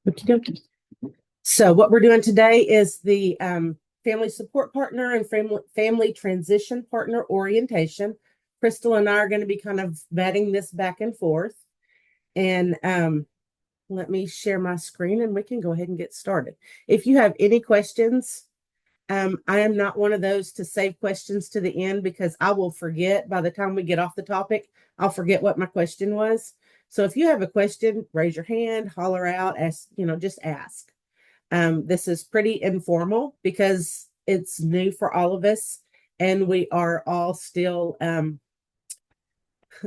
Okey-dokey. So what we're doing today is the family support partner and family transition partner orientation. Crystal and I are going to be kind of vetting this back and forth. And let me share my screen and we can go ahead and get started. If you have any questions, I am not one of those to save questions to the end because I will forget by the time we get off the topic. I'll forget what my question was. So if you have a question, raise your hand, holler out, ask, just ask. This is pretty informal because it's new for all of us, and we are all still,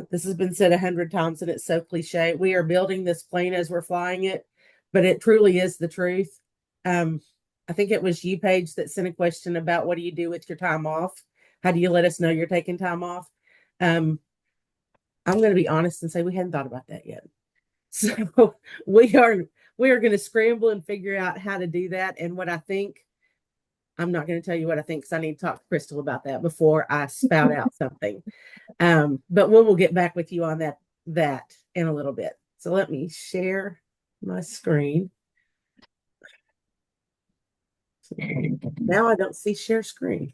this has been said 100 times and it's so cliche. We are building this plane as we're flying it, but it truly is the truth. I think it was you, Paige, that sent a question about what do you do with your time off? How do you let us know you're taking time off? I'm going to be honest and say we hadn't thought about that yet. So we are going to scramble and figure out how to do that. And what I think, I'm not going to tell you what I think because I need to talk to Crystal about that before I spout out something. But we'll get back with you on that in a little bit. So let me share my screen. Now I don't see share screen.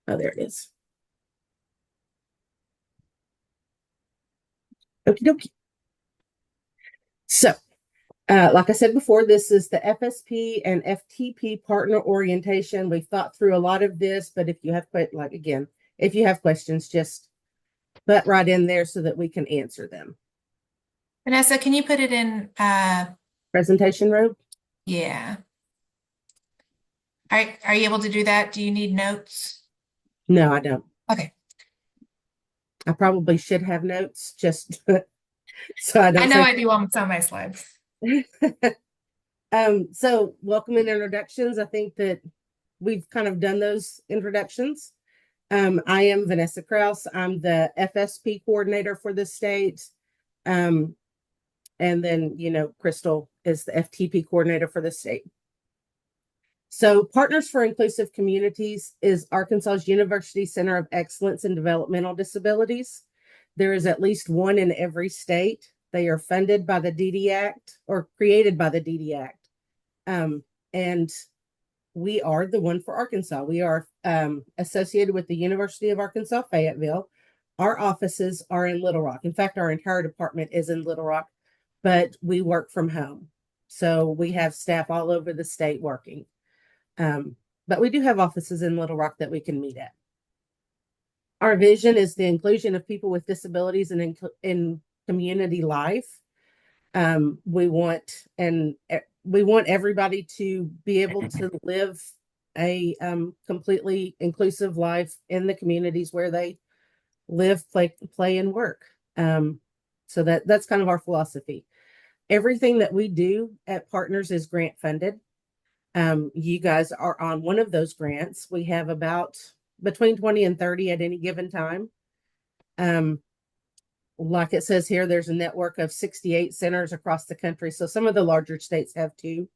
Oh, there it is. Okie dokie. So, like I said before, this is the FSP and FTP partner orientation. We've thought through a lot of this, but if you have, if you have questions, just butt right in there so that we can answer them. Vanessa, can you put it in? Presentation room? Yeah. Are you able to do that? Do you need notes? No, I don't. Okay. I probably should have notes just so I don't. I know I do on some of my slides. So welcome and introductions. I think that we've kind of done those introductions. I am Vanessa Krause. I'm the FSP coordinator for the state. And then, Crystal is the FTP coordinator for the state. So Partners for Inclusive Communities is Arkansas's University Center of Excellence in Developmental Disabilities. There is at least one in every state. They are funded by the DD Act or created by the DD Act. And we are the one for Arkansas. We are associated with the University of Arkansas, Fayetteville. Our offices are in Little Rock. In fact, our entire department is in Little Rock, but we work from home. So we have staff all over the state working. But we do have offices in Little Rock that we can meet at. Our vision is the inclusion of people with disabilities in community life. We want everybody to be able to live a completely inclusive life in the communities where they live, play, and work. So that's kind of our philosophy. Everything that we do at Partners is grant funded. You guys are on one of those grants. We have about between 20 and 30 at any given time. Like it says here, there's a network of 68 centers across the country. So some of the larger states have two,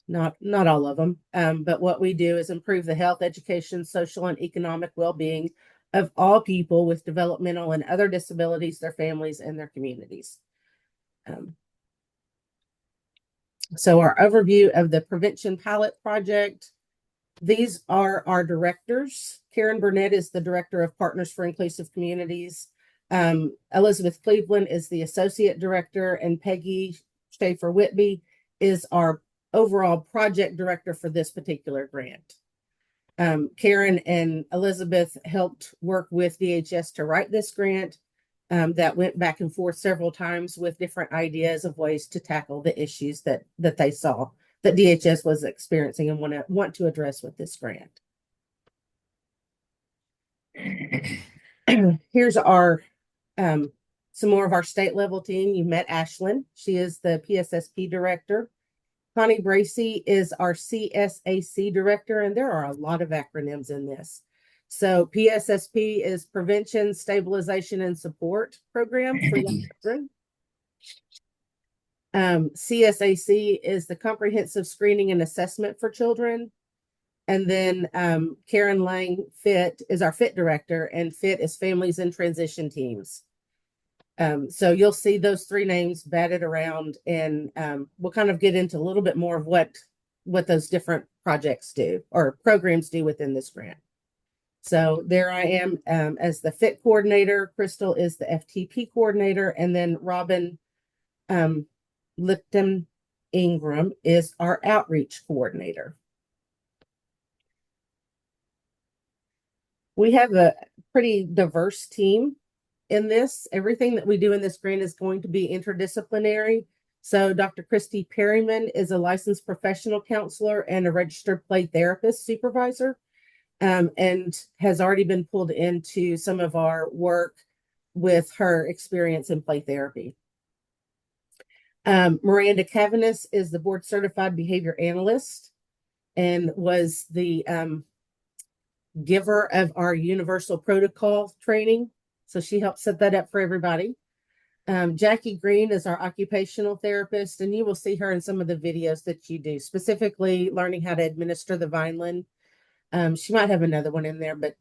not all of them. But what we do is improve the health, education, social, and economic well-being of all people with developmental and other disabilities, their families, and their communities. So our overview of the Prevention Pilot Project. These are our directors. Karen Burnett is the director of Partners for Inclusive Communities. Elizabeth Cleveland is the associate director, and Peggy Schaefer Whitby is our overall project director for this particular grant. Karen and Elizabeth helped work with DHS to write this grant. That went back and forth several times with different ideas of ways to tackle the issues that they saw that DHS was experiencing and want to address with this grant. Here's our some more of our state level team. You met Ashlyn. She is the PSSP director. Connie Bracey is our CSAC director, and there are a lot of acronyms in this. So PSSP is Prevention, Stabilization, and Support Program for young children. CSAC is the Comprehensive Screening and Assessment for Children. And then Karen Lang FIT is our FIT director, and FIT is Families in Transition Teams. So you'll see those three names batted around, and we'll kind of get into a little bit more of what those different projects do or programs do within this grant. So there I am as the FIT coordinator. Crystal is the FTP coordinator, and then Robin Lipton Ingram is our outreach coordinator. We have a pretty diverse team in this. Everything that we do in this grant is going to be interdisciplinary. So Dr. Christy Perryman is a licensed professional counselor and a registered play therapist supervisor, and has already been pulled into some of our work with her experience in play therapy. Miranda Cavanis is the board certified behavior analyst and was the giver of our universal protocol training. So she helped set that up for everybody. Jackie Green is our occupational therapist, and you will see her in some of the videos that you do, specifically learning how to administer the Vineland. She might have another one in there, but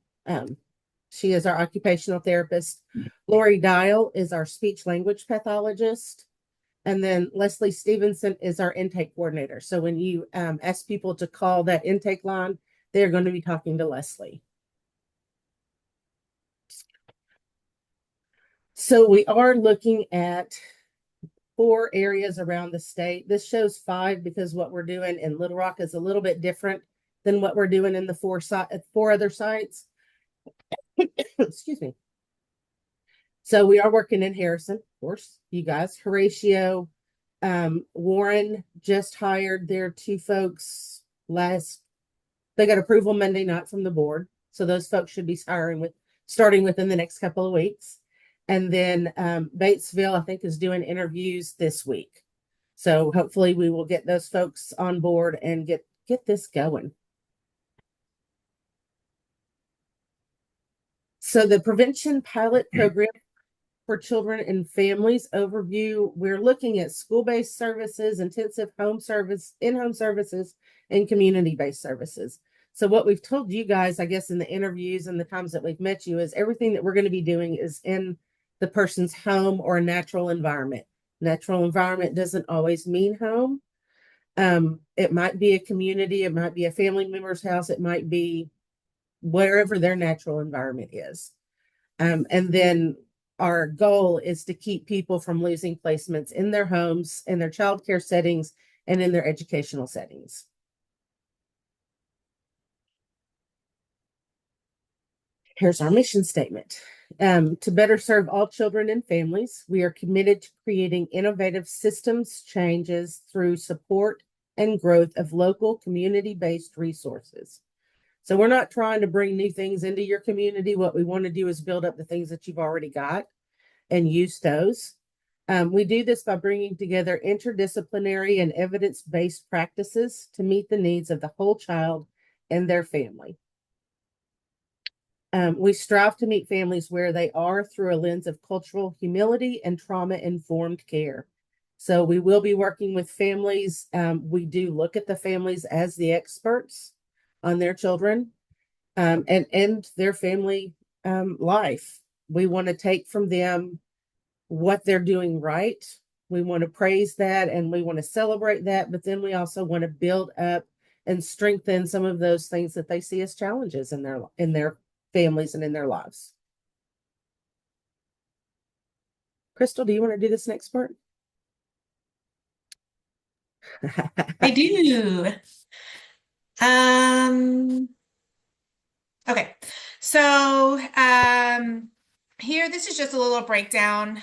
she is our occupational therapist. Lori Dial is our speech language pathologist. And then Leslie Stevenson is our intake coordinator. So when you ask people to call that intake line, they're going to be talking to Leslie. So we are looking at 4 areas around the state. This shows 5 because what we're doing in Little Rock is a little bit different than what we're doing in the 4 other sites. Excuse me. So we are working in Harrison, of course, you guys. Horatio, Warren just hired their 2 folks they got approval Monday night from the board. So those folks should be starting within the next couple of weeks. And then Batesville, I think, is doing interviews this week. So hopefully we will get those folks on board and get this going. So the prevention pilot program for children and families overview, we're looking at school-based services, intensive home service, in-home services, and community-based services. So what we've told you guys, I guess, in the interviews and the times that we've met you is everything that we're going to be doing is in the person's home or a natural environment. Natural environment doesn't always mean home. It might be a community, it might be a family member's house, it might be wherever their natural environment is. And then our goal is to keep people from losing placements in their homes, in their childcare settings, and in their educational settings. Here's our mission statement. To better serve all children and families, we are committed to creating innovative systems changes through support and growth of local community-based resources. So we're not trying to bring new things into your community. What we want to do is build up the things that you've already got and use those. We do this by bringing together interdisciplinary and evidence-based practices to meet the needs of the whole child and their family. We strive to meet families where they are through a lens of cultural humility and trauma-informed care. So we will be working with families. We do look at the families as the experts on their children and their family life. We want to take from them what they're doing right. We want to praise that and we want to celebrate that, but then we also want to build up and strengthen some of those things that they see as challenges in their families and in their lives. Crystal, do you want to do this next part? I do. Okay, so here, this is just a little breakdown.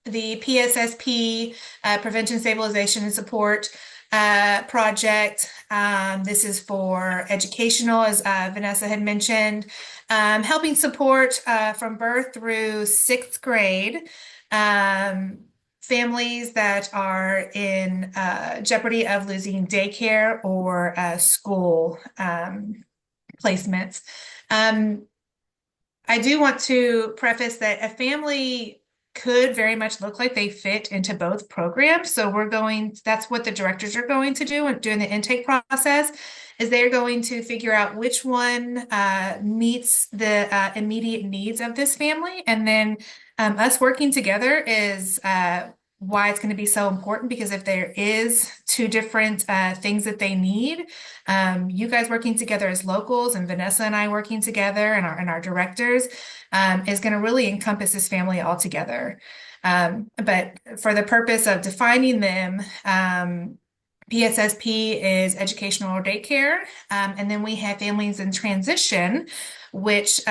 The PSSP, Prevention, Stabilization, and Support project. This is for educational, as Vanessa had mentioned, helping support from birth through 6th grade families that are in jeopardy of losing daycare or school placements. I do want to preface that a family could very much look like they fit into both programs. So that's what the directors are going to do during the intake process, is they're going to figure out which one meets the immediate needs of this family. And then us working together is why it's going to be so important, because if there is two different things that they need, you guys working together as locals and Vanessa and I working together and our directors is going to really encompass this family all together. But for the purpose of defining them, PSSP is educational or daycare. And then we have families in transition, which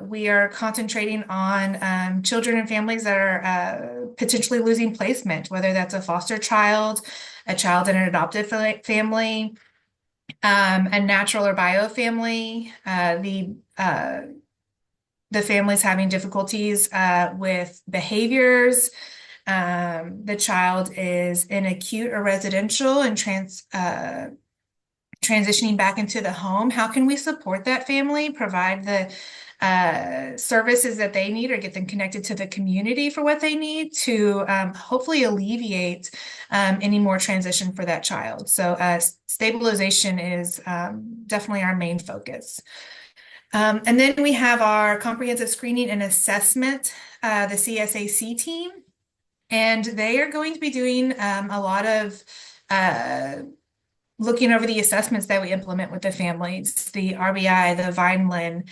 we are concentrating on children and families that are potentially losing placement, whether that's a foster child, a child in an adopted family, a natural or bio family, the families having difficulties with behaviors. The child is in acute or residential and transitioning back into the home. How can we support that family, provide the services that they need, or get them connected to the community for what they need to hopefully alleviate any more transition for that child. So stabilization is definitely our main focus. And then we have our comprehensive screening and assessment, the CSAC team. And they are going to be doing a lot of looking over the assessments that we implement with the families, the RBI, the Vineland,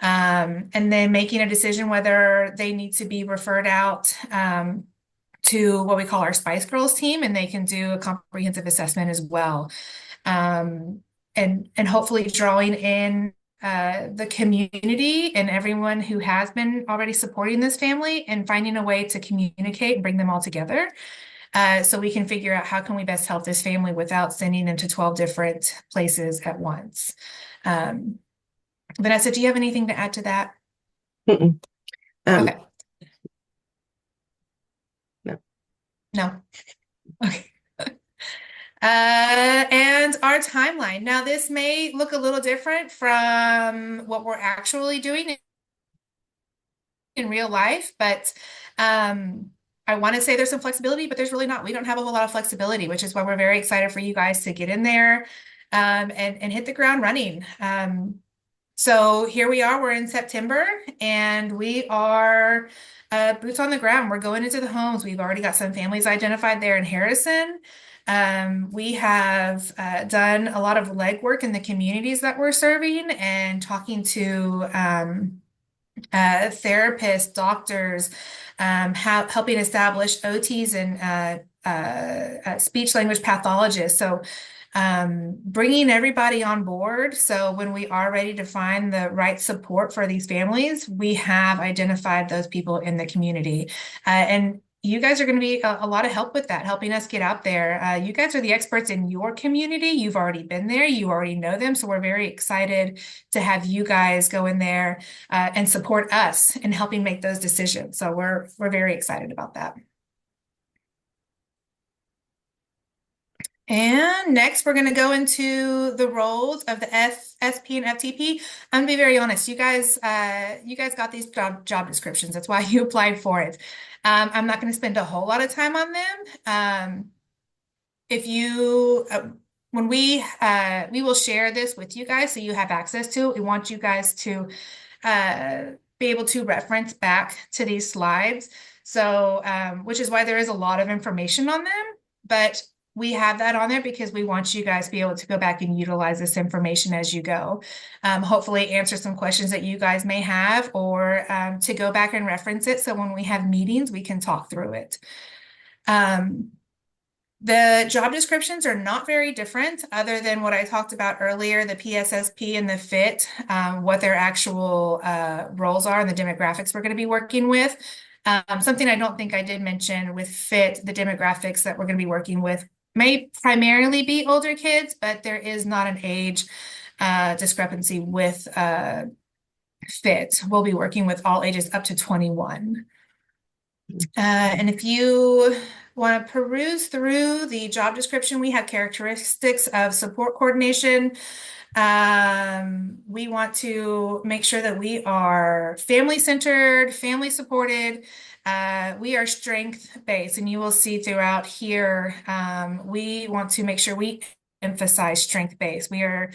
and then making a decision whether they need to be referred out to what we call our Spice Girls team, and they can do a comprehensive assessment as well. And hopefully drawing in the community and everyone who has been already supporting this family and finding a way to communicate and bring them all together so we can figure out how can we best help this family without sending them to 12 different places at once. Vanessa, do you have anything to add to that? Okay. No. No. Okay. And our timeline. Now, this may look a little different from what we're actually doing in real life, but I want to say there's some flexibility, but there's really not. We don't have a whole lot of flexibility, which is why we're very excited for you guys to get in there and hit the ground running. So here we are, we're in September, and we are boots on the ground. We're going into the homes. We've already got some families identified there in Harrison. We have done a lot of legwork in the communities that we're serving and talking to therapists, doctors, helping establish OTs and speech language pathologists. So bringing everybody on board. So when we are ready to find the right support for these families, we have identified those people in the community. And you guys are going to be a lot of help with that, helping us get out there. You guys are the experts in your community. You've already been there. You already know them. So we're very excited to have you guys go in there and support us in helping make those decisions. So we're very excited about that. And next, we're going to go into the roles of the FSP and FTP. I'm going to be very honest. You guys got these job descriptions. That's why you applied for it. I'm not going to spend a whole lot of time on them. When we will share this with you guys so you have access to it. We want you guys to be able to reference back to these slides. So, which is why there is a lot of information on them, but we have that on there because we want you guys to be able to go back and utilize this information as you go. Hopefully answer some questions that you guys may have, or to go back and reference it. So when we have meetings, we can talk through it. The job descriptions are not very different other than what I talked about earlier, the PSSP and the FIT, what their actual roles are and the demographics we're going to be working with. Something I don't think I did mention with FIT, the demographics that we're going to be working with may primarily be older kids, but there is not an age discrepancy with FIT. We'll be working with all ages up to 21. And if you want to peruse through the job description, we have characteristics of support coordination. We want to make sure that we are family-centered, family-supported, We are strength-based, and you will see throughout here, we want to make sure we emphasize strength-based. We are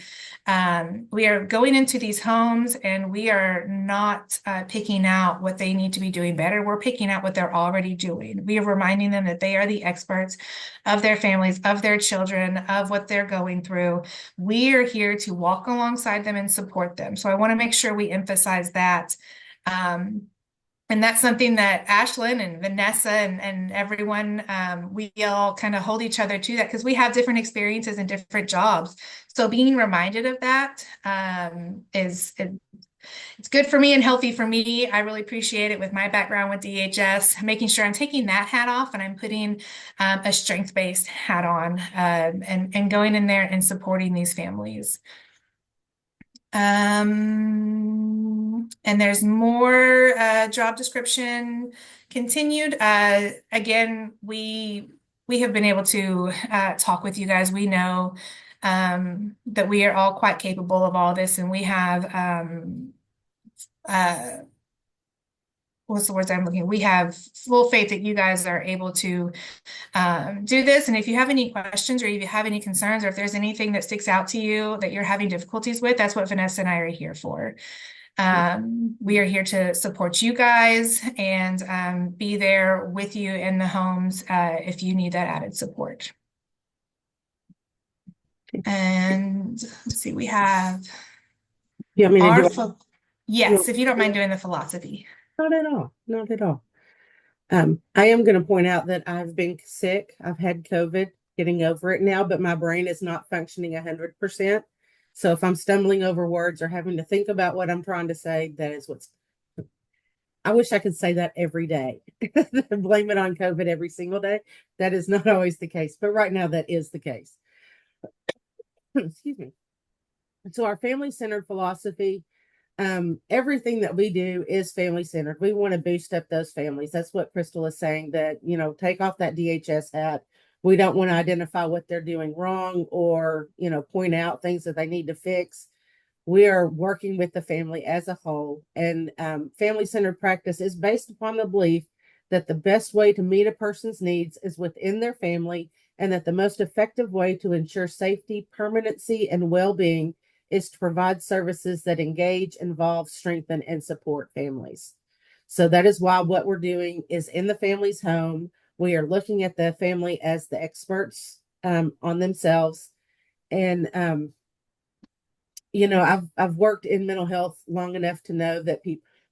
going into these homes and we are not picking out what they need to be doing better. We're picking out what they're already doing. We are reminding them that they are the experts of their families, of their children, of what they're going through. We are here to walk alongside them and support them. So I want to make sure we emphasize that. And that's something that Ashlyn and Vanessa and everyone, we all kind of hold each other to that because we have different experiences and different jobs. So being reminded of that it's good for me and healthy for me. I really appreciate it with my background with DHS, making sure I'm taking that hat off and I'm putting a strength-based hat on and going in there and supporting these families. And there's more job description continued. Again, we have been able to talk with you guys. We know that we are all quite capable of all this, and we have what's the words I'm looking? We have full faith that you guys are able to do this. And if you have any questions or if you have any concerns or if there's anything that sticks out to you that you're having difficulties with, that's what Vanessa and I are here for. We are here to support you guys and be there with you in the homes if you need that added support. And let's see, we have You want me to do it? Yes, if you don't mind doing the philosophy. Not at all. Not at all. I am going to point out that I've been sick. I've had COVID, getting over it now, but my brain is not functioning 100%. So if I'm stumbling over words or having to think about what I'm trying to say, that is what's. I wish I could say that every day. Blame it on COVID every single day. That is not always the case, but right now that is the case. Excuse me. So our family-centered philosophy, everything that we do is family-centered. We want to boost up those families. That's what Crystal is saying, that, take off that DHS hat. We don't want to identify what they're doing wrong or, point out things that they need to fix. We are working with the family as a whole, and family-centered practice is based upon the belief that the best way to meet a person's needs is within their family, and that the most effective way to ensure safety, permanency, and well-being is to provide services that engage, involve, strengthen, and support families. So that is why what we're doing is in the family's home. We are looking at the family as the experts on themselves. And, I've worked in mental health long enough to know that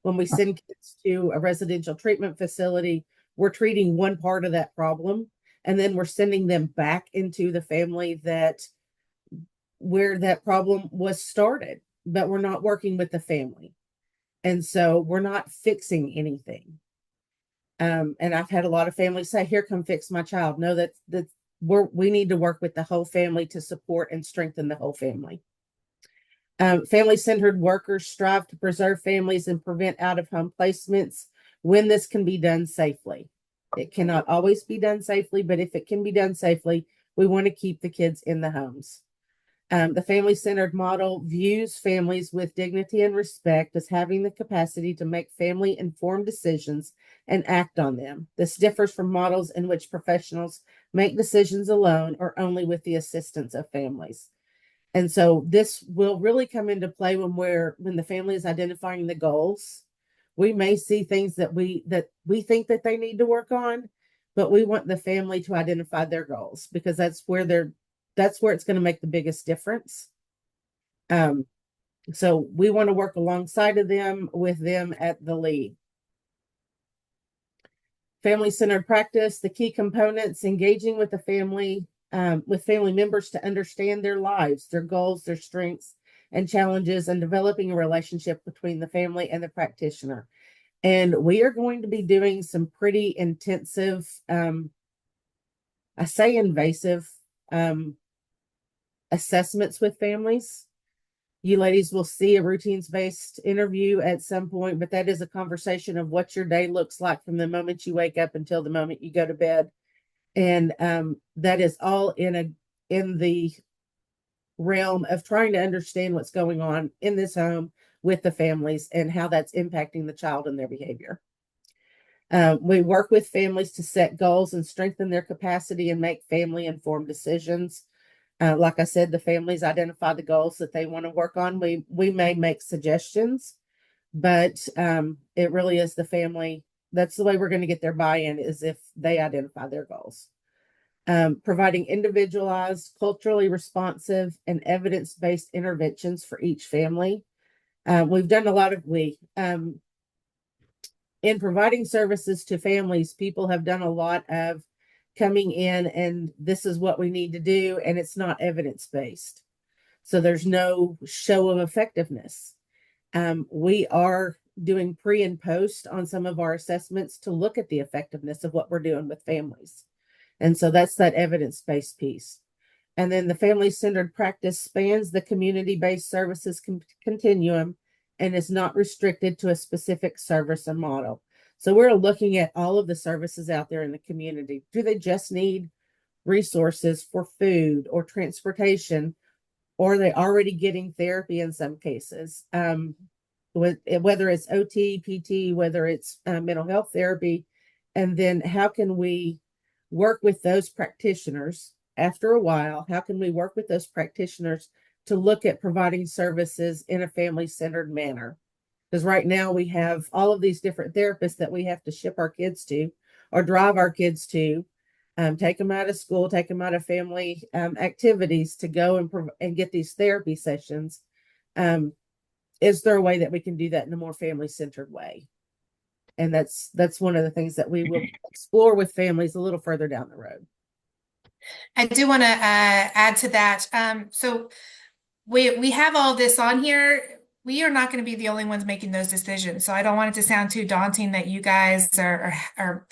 when we send kids to a residential treatment facility, we're treating one part of that problem, and then we're sending them back into the family where that problem was started, but we're not working with the family. And so we're not fixing anything. And I've had a lot of families say, here, come fix my child. No, we need to work with the whole family to support and strengthen the whole family. Family-centered workers strive to preserve families and prevent out-of-home placements when this can be done safely. It cannot always be done safely, but if it can be done safely, we want to keep the kids in the homes. The family-centered model views families with dignity and respect as having the capacity to make family-informed decisions and act on them. This differs from models in which professionals make decisions alone or only with the assistance of families. And so this will really come into play when the family is identifying the goals. We may see things that we think that they need to work on, but we want the family to identify their goals because that's where it's going to make the biggest difference. So we want to work alongside of them, with them at the lead. Family-centered practice, the key components: engaging with the family, with family members to understand their lives, their goals, their strengths and challenges, and developing a relationship between the family and the practitioner. And we are going to be doing some pretty intensive, I say invasive, assessments with families. You ladies will see a routines-based interview at some point, but that is a conversation of what your day looks like from the moment you wake up until the moment you go to bed. And that is all in the realm of trying to understand what's going on in this home with the families and how that's impacting the child and their behavior. We work with families to set goals and strengthen their capacity and make family informed decisions. Like I said, the families identify the goals that they want to work on. We may make suggestions, but it really is the family. That's the way we're going to get their buy-in, is if they identify their goals. Providing individualized, culturally responsive, and evidence-based interventions for each family. We've done a lot of in providing services to families, people have done a lot of coming in and this is what we need to do, and it's not evidence-based. So there's no show of effectiveness. We are doing pre and post on some of our assessments to look at the effectiveness of what we're doing with families. And so that's that evidence-based piece. And then the family-centered practice spans the community-based services continuum and is not restricted to a specific service or model. So we're looking at all of the services out there in the community. Do they just need resources for food or transportation, or are they already getting therapy in some cases? Whether it's OT, PT, whether it's mental health therapy, and then how can we work with those practitioners after a while? How can we work with those practitioners to look at providing services in a family-centered manner? Because right now we have all of these different therapists that we have to ship our kids to or drive our kids to, take them out of school, take them out of family activities to go and get these therapy sessions. Is there a way that we can do that in a more family-centered way? And that's one of the things that we will explore with families a little further down the road. I do want to add to that. So we have all this on here. We are not going to be the only ones making those decisions. So I don't want it to sound too daunting that you guys are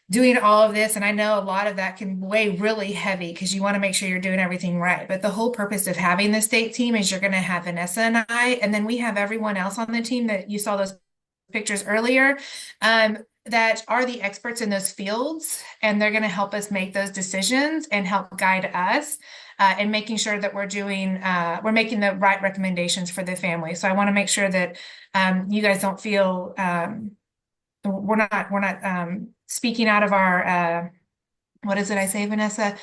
doing all of this. And I know a lot of that can weigh really heavy because you want to make sure you're doing everything right. But the whole purpose of having the state team is you're going to have Vanessa and I, and then we have everyone else on the team that you saw those pictures earlier, that are the experts in those fields, and they're going to help us make those decisions and help guide us in making sure that we're making the right recommendations for the family. So I want to make sure that you guys don't feel we're not speaking out of our what is it I say, Vanessa?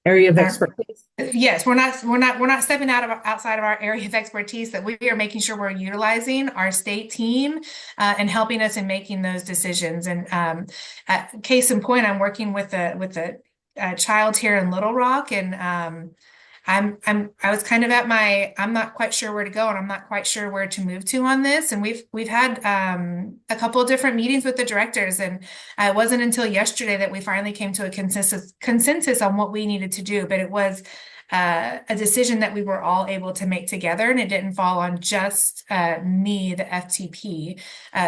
Area of expertise. Yes, we're not stepping outside of our area of expertise, that we are making sure we're utilizing our state team and helping us in making those decisions. And case in point, I'm working with a child here in Little Rock, and I was kind of I'm not quite sure where to go, and I'm not quite sure where to move to on this. And we've had a couple of different meetings with the directors, and it wasn't until yesterday that we finally came to a consensus on what we needed to do. But it was a decision that we were all able to make together, and it didn't fall on just me, the FTP.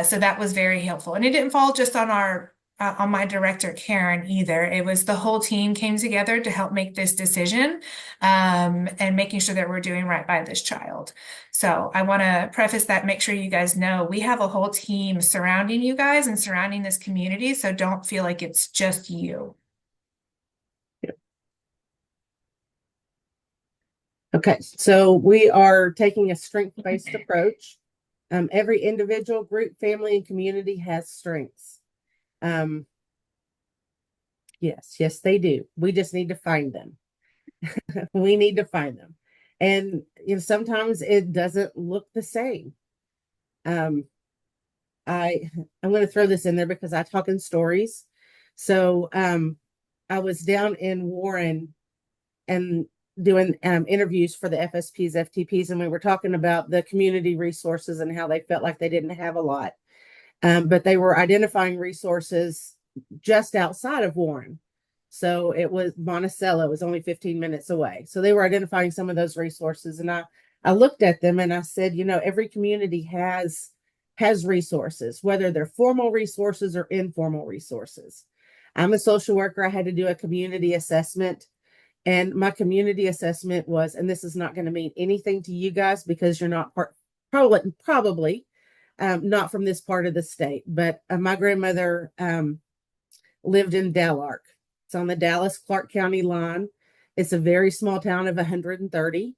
So that was very helpful, and it didn't fall just on my director, Karen, either. It was the whole team came together to help make this decision, and making sure that we're doing right by this child. So I want to preface that, make sure you guys know we have a whole team surrounding you guys and surrounding this community. So don't feel like it's just you. Okay, so we are taking a strength-based approach. Every individual, group, family, and community has strengths. Yes, they do. We just need to find them. We need to find them. And sometimes it doesn't look the same. I'm going to throw this in there because I talk in stories. So I was down in Warren and doing interviews for the FSPs, FTPs, and we were talking about the community resources and how they felt like they didn't have a lot. But they were identifying resources just outside of Warren. So it was Monticello, was only 15 minutes away. So they were identifying some of those resources. And I looked at them and I said, every community has resources, whether they're formal resources or informal resources. I'm a social worker. I had to do a community assessment. And my community assessment was, and this is not going to mean anything to you guys because you're not probably not from this part of the state, but my grandmother lived in Dallark. It's on the Dallas-Clark County line. It's a very small town of 130.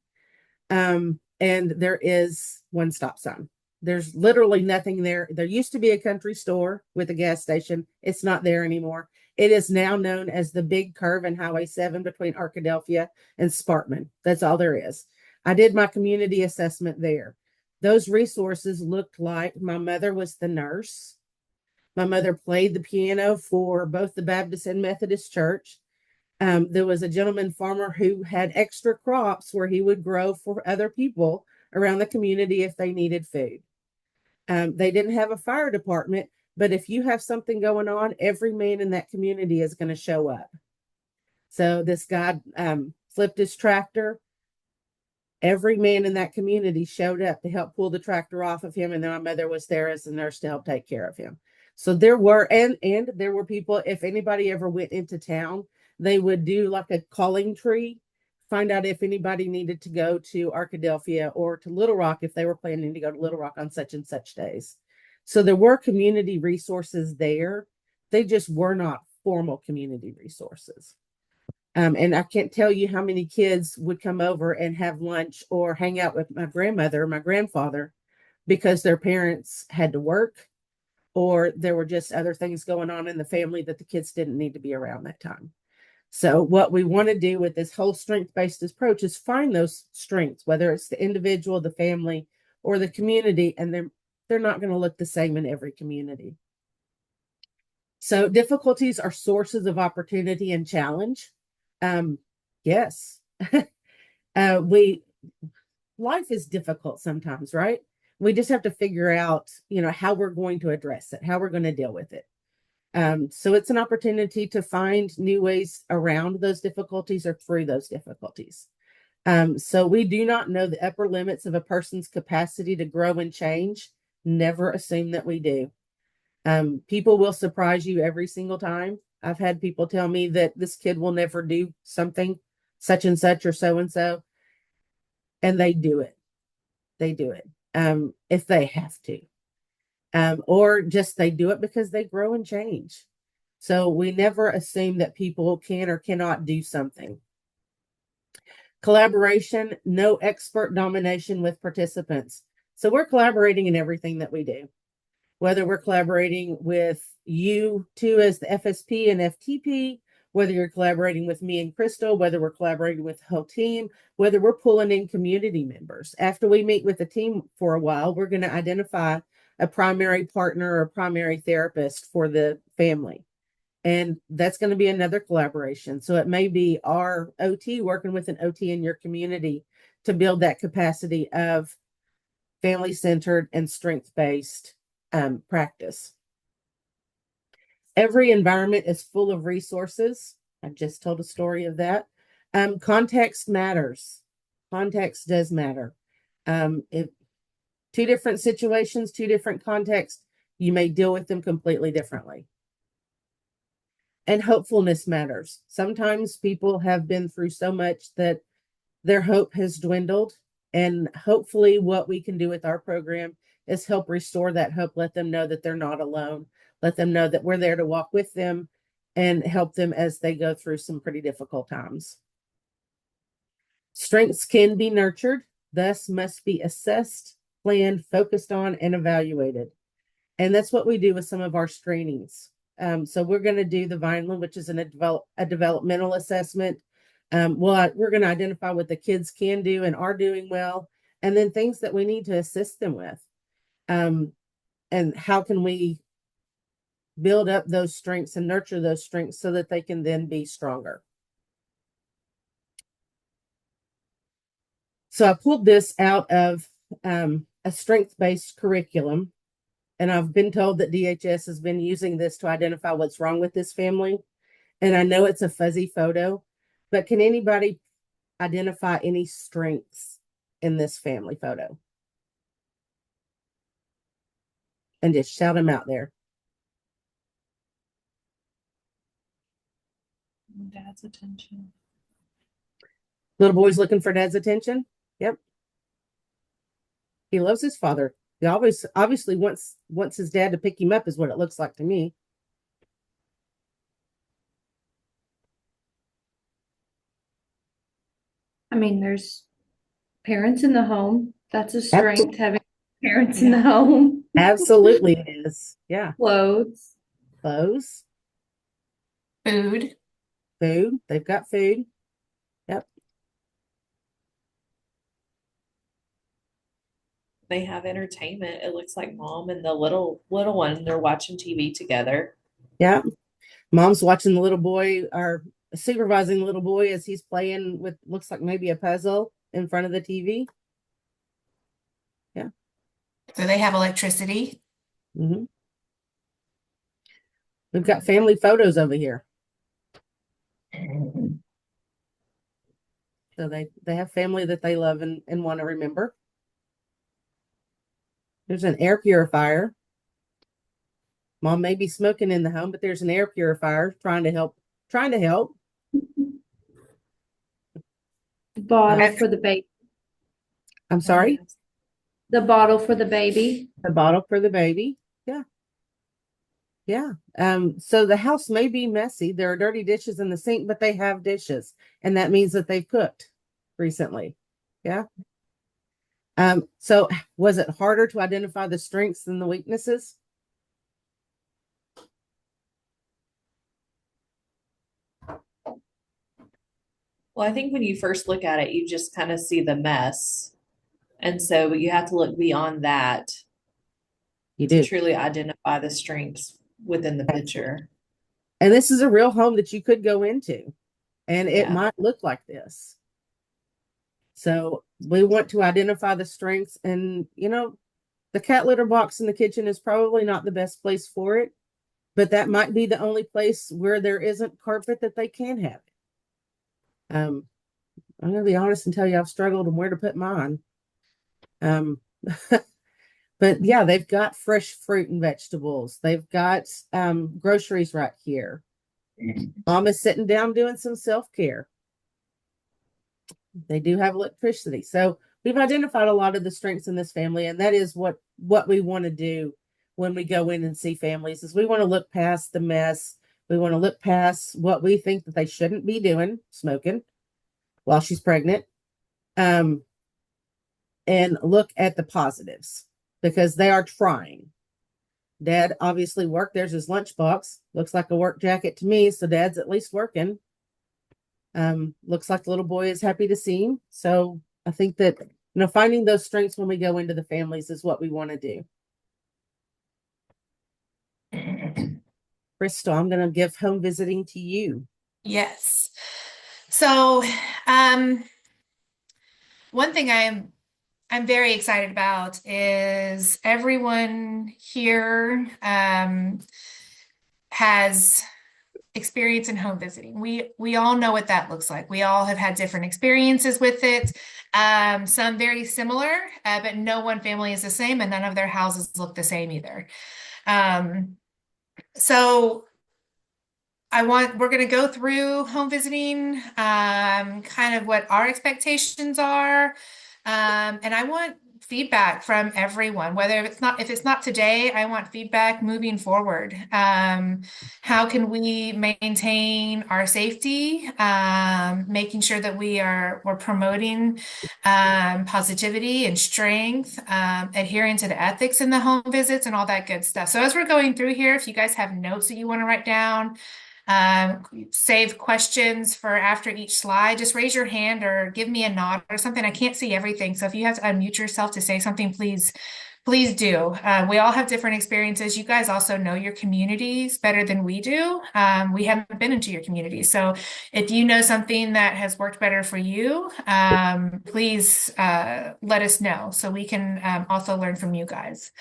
And there is one stop sign. There's literally nothing there. There used to be a country store with a gas station. It's not there anymore. It is now known as the big curve in Highway 7 between Arkadelphia and Sparkman. That's all there is. I did my community assessment there. Those resources looked like my mother was the nurse. My mother played the piano for both the Baptist and Methodist church. There was a gentleman farmer who had extra crops where he would grow for other people around the community if they needed food. They didn't have a fire department, but if you have something going on, every man in that community is going to show up. So this guy flipped his tractor. Every man in that community showed up to help pull the tractor off of him, and then my mother was there as a nurse to help take care of him. So there were and there were people. If anybody ever went into town, they would do like a calling tree, find out if anybody needed to go to Arkadelphia or to Little Rock if they were planning to go to Little Rock on such and such days. So there were community resources there. They just were not formal community resources. And I can't tell you how many kids would come over and have lunch or hang out with my grandmother or my grandfather because their parents had to work or there were just other things going on in the family that the kids didn't need to be around that time. So, what we want to do with this whole strength based approach is find those strengths, whether it's the individual, the family, or the community, and they're not going to look the same in every community. So, difficulties are sources of opportunity and challenge. Yes, we life is difficult sometimes, right? We just have to figure out, how we're going to address it, how we're going to deal with it. So it's an opportunity to find new ways around those difficulties or through those difficulties. So we do not know the upper limits of a person's capacity to grow and change. Never assume that we do. People will surprise you every single time. I've had people tell me that this kid will never do something such and such or so and so, and they do it. They do it if they have to. Or just they do it because they grow and change. So we never assume that people can or cannot do something. Collaboration, no expert domination with participants. So we're collaborating in everything that we do, whether we're collaborating with you two as the FSP and FTP, whether you're collaborating with me and Crystal, whether we're collaborating with the whole team, whether we're pulling in community members. After we meet with the team for a while, we're going to identify a primary partner or a primary therapist for the family. And that's going to be another collaboration. So it may be our OT working with an OT in your community to build that capacity of family centered and strength based practice. Every environment is full of resources. I just told a story of that. Context matters. Context does matter. If two different situations, two different contexts, you may deal with them completely differently. And hopefulness matters. Sometimes people have been through so much that their hope has dwindled. And hopefully, what we can do with our program is help restore that hope, let them know that they're not alone, let them know that we're there to walk with them and help them as they go through some pretty difficult times. Strengths can be nurtured, thus must be assessed, planned, focused on, and evaluated. And that's what we do with some of our screenings. So we're going to do the Vineland, which is a developmental assessment. We're going to identify what the kids can do and are doing well, and then things that we need to assist them with. And how can we build up those strengths and nurture those strengths so that they can then be stronger. So I pulled this out of a strength-based curriculum, and I've been told that DHS has been using this to identify what's wrong with this family. And I know it's a fuzzy photo, but can anybody identify any strengths in this family photo? And just shout them out there. Dad's attention. Little boy's looking for dad's attention. Yep. He loves his father. He obviously wants his dad to pick him up, is what it looks like to me. I mean, there's parents in the home. That's a strength, having Parents in Yeah, the home. absolutely it is. Yeah. Clothes. Clothes, Food. food. They've got food. Yep. They have entertainment. It looks like mom and the little one, they're watching TV together. Yeah. Mom's watching the little boy or supervising the little boy as he's playing with looks like maybe a puzzle in front of the TV. Yeah. So they have electricity. Hmm. We've got family photos over here. So they have family that they love and want to remember. There's an air purifier. Mom may be smoking in the home, but there's an air purifier trying to help, trying to help. Bottle I- for the baby. I'm Oh, sorry, yes. The bottle for the baby. a bottle for the baby. Yeah. Yeah. So the house may be messy. There are dirty dishes in the sink, but they have dishes, and that means that they've cooked recently. Yeah. So was it harder to identify the strengths than the weaknesses? Well, I think when you first look at it, you just kind of see the mess. And so you have to look beyond that You to do. truly identify the strengths within the Absolutely. picture. And this is a real home that you could go into, and it Yeah. might look like this. So we want to identify the strengths, and the cat litter box in the kitchen is probably not the best place for it, but that might be the only place where there isn't carpet that they can have it. I'm gonna be honest and tell you I've struggled on where to put mine. Um, but yeah, they've got fresh fruit and vegetables. They've got groceries right here. Mom is sitting down doing some self-care. They do have electricity. So we've identified a lot of the strengths in this family, and that is what we want to do when we go in and see families is we want to look past the mess. We want to look past what we think that they shouldn't be doing, smoking while she's pregnant, um, and look at the positives because they are trying. Dad obviously worked. There's his lunchbox. Looks like a work jacket to me. So dad's at least working. Looks like the little boy is happy to see him. So I think that, finding those strengths when we go into the families is what we want to do. Crystal, I'm going to give home visiting to you. Yes. So, um, one thing I'm very excited about is everyone here has experience in home visiting. We all know what that looks like. We all have had different experiences with it. Some very similar, but no one family is the same, and none of their houses look the same either. Um, so we're going to go through home visiting, kind of what our expectations are. And I want feedback from everyone, whether if it's not today, I want feedback moving forward. How can we maintain our safety? Making sure that we're promoting, positivity and strength, adhering to the ethics in the home visits and all that good stuff. So as we're going through here, if you guys have notes that you want to write down, save questions for after each slide, just raise your hand or give me a nod or something. I can't see everything. So if you have to unmute yourself to say something, please do. We all have different experiences. You guys also know your communities better than we do. We haven't been into your community. So if you know something that has worked better for you, please let us know so we can also learn from you guys.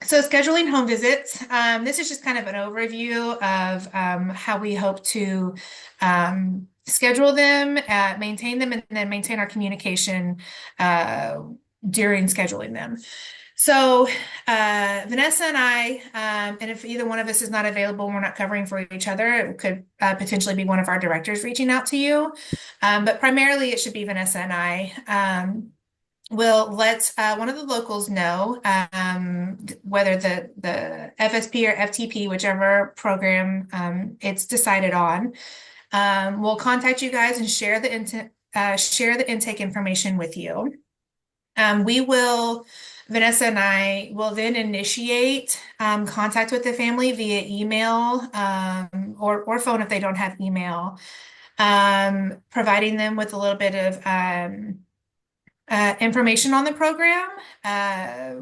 So scheduling home visits, this is just kind of an overview of how we hope to schedule them, maintain them, and then maintain our communication during scheduling them. So Vanessa and I, and if either one of us is not available, we're not covering for each other, it could potentially be one of our directors reaching out to you. But primarily it should be Vanessa and I. We'll let one of the locals know whether the FSP or FTP, whichever program it's decided on. We'll contact you guys and share the intake information with you. Vanessa and I will then initiate contact with the family via email or phone if they don't have email, providing them with a little bit of information on the program.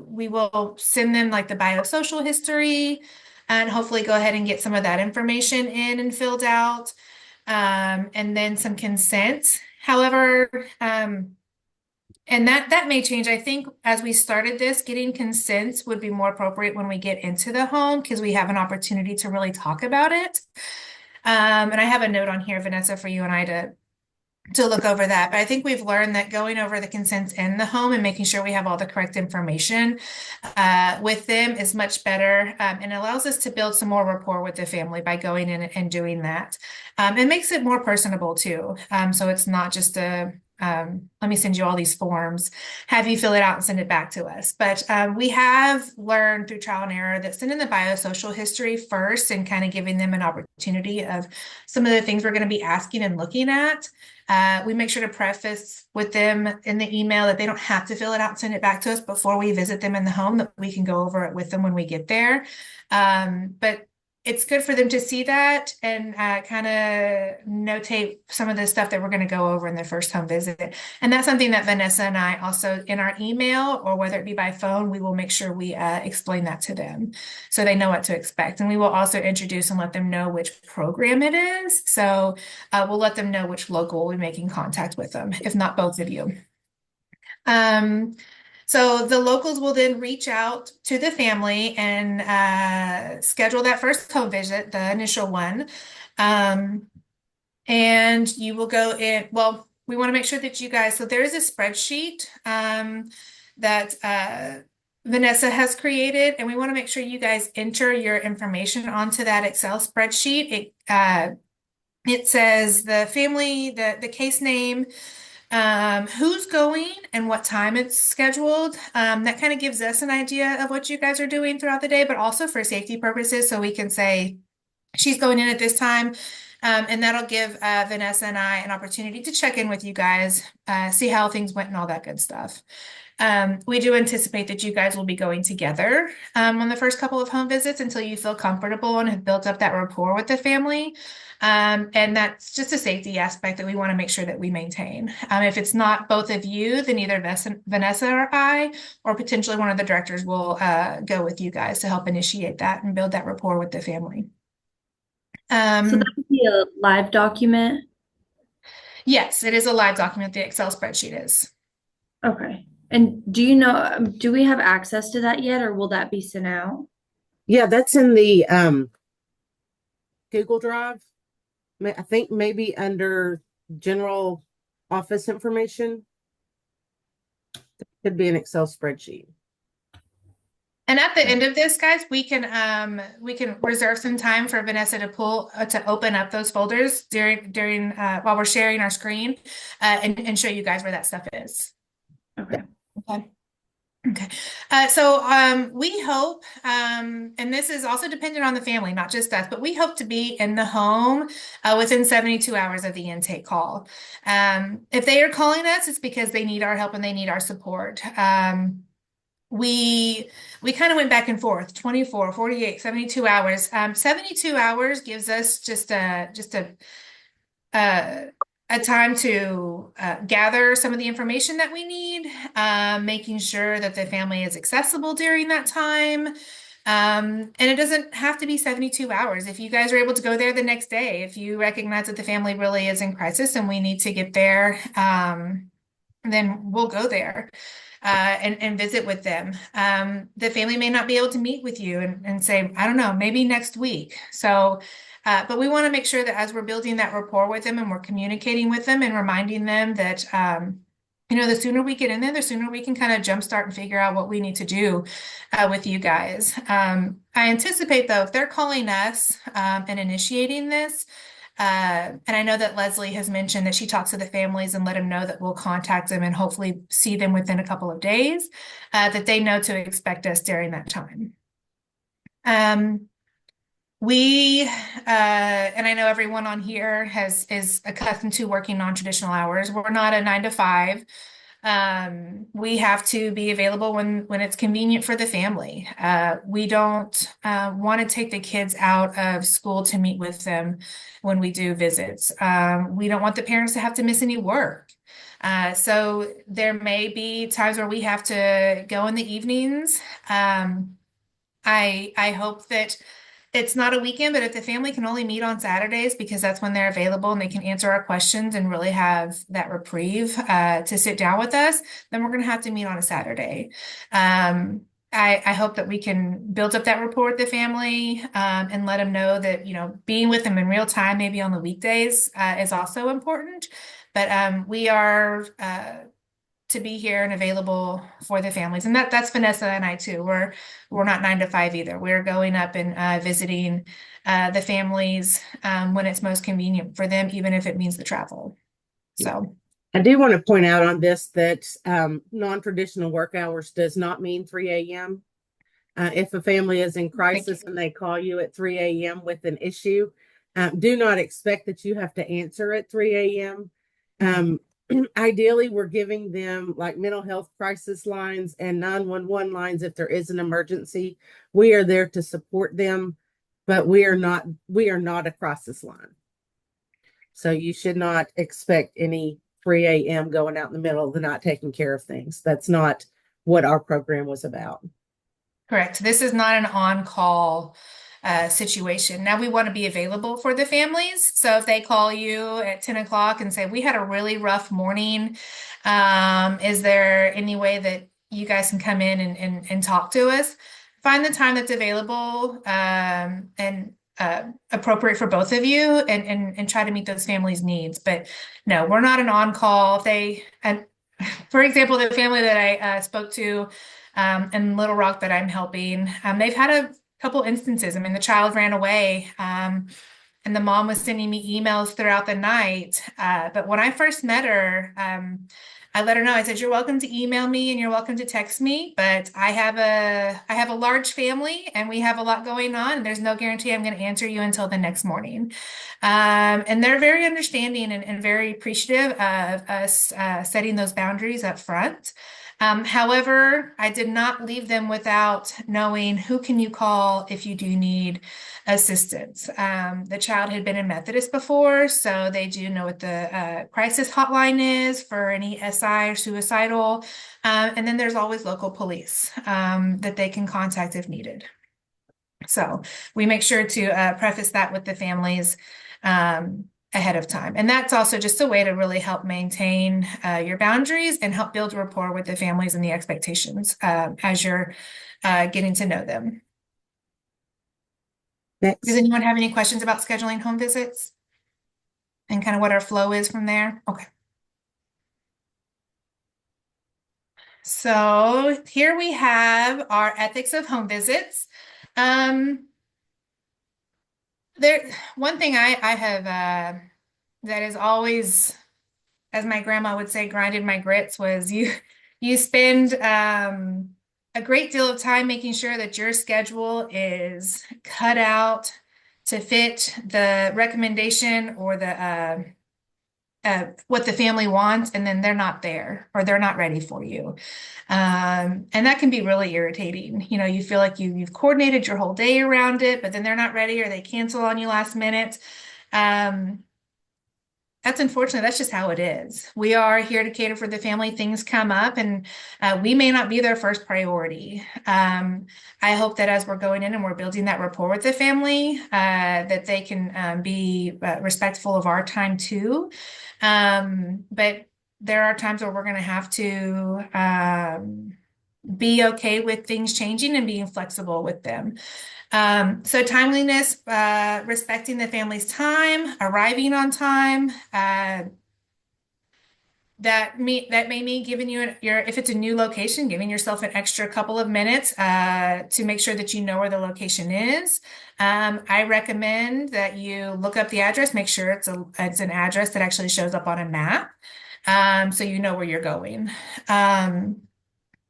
We will send them like the biosocial history and hopefully go ahead and get some of that information in and filled out, and then some consent. However, and that may change. I think as we started this, getting consents would be more appropriate when we get into the home because we have an opportunity to really talk about it. And I have a note on here, Vanessa, for you and I to look over that. But I think we've learned that going over the consents in the home and making sure we have all the correct information with them is much better, and allows us to build some more rapport with the family by going in and doing that. It makes it more personable too. So it's not just let me send you all these forms, have you fill it out and send it back to us. But we have learned through trial and error that sending the biosocial history first and kind of giving them an opportunity of some of the things we're going to be asking and looking at. We make sure to preface with them in the email that they don't have to fill it out and send it back to us before we visit them in the home, that we can go over it with them when we get there. But it's good for them to see that and kind of notate some of the stuff that we're going to go over in the first home visit. And that's something that Vanessa and I also in our email, or whether it be by phone, we will make sure we explain that to them so they know what to expect. And we will also introduce and let them know which program it is. So we'll let them know which local we're making contact with them, if not both of you. So the locals will then reach out to the family and schedule that first home visit, the initial one. And you will go in, well, we want to make sure that you guys, so there is a spreadsheet that Vanessa has created, and we want to make sure you guys enter your information onto that Excel spreadsheet. It says the family, the case name, who's going and what time it's scheduled. That kind of gives us an idea of what you guys are doing throughout the day, but also for safety purposes, so we can say she's going in at this time. And that'll give Vanessa and I an opportunity to check in with you guys, see how things went and all that good stuff. We do anticipate that you guys will be going together on the first couple of home visits until you feel comfortable and have built up that rapport with the family. And that's just a safety aspect that we want to make sure that we maintain. If it's not both of you, then either Vanessa or I, or potentially one of the directors will go with you guys to help initiate that and build that rapport with the family. So that would be a live document? Yes, it is a live document. The Excel spreadsheet is. Okay. And do you know, do we have access to that yet, or will that be sent out? Yeah, that's in the Google Drive. I think maybe under general office information. Could be an Excel spreadsheet. And at the end of this, guys, we can reserve some time for Vanessa to open up those folders during while we're sharing our screen, and show you guys where that stuff is. Okay. Okay. Okay. So we hope, and this is also dependent on the family, not just us, but we hope to be in the home within 72 hours of the intake call. If they are calling us, it's because they need our help and they need our support. We kind of went back and forth, 24, 48, 72 hours. 72 hours gives us just a time to gather some of the information that we need, making sure that the family is accessible during that time. And it doesn't have to be 72 hours. If you guys are able to go there the next day, if you recognize that the family really is in crisis and we need to get there, then we'll go there. And visit with them. The family may not be able to meet with you and say, I don't know, maybe next week. So, but we want to make sure that as we're building that rapport with them and we're communicating with them and reminding them that, the sooner we get in there, the sooner we can kind of jumpstart and figure out what we need to do with you guys. I anticipate, though, if they're calling us and initiating this, and I know that Leslie has mentioned that she talks to the families and let them know that we'll contact them and hopefully see them within a couple of days, that they know to expect us during that time. And I know everyone on here is accustomed to working non-traditional hours. We're not a 9 to 5. We have to be available when it's convenient for the family. We don't want to take the kids out of school to meet with them when we do visits. We don't want the parents to have to miss any work. So there may be times where we have to go in the evenings. I hope that it's not a weekend, but if the family can only meet on Saturdays because that's when they're available and they can answer our questions and really have that reprieve to sit down with us, then we're going to have to meet on a Saturday. I hope that we can build up that rapport with the family and let them know that, being with them in real time, maybe on the weekdays, is also important. But we are to be here and available for the families. And that's Vanessa and I too. We're not 9 to 5 either. We're going up and visiting the families when it's most convenient for them, even if it means the travel. So I do want to point out on this that non-traditional work hours does not mean 3 a.m. If a family is in crisis and they call you at 3 a.m. with an issue, do not expect that you have to answer at 3 a.m. Ideally, we're giving them like mental health crisis lines and 911 lines if there is an emergency. We are there to support them, but we are not a crisis line. So you should not expect any 3 a.m. going out in the middle of the night taking care of things. That's not what our program was about. correct. This is not an on-call situation. Now we want to be available for the families. So if they call you at 10 o'clock and say, we had a really rough morning, is there any way that you guys can come in and talk to us? Find the time that's available and appropriate for both of you and try to meet those families' needs. But no, we're not an on-call. For example, the family that I spoke to in Little Rock that I'm helping, they've had a couple instances. I mean, the child ran away, and the mom was sending me emails throughout the night. But when I first met her, I let her know. I said, "You're welcome to email me and you're welcome to text me, but I have a large family and we have a lot going on. And there's no guarantee I'm going to answer you until the next morning." And they're very understanding and very appreciative of us setting those boundaries up front. However, I did not leave them without knowing who can you call if you do need assistance. The child had been in Methodist before, so they do know what the crisis hotline is for any SI or suicidal. And then there's always local police that they can contact if needed. So we make sure to preface that with the families ahead of time. And that's also just a way to really help maintain your boundaries and help build rapport with the families and the expectations as you're getting to know them. Next. Does anyone have any questions about scheduling home visits and kind of what our flow is from there? Okay. So here we have our ethics of home visits. One thing I have that is always, as my grandma would say, grinded my grits was you spend a great deal of time making sure that your schedule is cut out to fit the recommendation or the what the family wants, and then they're not there or they're not ready for you. And that can be really irritating. You feel like you've coordinated your whole day around it, but then they're not ready or they cancel on you last minute. That's unfortunate. That's just how it is. We are here to cater for the family. Things come up and we may not be their first priority. I hope that as we're going in and we're building that rapport with the family, that they can be respectful of our time too. But there are times where we're going to have to be okay with things changing and being flexible with them. So timeliness, respecting the family's time, arriving on time, that may mean giving you if it's a new location, giving yourself an extra couple of minutes to make sure that you know where the location is. I recommend that you look up the address, make sure it's an address that actually shows up on a map, so you know where you're going.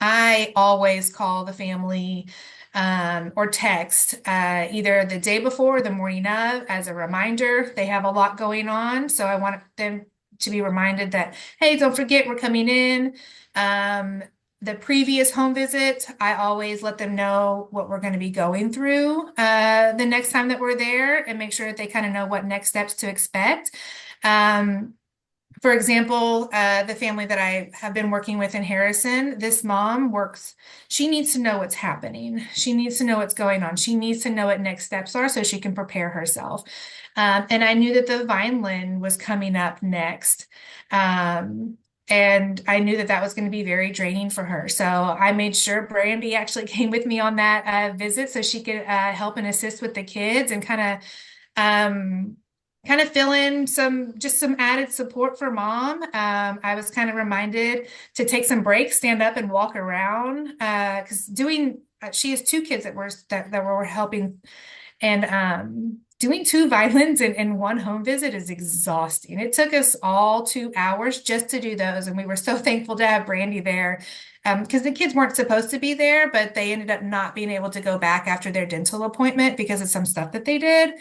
I always call the family or text either the day before or the morning of as a reminder. They have a lot going on, so I want them to be reminded that, hey, don't forget we're coming in. The previous home visit, I always let them know what we're going to be going through the next time that we're there, and make sure that they kind of know what next steps to expect. For example, the family that I have been working with in Harrison, this mom works, she needs to know what's happening. She needs to know what's going on. She needs to know what next steps are so she can prepare herself. And I knew that the Vineland was coming up next. And I knew that that was going to be very draining for her. So I made sure Brandy actually came with me on that visit so she could help and assist with the kids and kind of fill in some added support for mom. I was kind of reminded to take some breaks, stand up and walk around, because she has two kids that were helping, and doing two violins in one home visit is exhausting. It took us all 2 hours just to do those, and we were so thankful to have Brandy there. Because the kids weren't supposed to be there, but they ended up not being able to go back after their dental appointment because of some stuff that they did.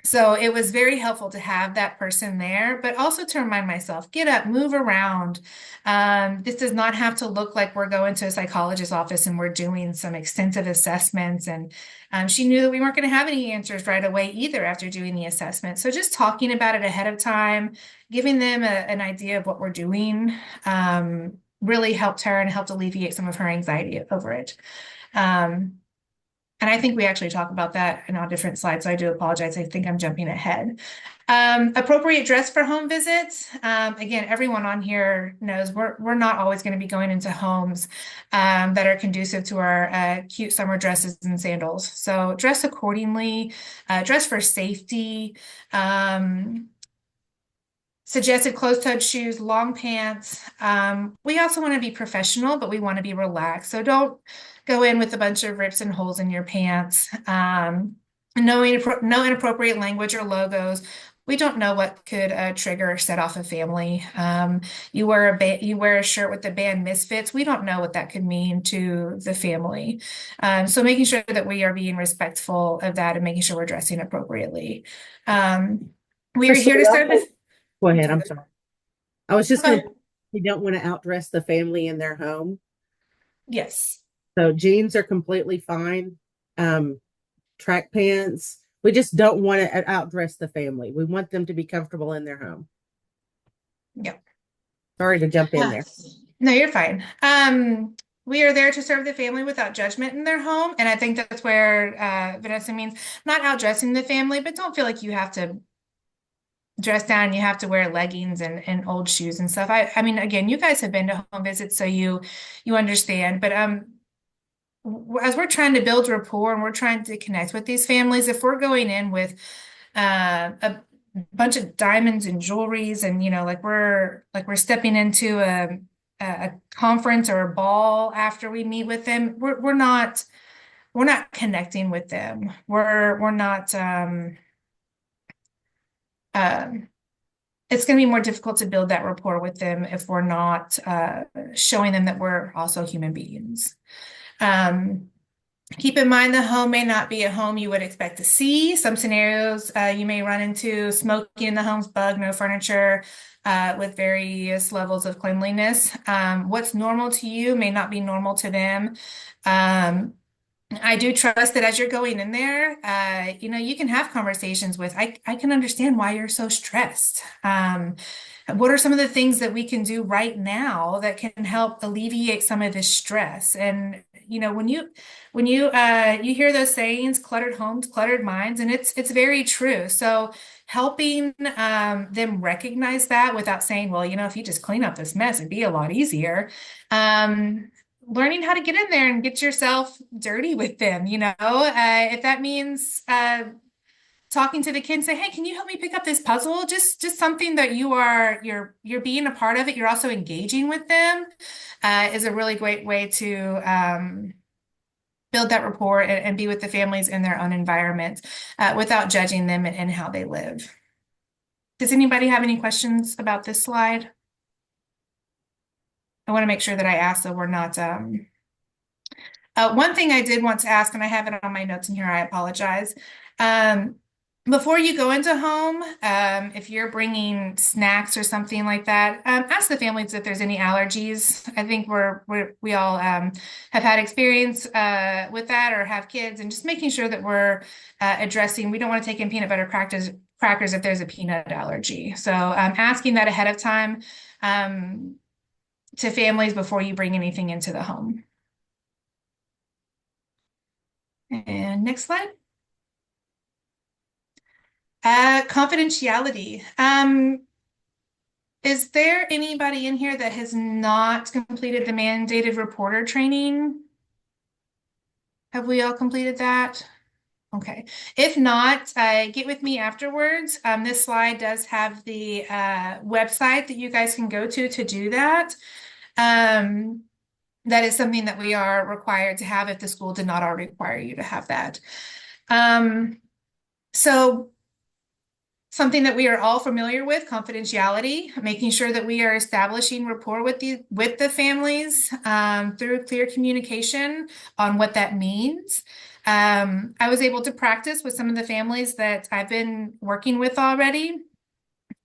So it was very helpful to have that person there, but also to remind myself, get up, move around. This does not have to look like we're going to a psychologist's office and we're doing some extensive assessments. And she knew that we weren't going to have any answers right away either after doing the assessment. So just talking about it ahead of time, giving them an idea of what we're doing, really helped her and helped alleviate some of her anxiety over it. And I think we actually talk about that in all different slides, so I do apologize. I think I'm jumping ahead. Appropriate dress for home visits. Again, everyone on here knows we're not always going to be going into homes that are conducive to our cute summer dresses and sandals. So dress accordingly, dress for safety. Suggested closed-toed shoes, long pants. We also want to be professional, but we want to be relaxed. So don't go in with a bunch of rips and holes in your pants. No inappropriate language or logos. We don't know what could trigger or set off a family. You wear a shirt with the band Misfits. We don't know what that could mean to the family. So making sure that we are being respectful of that and making sure we're dressing appropriately. We are here to serve. Go ahead. I'm sorry. I was just going to, you don't want to outdress the family in their home. Yes. So jeans are completely fine. Track pants. We just don't want to outdress the family. We want them to be comfortable in their home. Yep. Sorry to jump in there. No, you're fine. We are there to serve the family without judgment in their home. And I think that's where Vanessa means not outdressing the family, but don't feel like you have to dress down, you have to wear leggings and old shoes and stuff. I mean, again, you guys have been to home visits, so you understand. But as we're trying to build rapport and we're trying to connect with these families, if we're going in with a bunch of diamonds and jewelries, and like we're stepping into a conference or a ball after we meet with them, we're not connecting with them. We're not. It's going to be more difficult to build that rapport with them if we're not showing them that we're also human beings. Keep in mind the home may not be a home you would expect to see. Some scenarios you may run into smoking in the home's bug, no furniture, with various levels of cleanliness. What's normal to you may not be normal to them. I do trust that as you're going in there, you can have conversations with, I can understand why you're so stressed. What are some of the things that we can do right now that can help alleviate some of this stress? And, when you hear those sayings, cluttered homes, cluttered minds, and it's very true. So helping them recognize that without saying, well, if you just clean up this mess, it'd be a lot easier. Learning how to get in there and get yourself dirty with them, if that means talking to the kid and say, hey, can you help me pick up this puzzle? Just something that you're being a part of it. You're also engaging with them is a really great way to build that rapport and be with the families in their own environment without judging them and how they live. Does anybody have any questions about this slide? I want to make sure that I ask so we're not. One thing I did want to ask, and I have it on my notes in here, I apologize. Before you go into home, if you're bringing snacks or something like that, ask the families if there's any allergies. I think we all have had experience with that or have kids, and just making sure that we're addressing. We don't want to take in peanut butter crackers if there's a peanut allergy. So asking that ahead of time to families before you bring anything into the home. And next slide. Confidentiality. Is there anybody in here that has not completed the mandated reporter training? Have we all completed that? Okay. If not, get with me afterwards. This slide does have the website that you guys can go to do that. That is something that we are required to have if the school did not already require you to have that. So something that we are all familiar with, confidentiality, making sure that we are establishing rapport with the families through clear communication on what that means. I was able to practice with some of the families that I've been working with already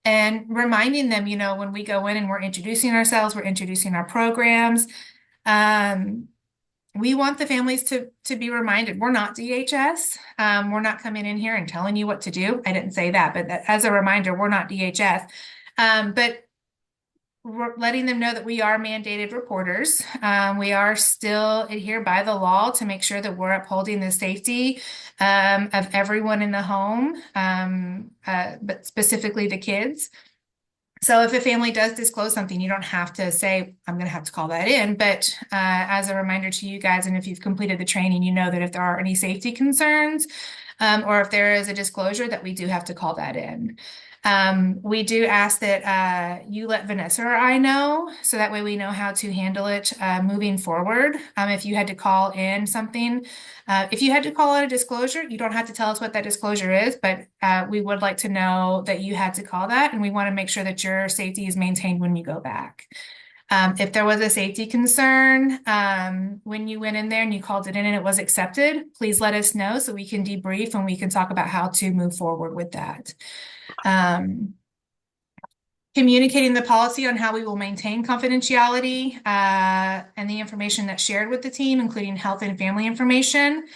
and reminding them, you know, when we go in and we're introducing ourselves, we're introducing our programs. We want the families to be reminded we're not DHS. We're not coming in here and telling you what to do. I didn't say that, but as a reminder, we're not DHS. But we're letting them know that we are mandated reporters. We are still adhered by the law to make sure that we're upholding the safety of everyone in the home, but specifically the kids. So if a family does disclose something, you don't have to say, I'm going to have to call that in. But as a reminder to you guys, and if you've completed the training, you know that if there are any safety concerns or if there is a disclosure, that we do have to call that in. We do ask that you let Vanessa or I know, so that way we know how to handle it moving forward. If you had to call in something, if you had to call out a disclosure, you don't have to tell us what that disclosure is, but we would like to know that you had to call that, and we want to make sure that your safety is maintained when you go back. If there was a safety concern when you went in there and you called it in and it was accepted, please let us know so we can debrief and we can talk about how to move forward with that. Communicating the policy on how we will maintain confidentiality and the information that's shared with the team, including health and family information.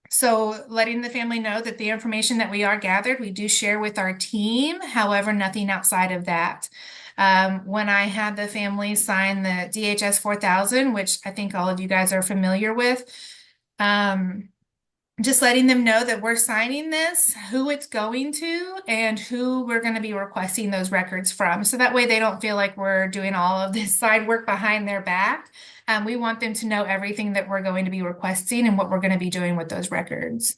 So letting the family know that the information that we are gathered, we do share with our team, however, nothing outside of that. When I had the family sign the DHS 4000, which I think all of you guys are familiar with, just letting them know that we're signing this, who it's going to, and who we're going to be requesting those records from. So that way they don't feel like we're doing all of this side work behind their back. We want them to know everything that we're going to be requesting and what we're going to be doing with those records.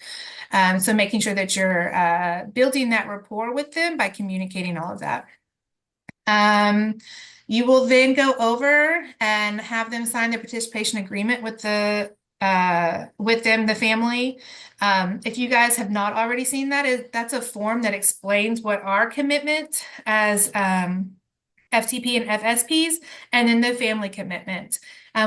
So making sure that you're building that rapport with them by communicating all of that. You will then go over and have them sign the participation agreement with the family. If you guys have not already seen that, that's a form that explains what our commitment as FTP and FSPs, and then the family commitment.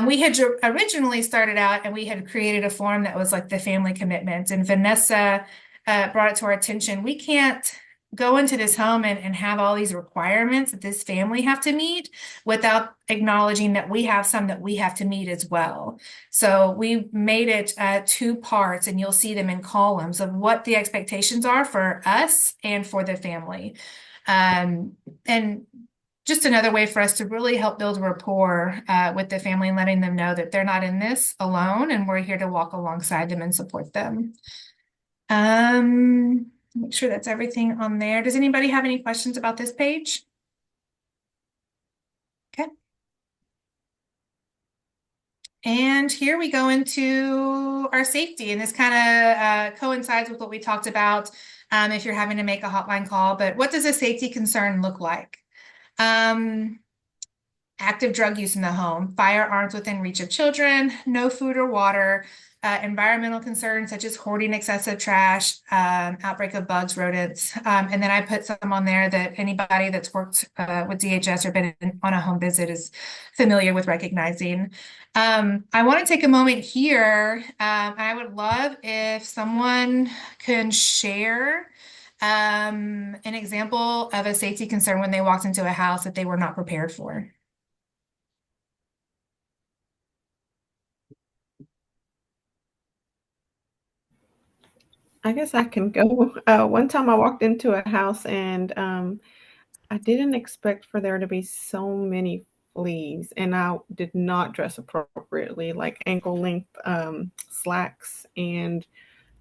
We had originally started out and we had created a form that was like the family commitment, and Vanessa brought it to our attention. We can't go into this home and have all these requirements that this family have to meet without acknowledging that we have some that we have to meet as well. So we made it 2 parts, and you'll see them in columns of what the expectations are for us and for the family. And just another way for us to really help build rapport with the family and letting them know that they're not in this alone, and we're here to walk alongside them and support them. Make sure that's everything on there. Does anybody have any questions about this page? Okay. And here we go into our safety, and this kind of coincides with what we talked about if you're having to make a hotline call. But what does a safety concern look like? active drug use in the home, firearms within reach of children, no food or water, environmental concerns such as hoarding excessive trash, outbreak of bugs, rodents. And then I put some on there that anybody that's worked with DHS or been on a home visit is familiar with recognizing. I want to take a moment here. I would love if someone can share an example of a safety concern when they walked into a house that they were not prepared for. I guess I can go. One time I walked into a house and I didn't expect for there to be so many fleas, and I did not dress appropriately, like ankle length slacks and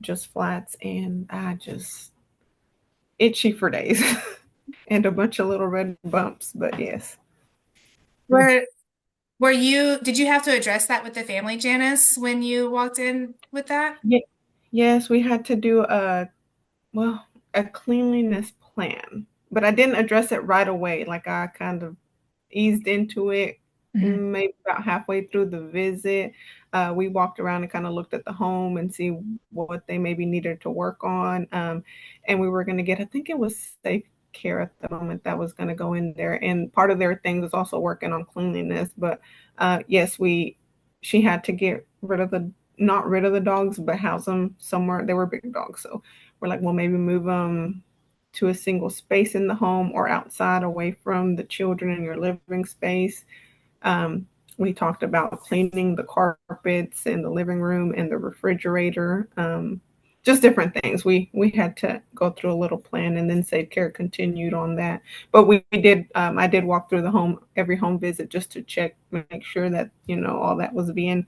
just flats, and I just itchy for days and a bunch of little red bumps. But yes. Did you have to address that with the family, Janice, when you walked in with that? Yes, we had to do a cleanliness plan, but I didn't address it right away. Like I kind of eased into it maybe about halfway through the visit. We walked around and kind of looked at the home and see what they maybe needed to work on. And we were going to get, I think it was safe care at the moment that was going to go in there. And part of their thing was also working on cleanliness. But yes, she had to get rid of not rid of the dogs, but house them somewhere. They were big dogs. So we're like, well, maybe move them to a single space in the home or outside away from the children in your living space. We talked about cleaning the carpets in the living room and the refrigerator, just different things. We had to go through a little plan, and then Safe Care continued on that. But we did. I did walk through the home every home visit just to check, make sure that all that was being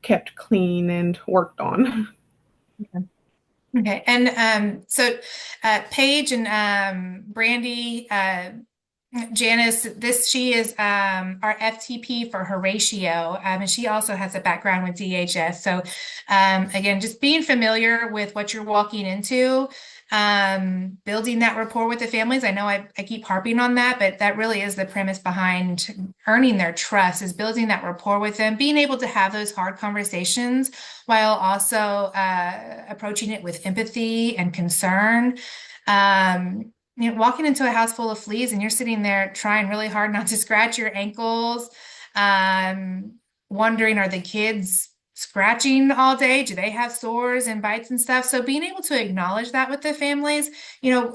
kept clean and worked on. Okay, and so Paige and Brandy, Janice, she is our FTP for Horatio, and she also has a background with DHS. So again, just being familiar with what you're walking into, building that rapport with the families. I know I keep harping on that, but that really is the premise behind earning their trust, is building that rapport with them, being able to have those hard conversations while also approaching it with empathy and concern. Walking into a house full of fleas and you're sitting there trying really hard not to scratch your ankles, wondering, are the kids scratching all day? Do they have sores and bites and stuff? So being able to acknowledge that with the families,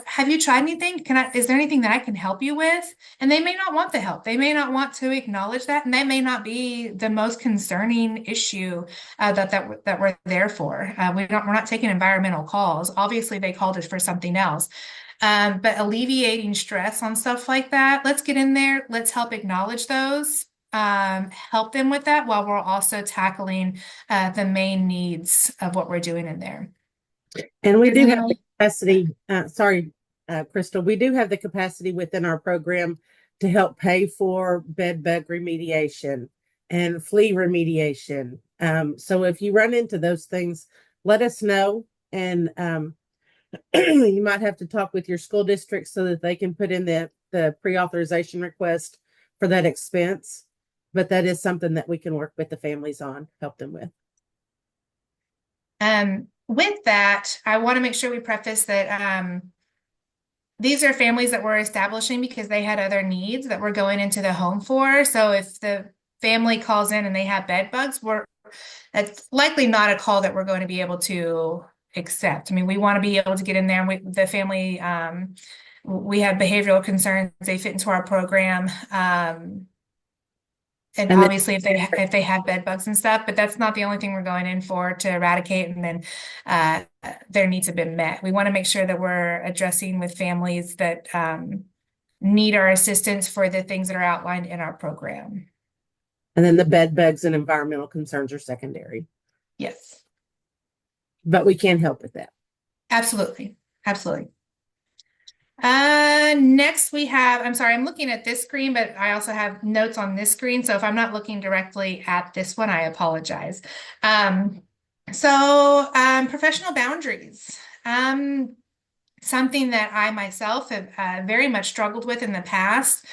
have you tried anything? Is there anything that I can help you with? And they may not want the help. They may not want to acknowledge that, and that may not be the most concerning issue that we're there for. We're not taking environmental calls. Obviously, they called us for something else. But alleviating stress on stuff like that, let's get in there. Let's help acknowledge those, help them with that while we're also tackling the main needs of what we're doing in there. And we do have the capacity, Crystal, we do have the capacity within our program to help pay for bed bug remediation and flea remediation. So if you run into those things, let us know. And you might have to talk with your school district so that they can put in the pre-authorization request for that expense. But that is something that we can work with the families on, help them with. With that, I want to make sure we preface that these are families that we're establishing because they had other needs that we're going into the home for. So if the family calls in and they have bed bugs, that's likely not a call that we're going to be able to accept. I mean, we want to be able to get in there, and the family, we have behavioral concerns, they fit into our program. And obviously if they have bed bugs and stuff, but that's not the only thing we're going in for to eradicate, and then their needs have been met. We want to make sure that we're addressing with families that need our assistance for the things that are outlined in our program. And then the bed bugs and environmental concerns are secondary. Yes. But we can help with that. Absolutely. Absolutely. Next we have, I'm sorry, I'm looking at this screen, but I also have notes on this screen. So if I'm not looking directly at this one, I apologize. Professional boundaries. something that I myself have very much struggled with in the past.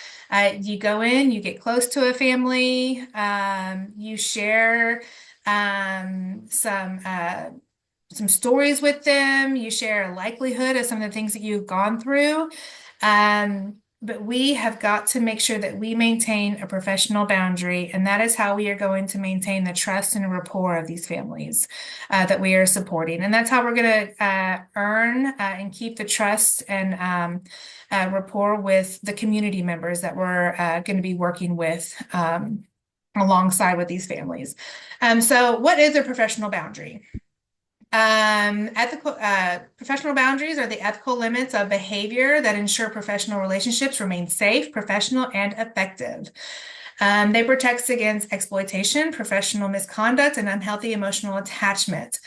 You go in, you get close to a family, you share some stories with them, you share a likelihood of some of the things that you've gone through. But we have got to make sure that we maintain a professional boundary, and that is how we are going to maintain the trust and rapport of these families that we are supporting. And that's how we're going to earn and keep the trust and rapport with the community members that we're going to be working with alongside with these families. So what is a professional boundary? Professional boundaries are the ethical limits of behavior that ensure professional relationships remain safe, professional, and effective. They protect against exploitation, professional misconduct, and unhealthy emotional attachment.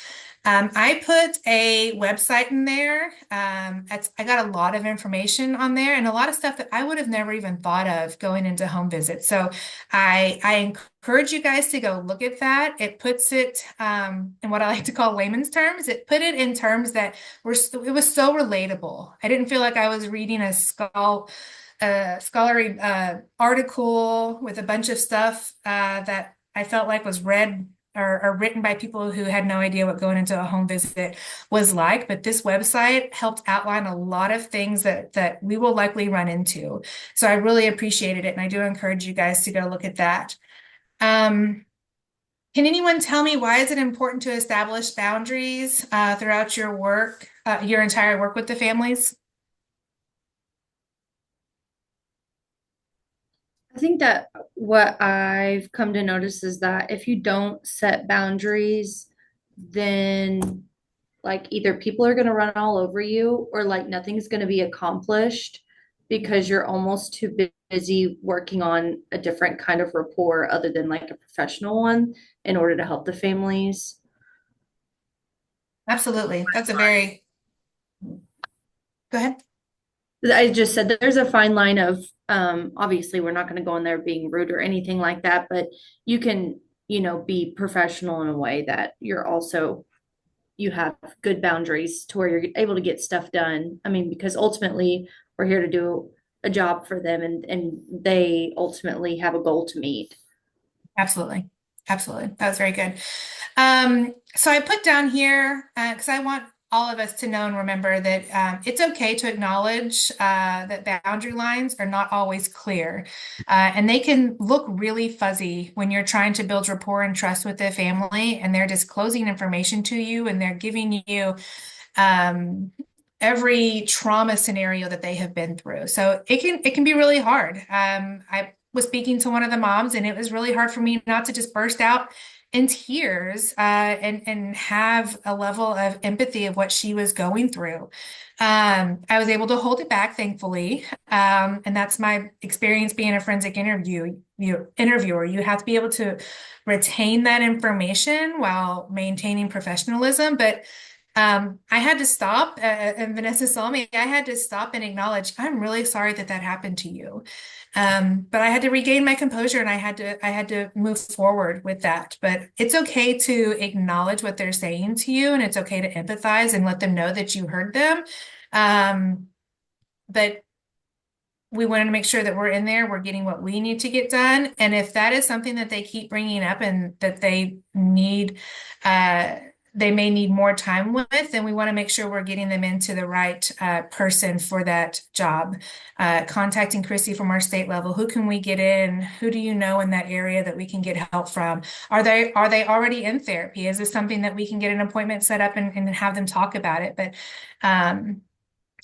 I put a website in there. I got a lot of information on there and a lot of stuff that I would have never even thought of going into home visits. So I encourage you guys to go look at that. It puts it in what I like to call layman's terms. It put it in terms that it was so relatable. I didn't feel like I was reading a scholarly article with a bunch of stuff that I felt like was read or written by people who had no idea what going into a home visit was like. But this website helped outline a lot of things that we will likely run into. So I really appreciated it. And I do encourage you guys to go look at that. Can anyone tell me why is it important to establish boundaries throughout your work, your entire work with the families? I think that what I've come to notice is that if you don't set boundaries, then like either people are going to run all over you or like nothing's going to be accomplished because you're almost too busy working on a different kind of rapport other than like a professional one in order to help the families. Absolutely. That's a very, go ahead. I just said that there's a fine line of obviously we're not going to go in there being rude or anything like that, but you can, be professional in a way that you have good boundaries to where you're able to get stuff done. I mean, because ultimately we're here to do a job for them and they ultimately have a goal to meet. Absolutely. Absolutely. That was very good. So I put down here, because I want all of us to know and remember that it's okay to acknowledge that boundary lines are not always clear. And they can look really fuzzy when you're trying to build rapport and trust with the family and they're disclosing information to you and they're giving you every trauma scenario that they have been through. So it can be really hard. I was speaking to one of the moms and it was really hard for me not to just burst out in tears and have a level of empathy of what she was going through. I was able to hold it back, thankfully. And that's my experience being a forensic interviewer. You have to be able to retain that information while maintaining professionalism. But I had to stop, and Vanessa saw me. I had to stop and acknowledge, I'm really sorry that happened to you. But I had to regain my composure and I had to move forward with that. But it's okay to acknowledge what they're saying to you, and it's okay to empathize and let them know that you heard them. But we wanted to make sure that we're in there, we're getting what we need to get done. And if that is something that they keep bringing up and that they may need more time with, then we want to make sure we're getting them into the right person for that job. Contacting Chrissy from our state level, who can we get in? Who do you know in that area that we can get help from? Are they already in therapy? Is this something that we can get an appointment set up and have them talk about it? But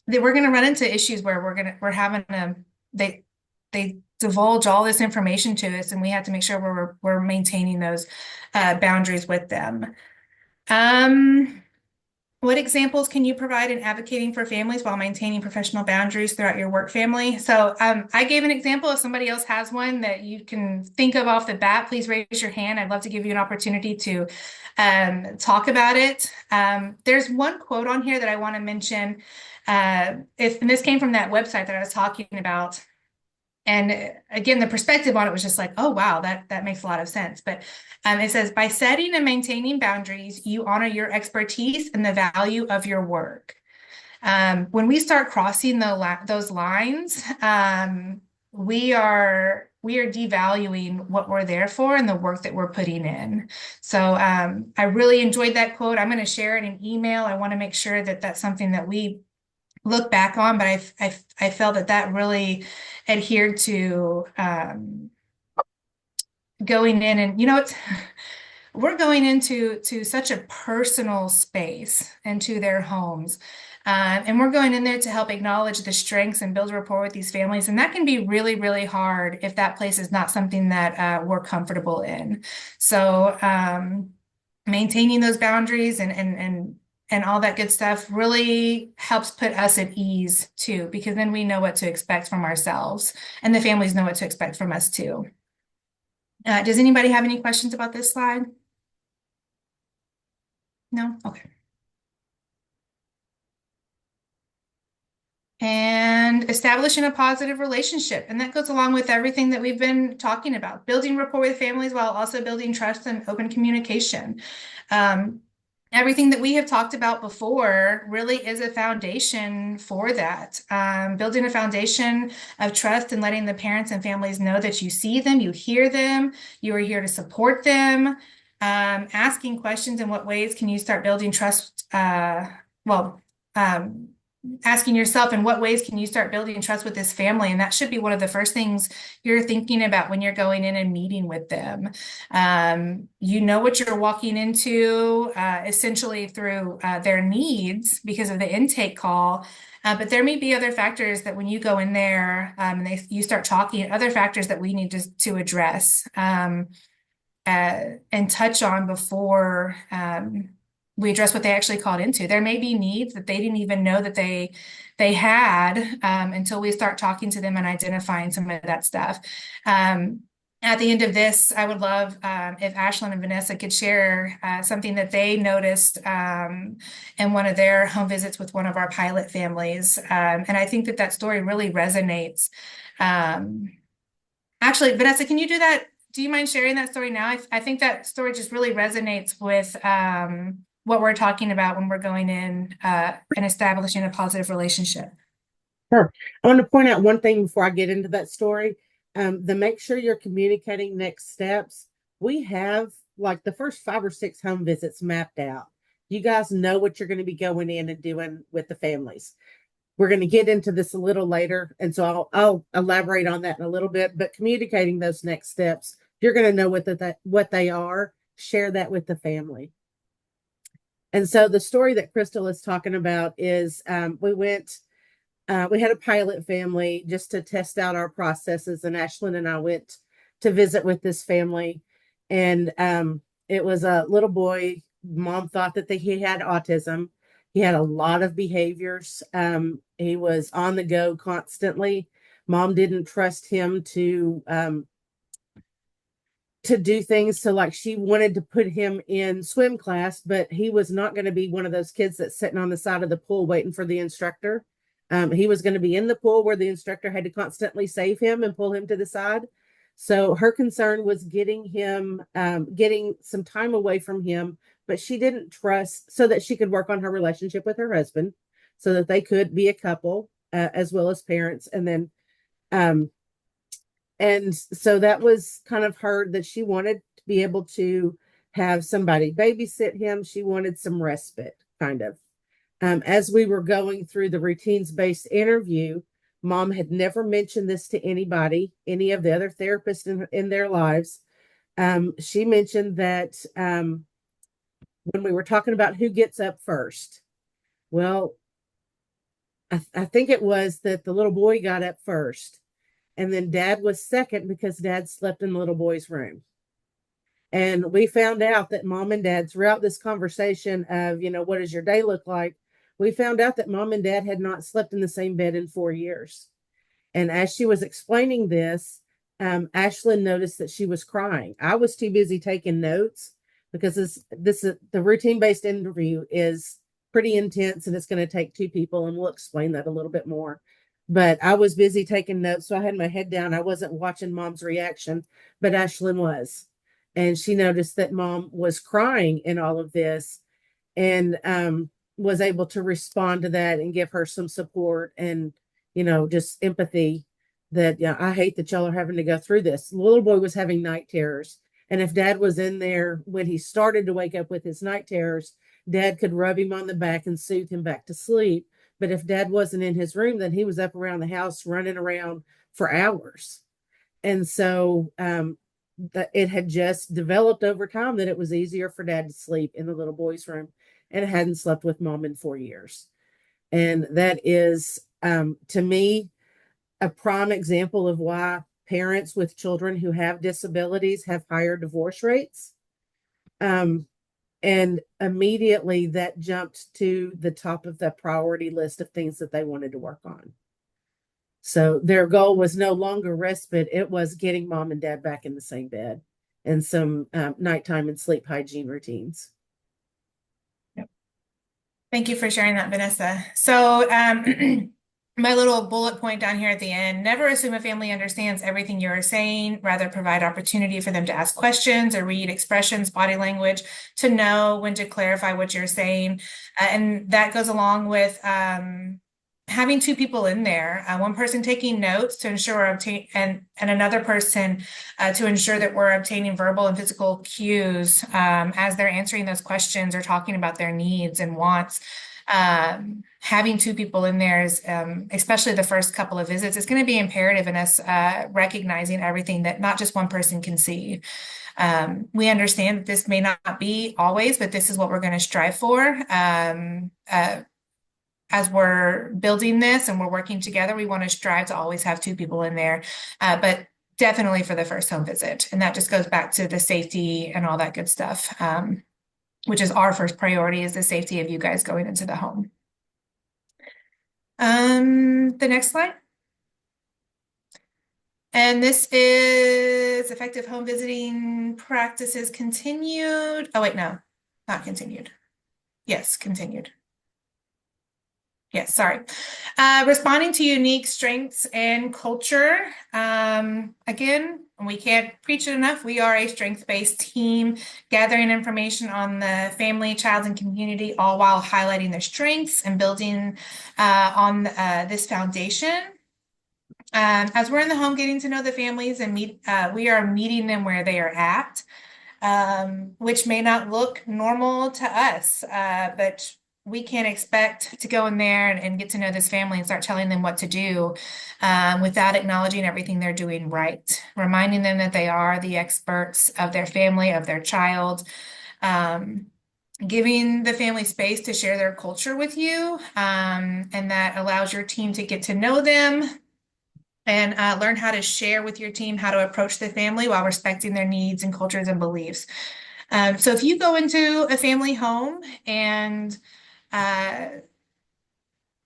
we're going to run into issues where they divulge all this information to us, and we have to make sure we're maintaining those boundaries with them. What examples can you provide in advocating for families while maintaining professional boundaries throughout your work family? So I gave an example. If somebody else has one that you can think of off the bat, please raise your hand. I'd love to give you an opportunity to talk about it. There's one quote on here that I want to mention. And this came from that website that I was talking about. And again, the perspective on it was just like, oh, wow, that makes a lot of sense. But it says, by setting and maintaining boundaries, you honor your expertise and the value of your work. When we start crossing those lines, we are devaluing what we're there for and the work that we're putting in. So I really enjoyed that quote. I'm going to share it in email. I want to make sure that that's something that we look back on, but I felt that really adhered to going in, and we're going into such a personal space into their homes. And we're going in there to help acknowledge the strengths and build rapport with these families. And that can be really, really hard if that place is not something that we're comfortable in. So maintaining those boundaries and all that good stuff really helps put us at ease too, because then we know what to expect from ourselves and the families know what to expect from us too. Does anybody have any questions about this slide? No? Okay. And establishing a positive relationship. And that goes along with everything that we've been talking about, building rapport with families while also building trust and open communication. Everything that we have talked about before really is a foundation for that. Building a foundation of trust and letting the parents and families know that you see them, you hear them, you are here to support them. Asking questions, in what ways can you start building trust? Asking yourself, in what ways can you start building trust with this family? And that should be one of the first things you're thinking about when you're going in and meeting with them. You know what you're walking into essentially through their needs because of the intake call. But there may be other factors that when you go in there and you start talking, other factors that we need to address and touch on before we address what they actually called into. There may be needs that they didn't even know that they had until we start talking to them and identifying some of that stuff. At the end of this, I would love if Ashlyn and Vanessa could share something that they noticed in one of their home visits with one of our pilot families. And I think that story really resonates. Actually, Vanessa, can you do that? Do you mind sharing that story now? I think that story just really resonates with what we're talking about when we're going in and establishing a positive relationship. Sure. I want to point out one thing before I get into that story. Make sure you're communicating next steps. We have like the first 5 or 6 home visits mapped out. You guys know what you're going to be going in and doing with the families. We're going to get into this a little later, and so I'll elaborate on that in a little bit. But communicating those next steps, you're going to know what they are. Share that with the family. And so the story that Crystal is talking about is we had a pilot family just to test out our processes, and Ashlyn and I went to visit with this family, and it was a little boy. Mom thought that he had autism. He had a lot of behaviors. He was on the go constantly. Mom didn't trust him to do things. So like she wanted to put him in swim class, but he was not going to be one of those kids that's sitting on the side of the pool waiting for the instructor. He was going to be in the pool where the instructor had to constantly save him and pull him to the side. So her concern was getting some time away from him, but she didn't trust, so that she could work on her relationship with her husband so that they could be a couple as well as parents. And then and so that was kind of her, that she wanted to be able to have somebody babysit him. She wanted some respite, kind of. As we were going through the routines-based interview, Mom had never mentioned this to anybody, any of the other therapists in their lives. She mentioned that when we were talking about who gets up first, well, I think it was that the little boy got up first. And then Dad was second because Dad slept in the little boy's room. And we found out that Mom and Dad, throughout this conversation of, what does your day look like? We found out that Mom and Dad had not slept in the same bed in 4 years. And as she was explaining this, Ashlyn noticed that she was crying. I was too busy taking notes because the routine-based interview is pretty intense, and it's going to take 2 people, and we'll explain that a little bit more. But I was busy taking notes, so I had my head down. I wasn't watching Mom's reaction, but Ashlyn was. And she noticed that Mom was crying in all of this. And was able to respond to that and give her some support and, just empathy that, yeah, I hate that y'all are having to go through this. The little boy was having night terrors. And if dad was in there when he started to wake up with his night terrors, dad could rub him on the back and soothe him back to sleep. But if dad wasn't in his room, then he was up around the house running around for hours. And so it had just developed over time that it was easier for dad to sleep in the little boy's room and hadn't slept with mom in 4 years. And that is, to me, a prime example of why parents with children who have disabilities have higher divorce rates. And immediately that jumped to the top of the priority list of things that they wanted to work on. So their goal was no longer respite, it was getting mom and dad back in the same bed and some nighttime and sleep hygiene routines. Thank you for sharing that, Vanessa. So my little bullet point down here at the end, never assume a family understands everything you are saying, rather provide opportunity for them to ask questions or read expressions, body language, to know when to clarify what you're saying. And that goes along with having two people in there, one person taking notes to ensure and another person to ensure that we're obtaining verbal and physical cues as they're answering those questions or talking about their needs and wants. Having two people in there is, especially the first couple of visits, is going to be imperative in us recognizing everything that not just one person can see. We understand that this may not be always, but this is what we're going to strive for. As we're building this and we're working together, we want to strive to always have two people in there, but definitely for the first home visit. And that just goes back to the safety and all that good stuff, which is our first priority, is the safety of you guys going into the home. The next slide. And this is effective home visiting practices continued. Oh, wait, no, not continued. Yes, continued. Yes, sorry. Responding to unique strengths and culture. Again, we can't preach it enough. We are a strength-based team, gathering information on the family, child, and community, all while highlighting their strengths and building on this foundation. As we're in the home, getting to know the families and we are meeting them where they are at, which may not look normal to us, but we can't expect to go in there and get to know this family and start telling them what to do without acknowledging everything they're doing right, reminding them that they are the experts of their family, of their child, giving the family space to share their culture with you, and that allows your team to get to know them and learn how to share with your team how to approach the family while respecting their needs and cultures and beliefs. So if you go into a family home and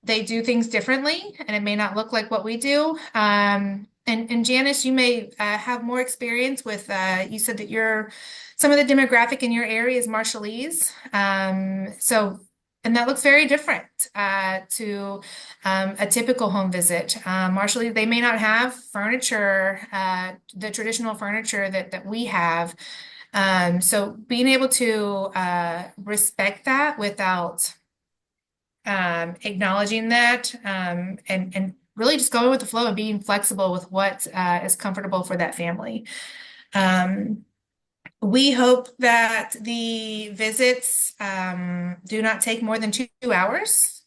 they do things differently and it may not look like what we do. And Janice, you may have more experience with, you said that some of the demographic in your area is Marshallese. And that looks very different to a typical home visit. Marshallese, they may not have furniture, the traditional furniture that we have. So being able to respect that without acknowledging that and really just going with the flow and being flexible with what is comfortable for that family. We hope that the visits do not take more than 2 hours.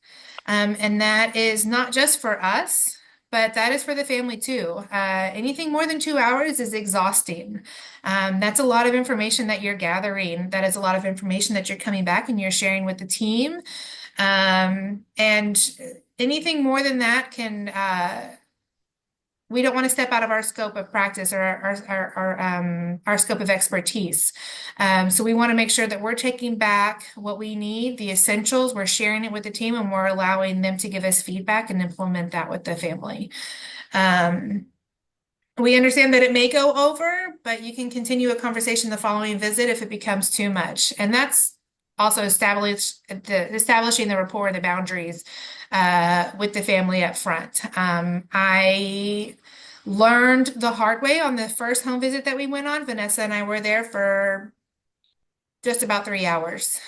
And that is not just for us, but that is for the family too. Anything more than 2 hours is exhausting. That's a lot of information that you're gathering. That is a lot of information that you're coming back and you're sharing with the team. And anything more than that we don't want to step out of our scope of practice or our scope of expertise. So we want to make sure that we're taking back what we need, the essentials, we're sharing it with the team, and we're allowing them to give us feedback and implement that with the family. We understand that it may go over, but you can continue a conversation the following visit if it becomes too much. And that's also establishing the rapport and the boundaries with the family up front. I learned the hard way on the first home visit that we went on. Vanessa and I were there for just about 3 hours.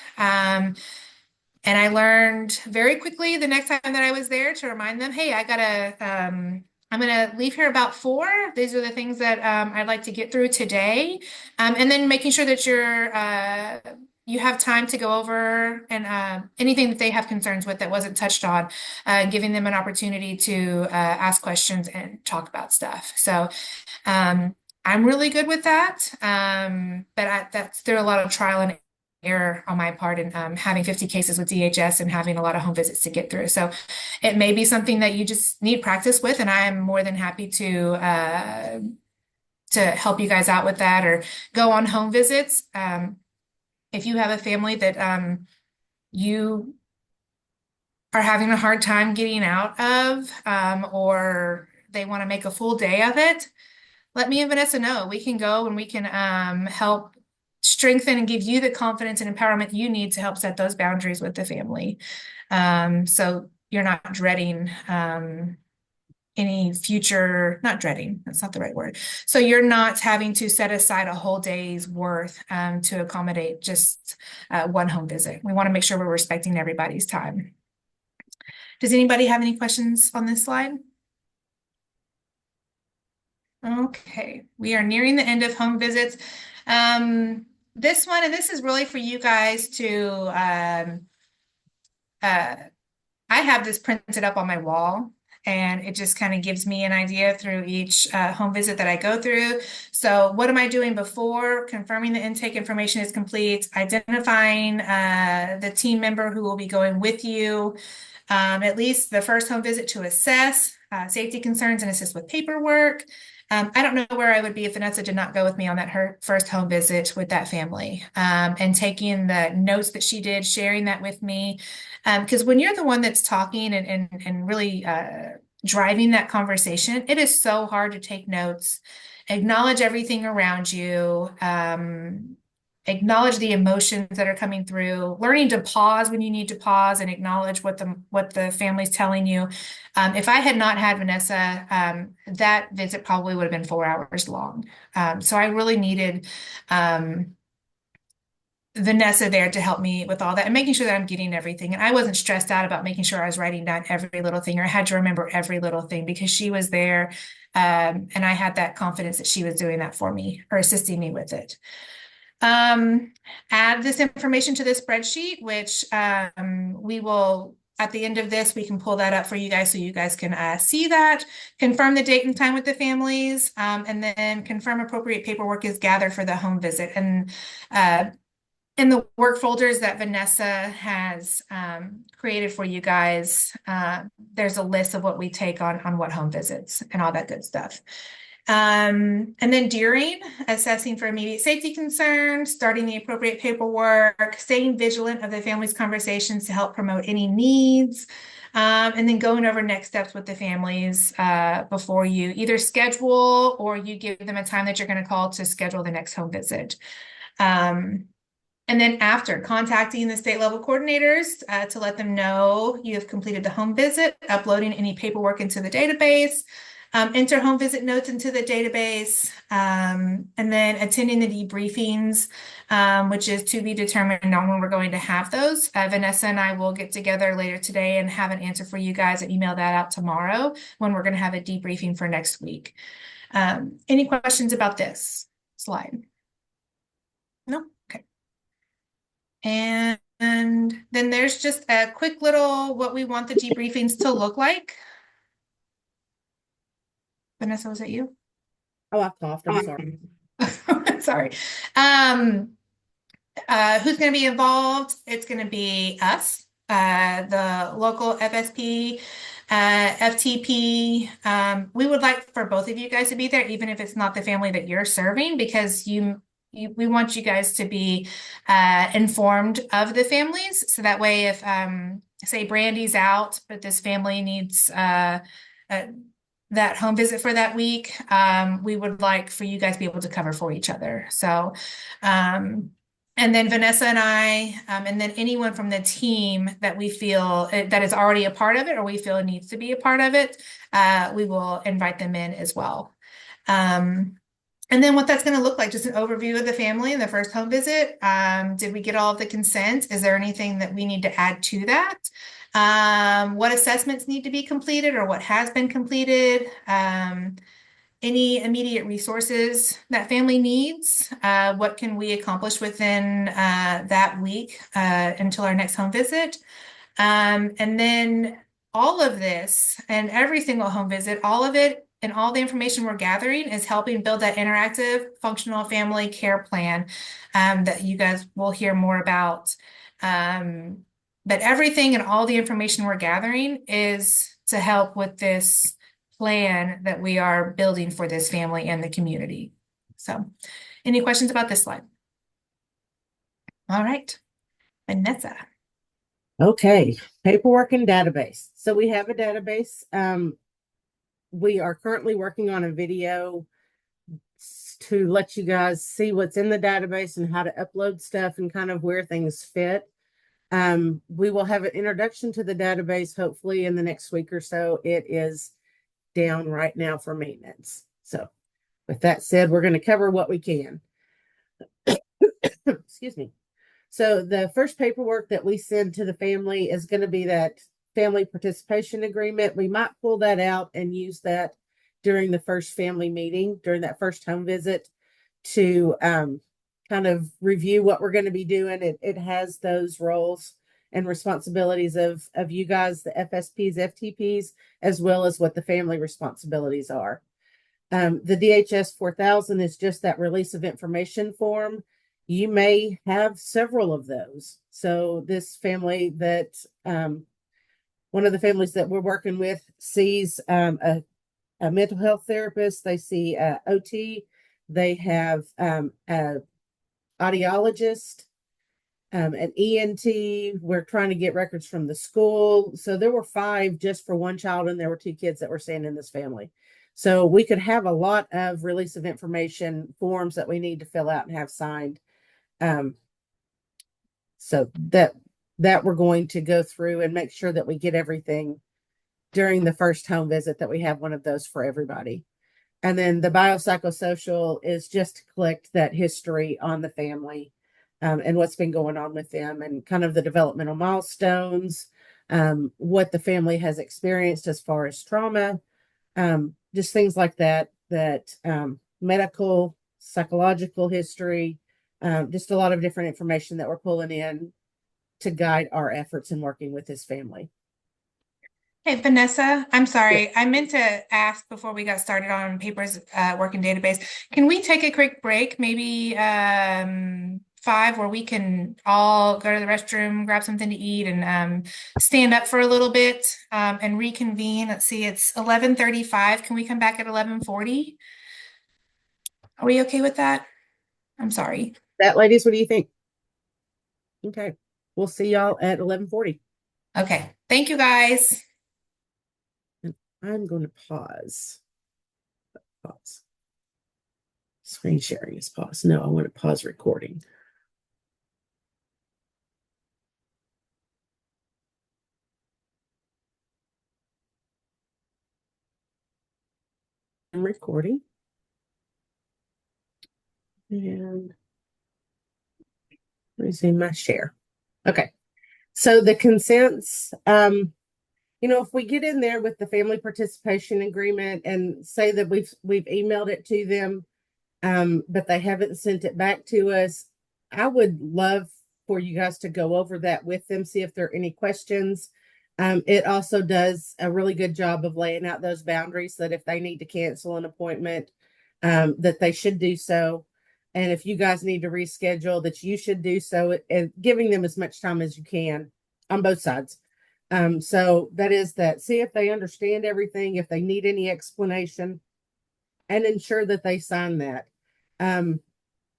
And I learned very quickly the next time that I was there to remind them, hey, I'm gonna leave here about 4. These are the things that I'd like to get through today. And then making sure that you have time to go over and anything that they have concerns with that wasn't touched on, giving them an opportunity to ask questions and talk about stuff. So I'm really good with that. But that's through a lot of trial and error on my part, and having 50 cases with DHS and having a lot of home visits to get through. So it may be something that you just need practice with, and I am more than happy to help you guys out with that, or go on home visits. If you have a family that you are having a hard time getting out of, or they want to make a full day of it, let me and Vanessa know. We can go and we can help strengthen and give you the confidence and empowerment you need to help set those boundaries with the family. So you're not dreading any future, not dreading, that's not the right word. So you're not having to set aside a whole day's worth to accommodate just one home visit. We want to make sure we're respecting everybody's time. Does anybody have any questions on this slide? Okay, we are nearing the end of home visits. This one, and this is really for you guys to, I have this printed up on my wall, and it just kind of gives me an idea through each home visit that I go through. So what am I doing before? Confirming the intake information is complete, identifying the team member who will be going with you, at least the first home visit, to assess safety concerns and assist with paperwork. I don't know where I would be if Vanessa did not go with me on her first home visit with that family, and taking the notes that she did, sharing that with me. Because when you're the one that's talking and really driving that conversation, it is so hard to take notes, acknowledge everything around you, acknowledge the emotions that are coming through, learning to pause when you need to pause and acknowledge what the family's telling you. If I had not had Vanessa, that visit probably would have been 4 hours long. So I really needed Vanessa there to help me with all that and making sure that I'm getting everything. And I wasn't stressed out about making sure I was writing down every little thing, or I had to remember every little thing, because she was there. And I had that confidence that she was doing that for me, or assisting me with it. Add this information to the spreadsheet, which we will, at the end of this, we can pull that up for you guys so you guys can see that, confirm the date and time with the families, and then confirm appropriate paperwork is gathered for the home visit. And in the work folders that Vanessa has created for you guys, there's a list of what we take on what home visits and all that good stuff. And then during, assessing for immediate safety concerns, starting the appropriate paperwork, staying vigilant of the family's conversations to help promote any needs, and then going over next steps with the families before you either schedule or you give them a time that you're going to call to schedule the next home visit. And then after, contacting the state level coordinators to let them know you have completed the home visit, uploading any paperwork into the database, enter home visit notes into the database, and then attending the debriefings, which is to be determined on when we're going to have those. Vanessa and I will get together later today and have an answer for you guys and email that out tomorrow when we're going to have a debriefing for next week. Any questions about this slide? No? Okay. And then there's just a quick little what we want the debriefings to look like. Vanessa, was it you? Oh, I coughed. I'm sorry. Sorry. Who's going to be involved? It's going to be us, the local FSP, FTP. We would like for both of you guys to be there, even if it's not the family that you're serving, because we want you guys to be informed of the families. So that way, if say Brandy's out, but this family needs that home visit for that week, we would like for you guys to be able to cover for each other. So, and then Vanessa and I, and then anyone from the team that we feel that is already a part of it, or we feel needs to be a part of it, we will invite them in as well. And then what that's going to look like, just an overview of the family in the first home visit. Did we get all of the consent? Is there anything that we need to add to that? What assessments need to be completed or what has been completed? Any immediate resources that family needs? What can we accomplish within that week until our next home visit? And then all of this and every single home visit, all of it and all the information we're gathering is helping build that interactive functional family care plan that you guys will hear more about. But everything and all the information we're gathering is to help with this plan that we are building for this family and the community. So, any questions about this slide? All right, Vanessa. Okay, paperwork and database. So we have a database. We are currently working on a video to let you guys see what's in the database and how to upload stuff and kind of where things fit. We will have an introduction to the database hopefully in the next week or so. It is down right now for maintenance. So with that said, we're going to cover what we can. Excuse me. So the first paperwork that we send to the family is going to be that family participation agreement. We might pull that out and use that during the first family meeting, during that first home visit to kind of review what we're going to be doing. It has those roles and responsibilities of you guys, the FSPs, FTPs, as well as what the family responsibilities are. The DHS 4000 is just that release of information form. You may have several of those. So this family that one of the families that we're working with sees a mental health therapist. They see OT. They have a audiologist, an ENT. We're trying to get records from the school. So there were 5 just for one child, and there were 2 kids that were staying in this family. So we could have a lot of release of information forms that we need to fill out and have signed. So that we're going to go through and make sure that we get everything during the first home visit, that we have one of those for everybody. And then the biopsychosocial is just to collect that history on the family and what's been going on with them and kind of the developmental milestones, what the family has experienced as far as trauma, just things like that, medical, psychological history, just a lot of different information that we're pulling in to guide our efforts in working with this family. Hey, Vanessa, I'm sorry. I meant to ask before we got started on papers, working database. Can we take a quick break, maybe 5, where we can all go to the restroom, grab something to eat, and stand up for a little bit and reconvene? Let's see, it's 11:35. Can we come back at 11:40? Are we okay with that? I'm sorry. That, ladies, what do you think? Okay, we'll see y'all at 11:40. Okay, thank you guys. I'm going to pause. Screen sharing is paused. No, I want to pause recording. I'm recording. And resume my share. Okay. So the consents, if we get in there with the family participation agreement and say that we've emailed it to them, but they haven't sent it back to us, I would love for you guys to go over that with them, see if there are any questions. It also does a really good job of laying out those boundaries that if they need to cancel an appointment, that they should do so. And if you guys need to reschedule, that you should do so, and giving them as much time as you can on both sides. So that is that. See if they understand everything, if they need any explanation, and ensure that they sign that.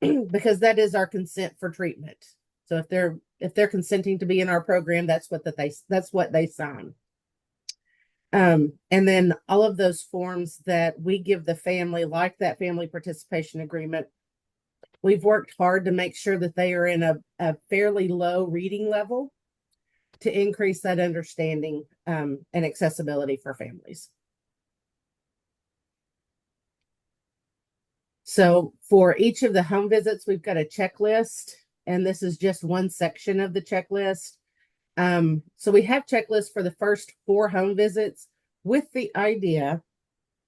Because that is our consent for treatment. So if they're consenting to be in our program, that's what they sign. And then all of those forms that we give the family, like that family participation agreement, we've worked hard to make sure that they are in a fairly low reading level to increase that understanding and accessibility for families. So for each of the home visits, we've got a checklist, and this is just one section of the checklist. So we have checklists for the first 4 home visits with the idea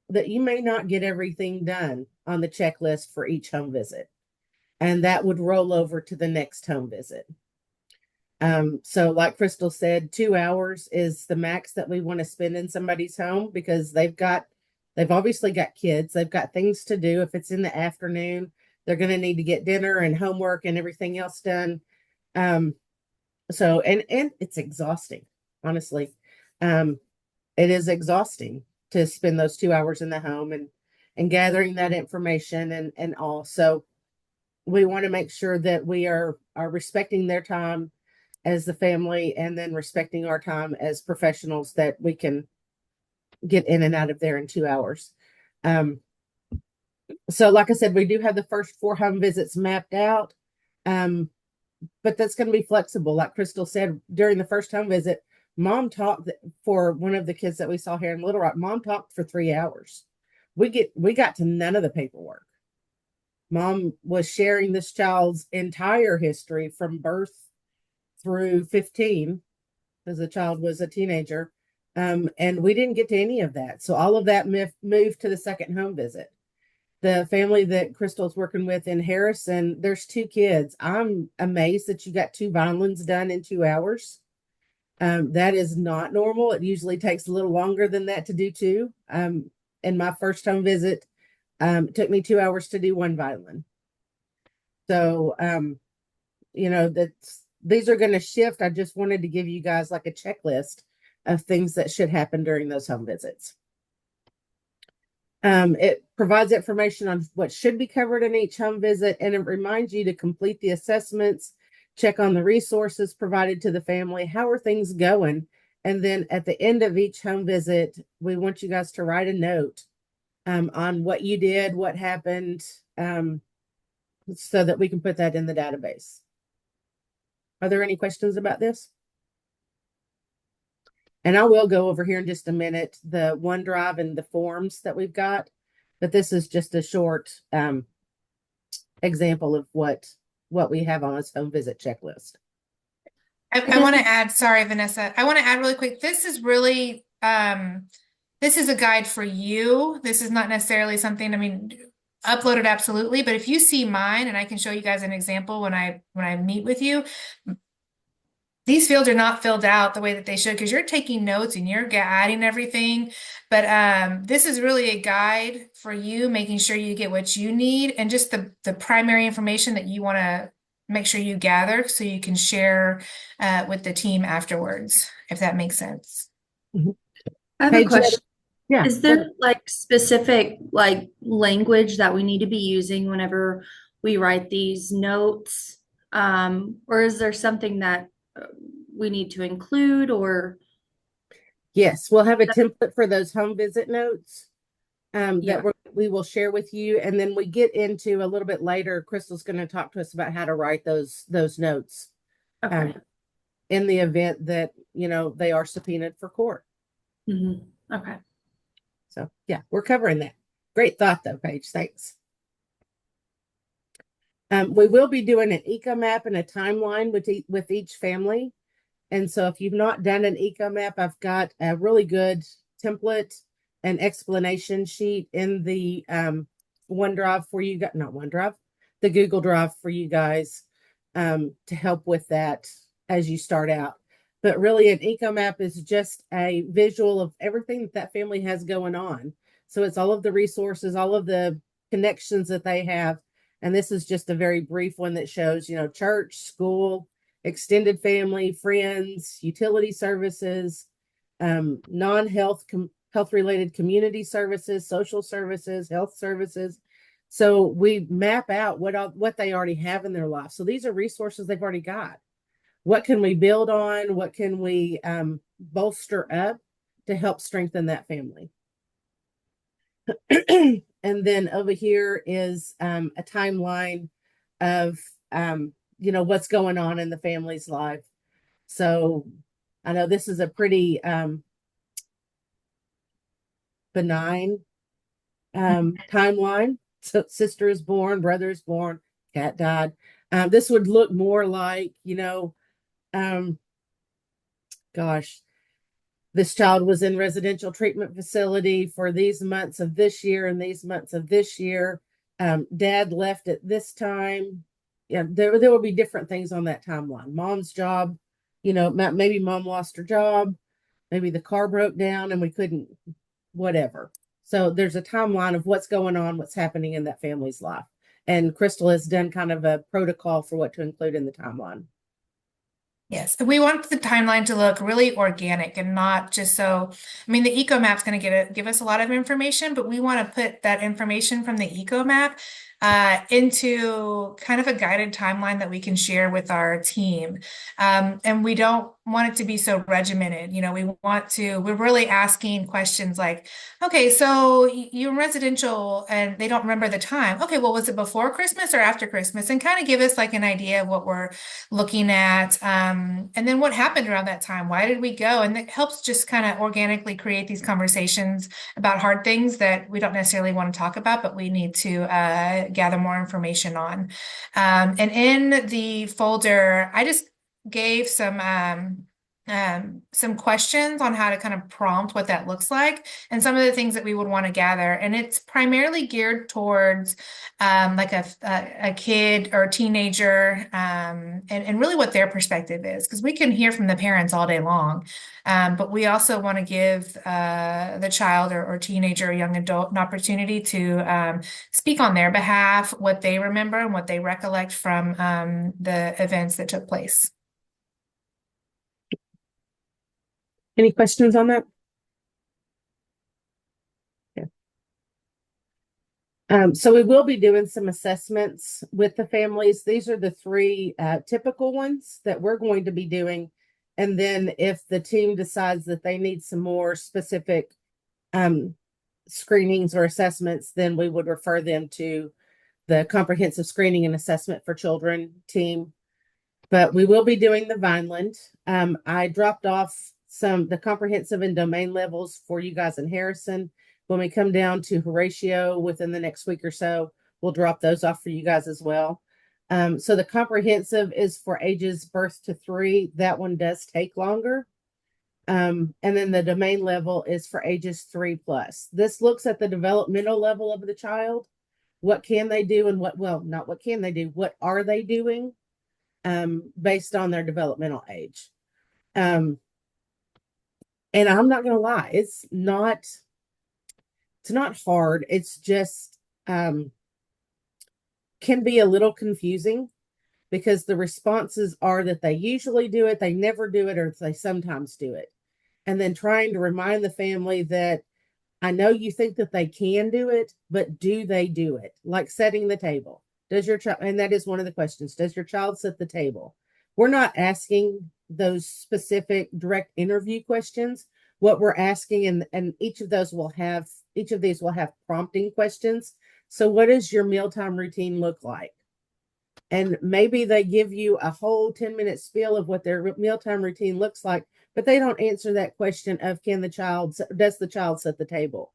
that you may not get everything done on the checklist for each home visit, and that would roll over to the next home visit. So like Crystal said, 2 hours is the max that we want to spend in somebody's home, because they've obviously got kids, they've got things to do. If it's in the afternoon, they're going to need to get dinner and homework and everything else done. So, and it's exhausting, honestly. It is exhausting to spend those 2 hours in the home and gathering that information and all. So we want to make sure that we are respecting their time as the family, and then respecting our time as professionals, that we can get in and out of there in 2 hours. So like I said, we do have the first 4 home visits mapped out. But that's going to be flexible. Like Crystal said, during the first home visit, Mom talked for one of the kids that we saw here in Little Rock. Mom talked for 3 hours. We got to none of the paperwork. Mom was sharing this child's entire history from birth through 15, as the child was a teenager. And we didn't get to any of that. So all of that moved to the second home visit. The family that Crystal's working with in Harrison, there's 2 kids. I'm amazed that you got 2 violins done in 2 hours. That is not normal. It usually takes a little longer than that to do 2. In my first home visit, it took me 2 hours to do 1 violin. So, these are going to shift. I just wanted to give you guys like a checklist of things that should happen during those home visits. It provides information on what should be covered in each home visit, and it reminds you to complete the assessments, check on the resources provided to the family. How are things going? And then at the end of each home visit, we want you guys to write a note on what you did, what happened, so that we can put that in the database. Are there any questions about this? And I will go over here in just a minute, the OneDrive and the forms that we've got, but this is just a short example of what we have on this home visit checklist. I want to add, sorry, Vanessa, I want to add really quick. This is really, this is a guide for you. This is not necessarily something, I mean, upload it absolutely, but if you see mine, and I can show you guys an example when I meet with you, these fields are not filled out the way that they should, because you're taking notes and you're adding everything. But this is really a guide for you, making sure you get what you need, and just the primary information that you want to make sure you gather so you can share with the team afterwards, if that makes sense. I have a question. Yeah. Is there like specific like language that we need to be using whenever we write these notes? Or is there something that we need to include, or? Yes, we'll have a template for those home visit notes that we will share with you. And then we get into a little bit later, Crystal's going to talk to us about how to write those notes in the event that, they are subpoenaed for court. Mm-hmm. Okay. So yeah, we're covering that. Great thought though, Paige. Thanks. We will be doing an eco map and a timeline with each family. And so if you've not done an eco map, I've got a really good template and explanation sheet in the OneDrive for you guys, not OneDrive, the Google Drive for you guys to help with that as you start out. But really an eco map is just a visual of everything that family has going on. So it's all of the resources, all of the connections that they have. And this is just a very brief one that shows, church, school, extended family, friends, utility services, non-health, health-related community services, social services, health services. So we map out what they already have in their life. So these are resources they've already got. What can we build on? What can we bolster up to help strengthen that family? And then over here is a timeline of, what's going on in the family's life. So I know this is a pretty benign timeline. So sister is born, brother is born, cat died. This would look more like, um, gosh, this child was in residential treatment facility for these months of this year and these months of this year. Dad left at this time. Yeah, there will be different things on that timeline. Mom's job, maybe mom lost her job, maybe the car broke down and we couldn't, whatever. So there's a timeline of what's going on, what's happening in that family's life. And Crystal has done kind of a protocol for what to include in the timeline. Yes, we want the timeline to look really organic and not just so. I mean, the eco map's going to give us a lot of information, but we want to put that information from the eco map into kind of a guided timeline that we can share with our team. And we don't want it to be so regimented. We're really asking questions like, okay, so you're in residential and they don't remember the time. Okay, well, was it before Christmas or after Christmas? And kind of give us like an idea of what we're looking at. And then what happened around that time? Why did we go? And it helps just kind of organically create these conversations about hard things that we don't necessarily want to talk about, but we need to gather more information on. And in the folder, I just gave some questions on how to kind of prompt what that looks like and some of the things that we would want to gather. And it's primarily geared towards like a kid or a teenager and really what their perspective is, because we can hear from the parents all day long. But we also want to give the child or teenager or young adult an opportunity to speak on their behalf, what they remember and what they recollect from the events that took place. Any questions on that? Yeah. So we will be doing some assessments with the families. These are the three typical ones that we're going to be doing. And then if the team decides that they need some more specific screenings or assessments, then we would refer them to the comprehensive screening and assessment for children team. But we will be doing the Vineland. I dropped off the comprehensive and domain levels for you guys in Harrison. When we come down to Horatio within the next week or so, we'll drop those off for you guys as well. So the comprehensive is for ages birth to 3. That one does take longer. And then the domain level is for ages 3+. This looks at the developmental level of the child. What can they do and not what can they do, what are they doing based on their developmental age. And I'm not going to lie, it's not hard. It's just can be a little confusing because the responses are that they usually do it, they never do it, or they sometimes do it. And then trying to remind the family that I know you think that they can do it, but do they do it? Like setting the table. Does your child, and that is one of the questions, does your child set the table? We're not asking those specific direct interview questions. What we're asking, and each of these will have prompting questions. So what does your mealtime routine look like? And maybe they give you a whole 10-minute spiel of what their mealtime routine looks like, but they don't answer that question of does the child set the table?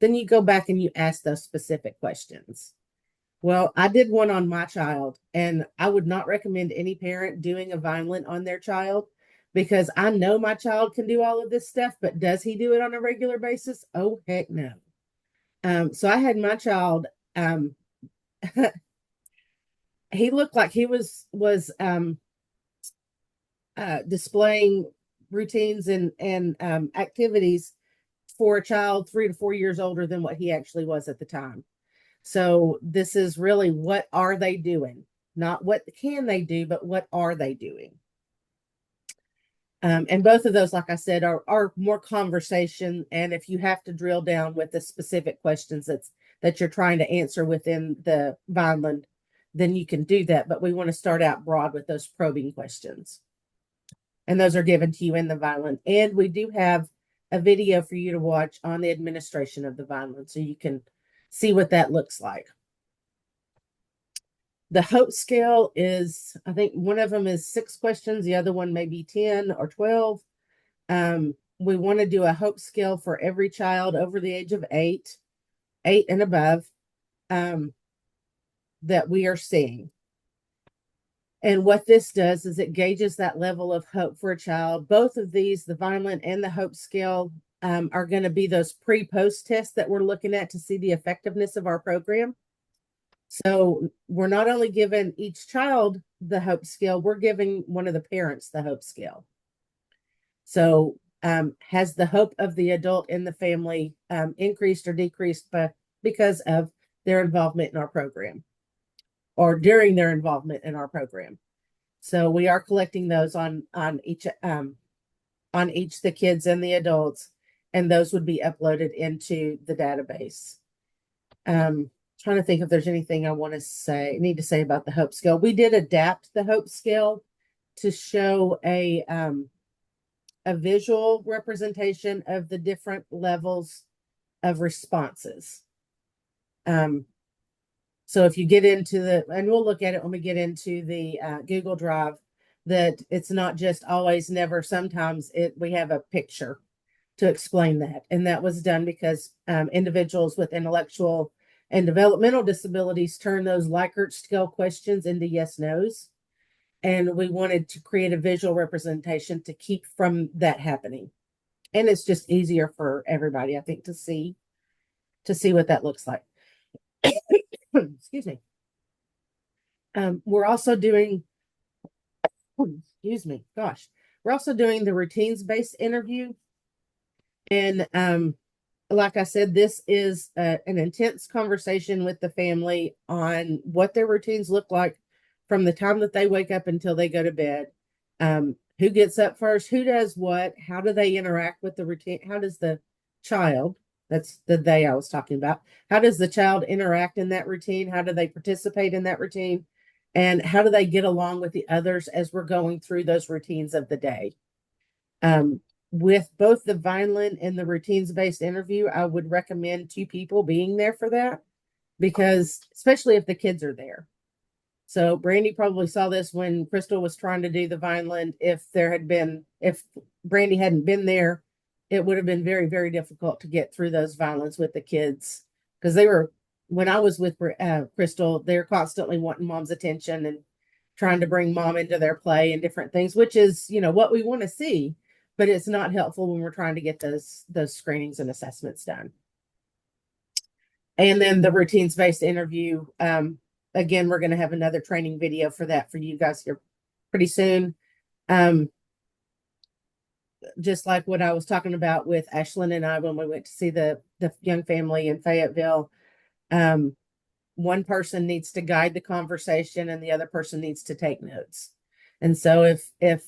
Then you go back and you ask those specific questions. Well, I did one on my child, and I would not recommend any parent doing a Vineland on their child because I know my child can do all of this stuff, but does he do it on a regular basis? Oh, heck no. So I had my child, he looked like he was displaying routines and activities for a child 3 to 4 years older than what he actually was at the time. So this is really what are they doing? Not what can they do, but what are they doing? And both of those, like I said, are more conversation. And if you have to drill down with the specific questions that you're trying to answer within the Vineland, then you can do that. But we want to start out broad with those probing questions. And those are given to you in the Vineland. And we do have a video for you to watch on the administration of the Vineland, so you can see what that looks like. The Hope scale is, I think one of them is 6 questions. The other one may be 10 or 12. We want to do a Hope scale for every child over the age of 8 and above. that we are seeing. And what this does is it gauges that level of hope for a child. Both of these, the Vineland and the Hope Scale, are going to be those pre-post tests that we're looking at to see the effectiveness of our program. So we're not only giving each child the Hope Scale, we're giving one of the parents the Hope Scale. So has the hope of the adult in the family increased or decreased because of their involvement in our program or during their involvement in our program? So we are collecting those on each the kids and the adults, and those would be uploaded into the database. Trying to think if there's anything I need to say about the Hope Scale. We did adapt the Hope Scale to show a visual representation of the different levels of responses. So if you get into and we'll look at it when we get into the Google Drive, that it's not just always, never, sometimes. We have a picture to explain that. And that was done because individuals with intellectual and developmental disabilities turn those Likert scale questions into yes, no's. And we wanted to create a visual representation to keep from that happening. And it's just easier for everybody, I think, to see what that looks like. Excuse me. We're also doing, we're also doing the routines-based interview. And like I said, this is an intense conversation with the family on what their routines look like from the time that they wake up until they go to bed. Who gets up first? Who does what? How do they interact with the routine? How does the child, that's the they I was talking about, how does the child interact in that routine? How do they participate in that routine? And how do they get along with the others as we're going through those routines of the day? With both the Vineland and the routines-based interview, I would recommend 2 people being there for that, because especially if the kids are there. So Brandy probably saw this when Crystal was trying to do the Vineland. If Brandy hadn't been there, it would have been very, very difficult to get through those Vinelands with the kids, because when I was with Crystal, they're constantly wanting mom's attention and trying to bring mom into their play and different things, which is, what we want to see. But it's not helpful when we're trying to get those screenings and assessments done. And then the routines-based interview, again, we're going to have another training video for that for you guys here pretty soon. Just like what I was talking about with Ashlyn and I when we went to see the young family in Fayetteville, one person needs to guide the conversation and the other person needs to take notes. And so if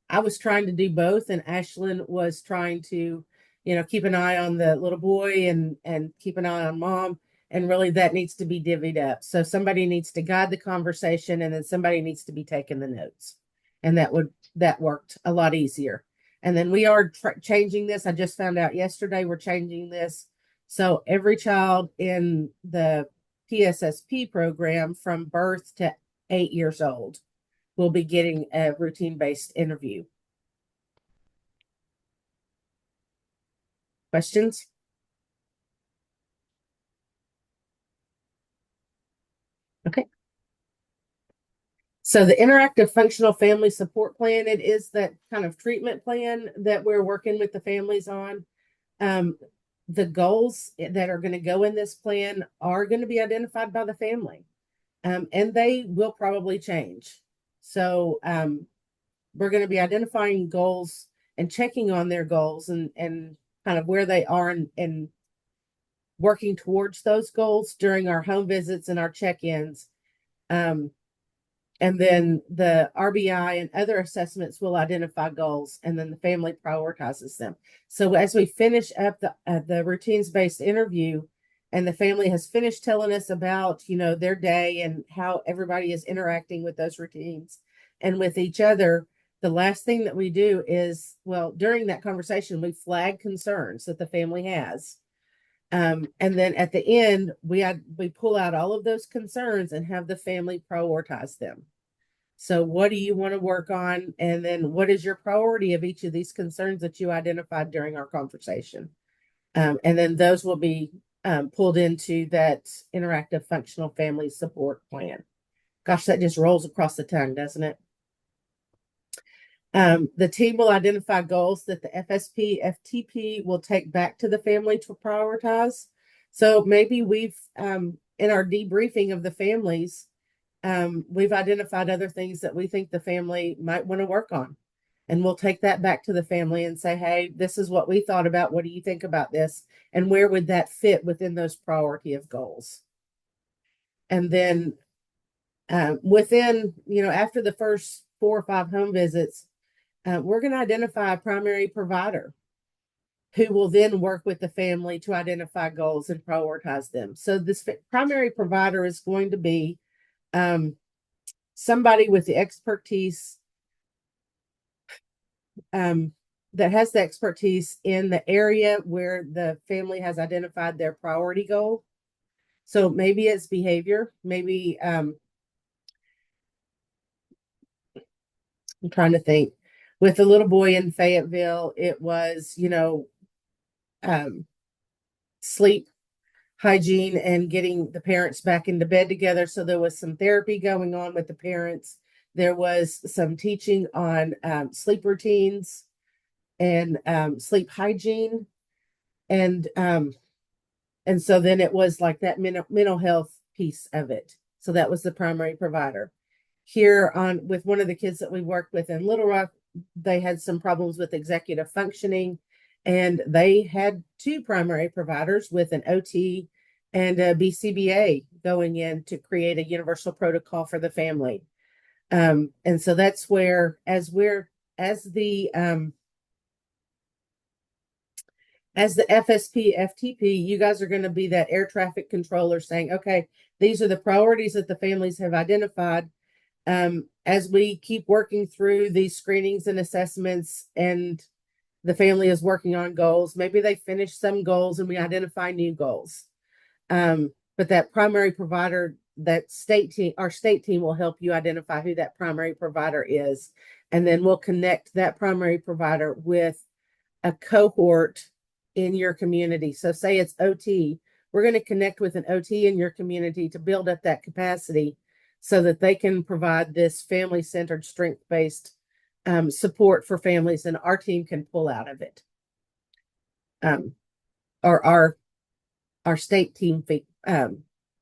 I was trying to do both, and Ashlyn was trying to, keep an eye on the little boy and keep an eye on mom. And really that needs to be divvied up. So somebody needs to guide the conversation and then somebody needs to be taking the notes. And that worked a lot easier. And then we are changing this. I just found out yesterday we're changing this. So every child in the PSSP program from birth to 8 years old will be getting a routine-based interview. Questions? Okay. So the interactive functional family support plan, it is that kind of treatment plan that we're working with the families on. The goals that are going to go in this plan are going to be identified by the family, and they will probably change. So we're going to be identifying goals and checking on their goals and kind of where they are and working towards those goals during our home visits and our check-ins. And then the RBI and other assessments will identify goals, and then the family prioritizes them. So as we finish up the routines-based interview, and the family has finished telling us about, their day and how everybody is interacting with those routines and with each other, the last thing that we do is, during that conversation, we flag concerns that the family has. And then at the end, we pull out all of those concerns and have the family prioritize them. So what do you want to work on? And then what is your priority of each of these concerns that you identified during our conversation? And then those will be pulled into that interactive functional family support plan. Gosh, that just rolls across the tongue, doesn't it? The team will identify goals that the FSP, FTP will take back to the family to prioritize. So maybe we've, in our debriefing of the families, we've identified other things that we think the family might want to work on. And we'll take that back to the family and say, hey, this is what we thought about. What do you think about this? And where would that fit within those priority of goals? And then within, after the first 4 or 5 home visits, we're going to identify a primary provider who will then work with the family to identify goals and prioritize them. So this primary provider is going to be somebody with the expertise that has the expertise in the area where the family has identified their priority goal. So maybe it's behavior, maybe I'm trying to think. With the little boy in Fayetteville, it was, sleep hygiene and getting the parents back into bed together. So there was some therapy going on with the parents. There was some teaching on sleep routines and sleep hygiene. And so then it was like that mental health piece of it. So that was the primary provider. Here with one of the kids that we worked with in Little Rock, they had some problems with executive functioning, and they had 2 primary providers with an OT and a BCBA going in to create a universal protocol for the family. And so that's where, as the FSP, FTP, you guys are going to be that air traffic controller saying, okay, these are the priorities that the families have identified. As we keep working through these screenings and assessments and the family is working on goals, maybe they finish some goals and we identify new goals. But that primary provider, that our state team will help you identify who that primary provider is. And then we'll connect that primary provider with a cohort in your community. So say it's OT, we're going to connect with an OT in your community to build up that capacity so that they can provide this family-centered, strength-based support for families, and our team can pull out of it. Or our state team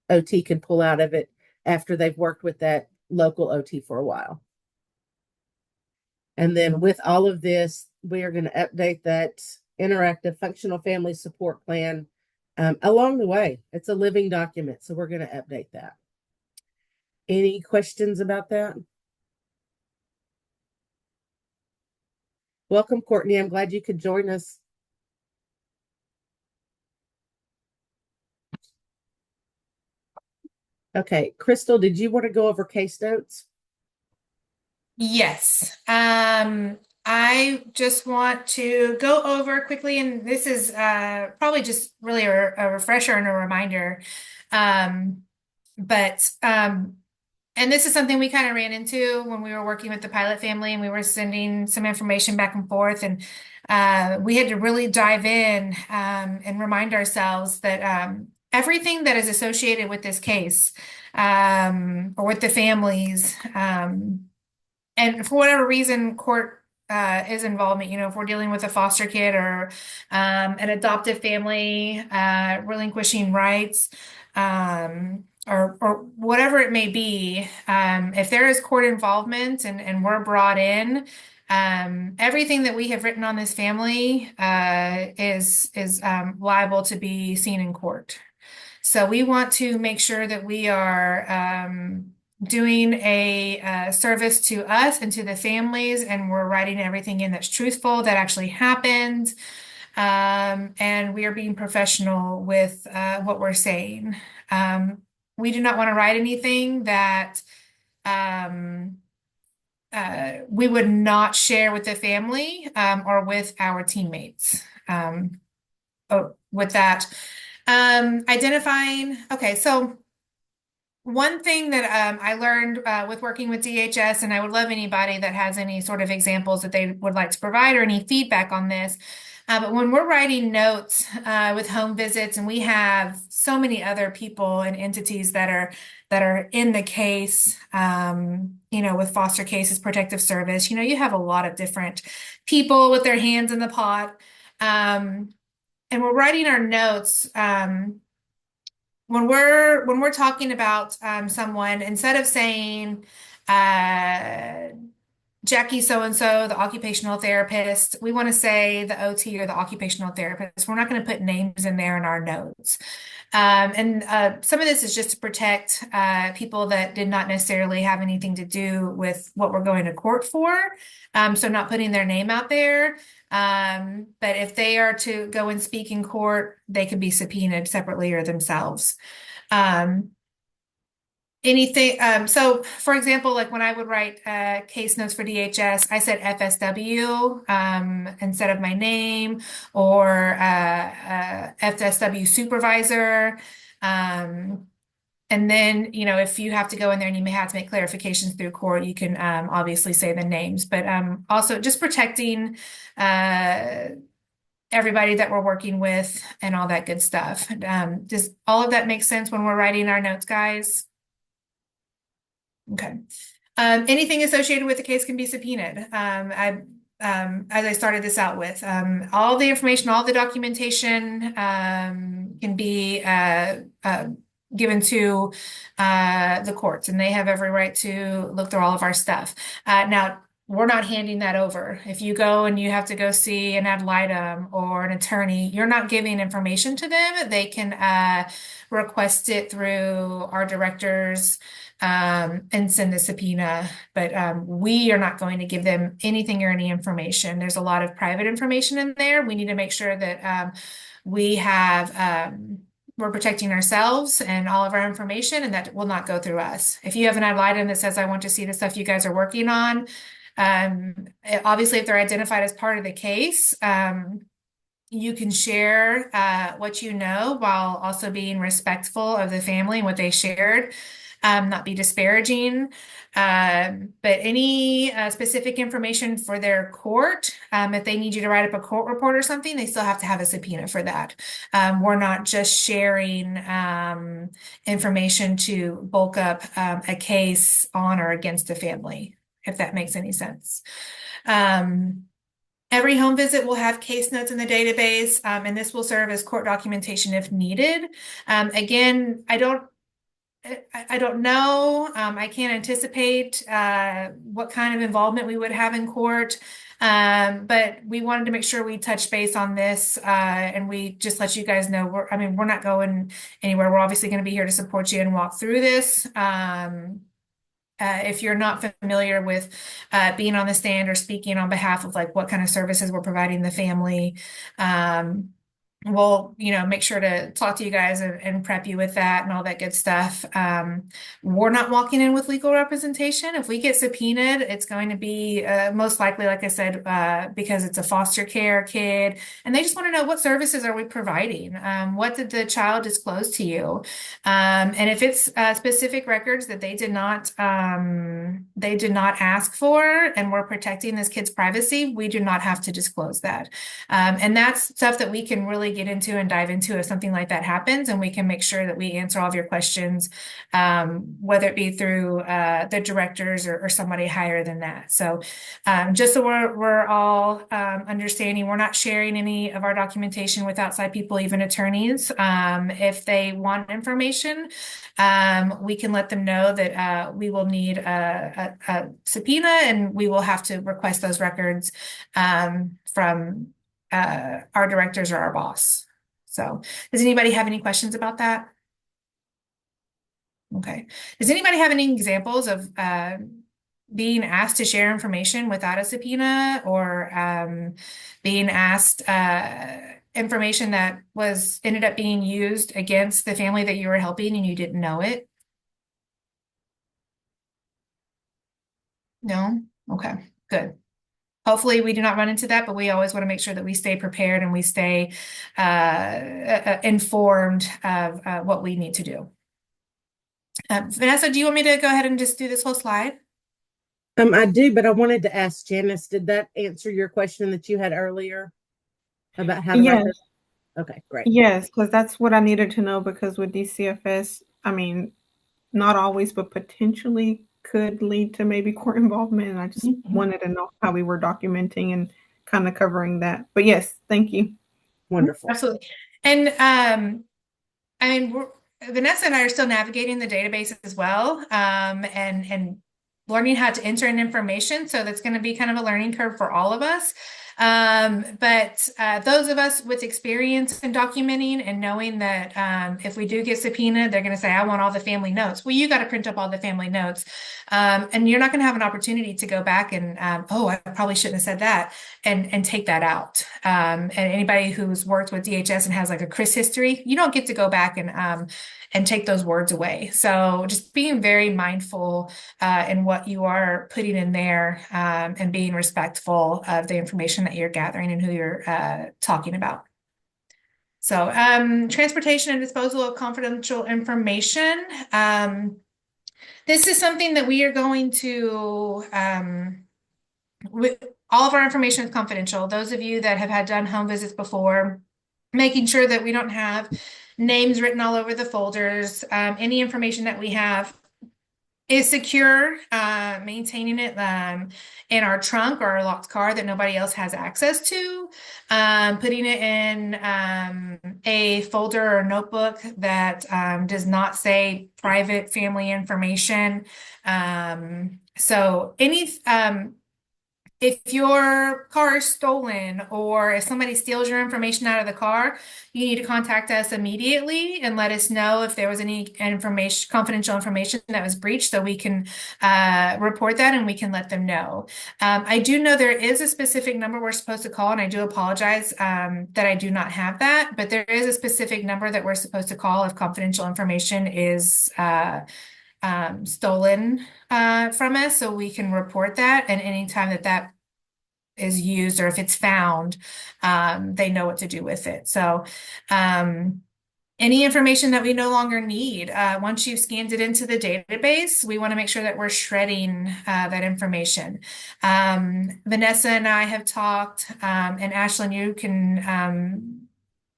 OT can pull out of it after they've worked with that local OT for a while. And then with all of this, we are going to update that interactive functional family support plan along the way. It's a living document, so we're going to update that. Any questions about that? Welcome, Courtney. I'm glad you could join us. Okay, Crystal, did you want to go over case notes? Yes. I just want to go over quickly, and this is probably just really a refresher and a reminder. And this is something we kind of ran into when we were working with the pilot family and we were sending some information back and forth. And we had to really dive in and remind ourselves that everything that is associated with this case or with the families, and for whatever reason, court is involvement, if we're dealing with a foster kid or an adoptive family relinquishing rights, or whatever it may be, if there is court involvement and we're brought in, everything that we have written on this family is liable to be seen in court. So we want to make sure that we are doing a service to us and to the families, and we're writing everything in that's truthful, that actually happened. And we are being professional with what we're saying. We do not want to write anything that we would not share with the family or with our teammates. With that, identifying, okay, so one thing that I learned with working with DHS, and I would love anybody that has any sort of examples that they would like to provide or any feedback on this, But when we're writing notes with home visits, and we have so many other people and entities that are in the case, with foster cases, protective service, you have a lot of different people with their hands in the pot. And we're writing our notes. When we're talking about someone, instead of saying Jackie so-and-so, the occupational therapist, we want to say the OT or the occupational therapist. We're not going to put names in there in our notes. And some of this is just to protect people that did not necessarily have anything to do with what we're going to court for. So not putting their name out there. But if they are to go and speak in court, they can be subpoenaed separately or themselves. So for example, like when I would write case notes for DHS, I said FSW instead of my name, or FSW supervisor. And then, if you have to go in there and you may have to make clarifications through court, you can obviously say the names, but also just protecting everybody that we're working with and all that good stuff. Does all of that make sense when we're writing our notes, guys? Okay. Anything associated with the case can be subpoenaed. As I started this out with, all the information, all the documentation can be given to the courts, and they have every right to look through all of our stuff. Now, we're not handing that over. If you go and you have to go see an ad litem or an attorney, you're not giving information to them. They can request it through our directors and send the subpoena, but we are not going to give them anything or any information. There's a lot of private information in there. We need to make sure that we're protecting ourselves and all of our information, and that will not go through us. If you have an ad litem that says, I want to see the stuff you guys are working on, obviously if they're identified as part of the case, you can share what you know while also being respectful of the family and what they shared. Not be disparaging, but any specific information for their court, if they need you to write up a court report or something, they still have to have a subpoena for that. We're not just sharing information to bulk up a case on or against a family, if that makes any sense. Every home visit will have case notes in the database, and this will serve as court documentation if needed. Again, I don't know. I can't anticipate what kind of involvement we would have in court, but we wanted to make sure we touch base on this, and we just let you guys know. We're not going anywhere. We're obviously going to be here to support you and walk through this. If you're not familiar with being on the stand or speaking on behalf of like what kind of services we're providing the family, we'll, make sure to talk to you guys and prep you with that and all that good stuff. We're not walking in with legal representation. If we get subpoenaed, it's going to be most likely, like I said, because it's a foster care kid, and they just want to know what services are we providing. What did the child disclose to you? And if it's specific records that they did not ask for, and we're protecting this kid's privacy, we do not have to disclose that. And that's stuff that we can really get into and dive into if something like that happens, and we can make sure that we answer all of your questions, whether it be through the directors or somebody higher than that. So just so we're all understanding, we're not sharing any of our documentation with outside people, even attorneys. If they want information, we can let them know that we will need a subpoena, and we will have to request those records from our directors or our boss. So does anybody have any questions about that? Okay. Does anybody have any examples of being asked to share information without a subpoena, or being asked information that ended up being used against the family that you were helping and you didn't know it? No? Okay, good. Hopefully we do not run into that, but we always want to make sure that we stay prepared and we stay informed of what we need to do. Vanessa, do you want me to go ahead and just do this whole slide? I do, but I wanted to ask Janice, did that answer your question that you had earlier? about how to write Yes, those? Okay, great. yes, because that's what I needed to know because with DCFS, I mean, not always, but potentially could lead to maybe court involvement. And I just wanted to know how we were documenting and kind of covering that. But yes, thank you. Wonderful. Absolutely. And I mean, Vanessa and I are still navigating the database as well, and learning how to enter in information. So that's going to be kind of a learning curve for all of us. But those of us with experience in documenting and knowing that if we do get subpoenaed, they're going to say, I want all the family notes. Well, you got to print up all the family notes. And you're not going to have an opportunity to go back and, oh, I probably shouldn't have said that, and take that out. And anybody who's worked with DHS and has like a CRIS history, you don't get to go back and take those words away. So just being very mindful in what you are putting in there, and being respectful of the information that you're gathering and who you're talking about. So transportation and disposal of confidential information. This is something that we are going to, all of our information is confidential. Those of you that have had done home visits before, making sure that we don't have names written all over the folders. Any information that we have is secure, maintaining it in our trunk or our locked car that nobody else has access to, putting it in a folder or notebook that does not say private family information. So any if your car is stolen or if somebody steals your information out of the car, you need to contact us immediately and let us know if there was any information, confidential information that was breached, so we can report that and we can let them know. I do know there is a specific number we're supposed to call, and I do apologize that I do not have that, but there is a specific number that we're supposed to call if confidential information is stolen from us, so we can report that. And anytime that is used or if it's found, they know what to do with it. So any information that we no longer need, once you've scanned it into the database, we want to make sure that we're shredding that information. Vanessa and I have talked, and Ashlyn, you can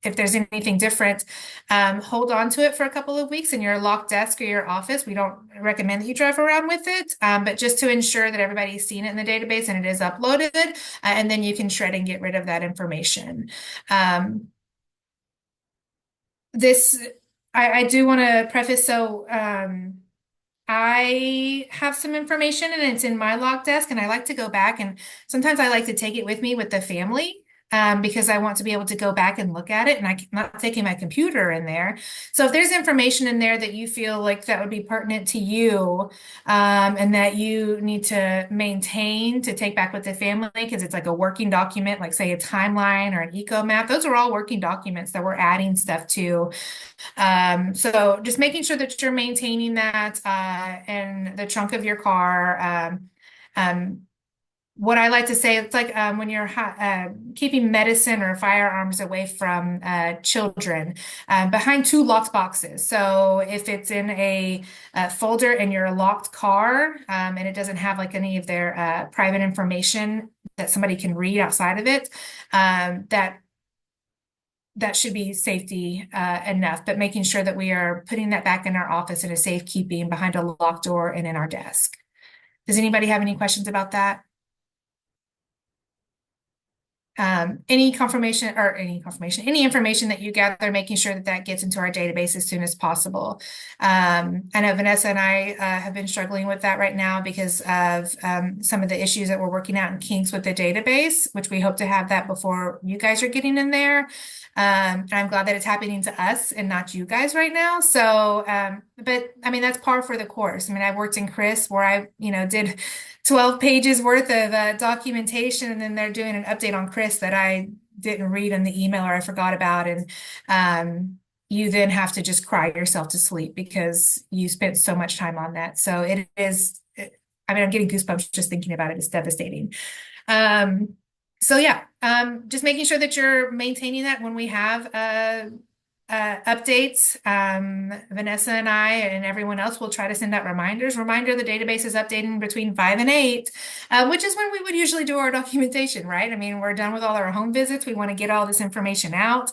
if there's anything different, hold on to it for a couple of weeks in your locked desk or your office. We don't recommend that you drive around with it, but just to ensure that everybody's seen it in the database and it is uploaded, and then you can shred and get rid of that information. I do want to preface, so I have some information and it's in my locked desk, and I like to go back, and sometimes I like to take it with me with the family. Because I want to be able to go back and look at it, and I'm not taking my computer in there. So if there's information in there that you feel like that would be pertinent to you, and that you need to maintain to take back with the family, because it's like a working document, like say a timeline or an eco map, those are all working documents that we're adding stuff to. So just making sure that you're maintaining that in the trunk of your car. What I like to say, it's like when you're keeping medicine or firearms away from children, behind two locked boxes. So if it's in a folder in your locked car, and it doesn't have like any of their private information that somebody can read outside of it, that should be safety enough. But making sure that we are putting that back in our office in a safekeeping behind a locked door and in our desk. Does anybody have any questions about that? Any information that you gather, making sure that gets into our database as soon as possible. I know Vanessa and I have been struggling with that right now because of some of the issues that we're working out in kinks with the database, which we hope to have that before you guys are getting in there. And I'm glad that it's happening to us and not you guys right now. So, but I mean, that's par for the course. I mean, I worked in CRIS where I, did 12 pages worth of documentation, and then they're doing an update on CRIS that I didn't read in the email or I forgot about. And you then have to just cry yourself to sleep because you spent so much time on that. So it is, I mean, I'm getting goosebumps just thinking about it. It's devastating. So yeah, just making sure that you're maintaining that when we have updates, Vanessa and I and everyone else will try to send out reminders. Reminder, the database is updating between 5 and 8, which is when we would usually do our documentation, right? I mean, we're done with all our home visits. We want to get all this information out.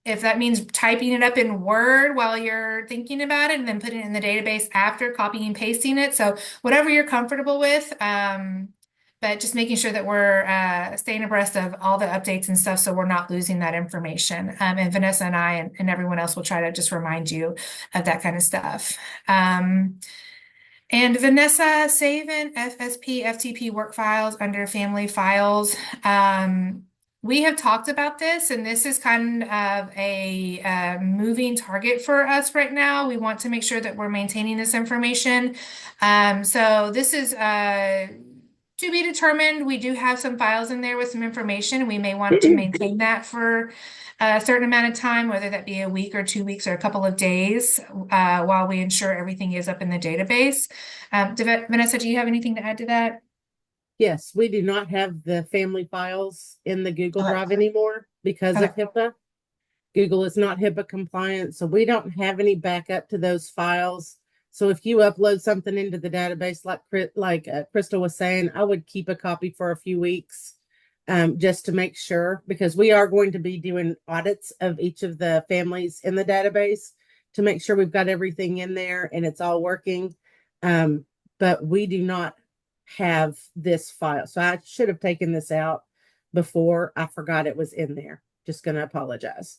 If that means typing it up in Word while you're thinking about it and then putting it in the database after, copying and pasting it. So whatever you're comfortable with. But just making sure that we're staying abreast of all the updates and stuff so we're not losing that information. And Vanessa and I and everyone else will try to just remind you of that kind of stuff. And Vanessa, save in FSP, FTP work files under family files. We have talked about this, and this is kind of a moving target for us right now. We want to make sure that we're maintaining this information. So this is to be determined. We do have some files in there with some information. We may want to maintain that for a certain amount of time, whether that be a week or 2 weeks or a couple of days, while we ensure everything is up in the database. Vanessa, do you have anything to add to that? Yes, we do not have the family files in the Google Drive anymore because of HIPAA. Google is not HIPAA compliant, so we don't have any backup to those files. So if you upload something into the database, like Crystal was saying, I would keep a copy for a few weeks, just to make sure, because we are going to be doing audits of each of the families in the database to make sure we've got everything in there and it's all working. But we do not have this file. So I should have taken this out before. I forgot it was in there. Just going to apologize.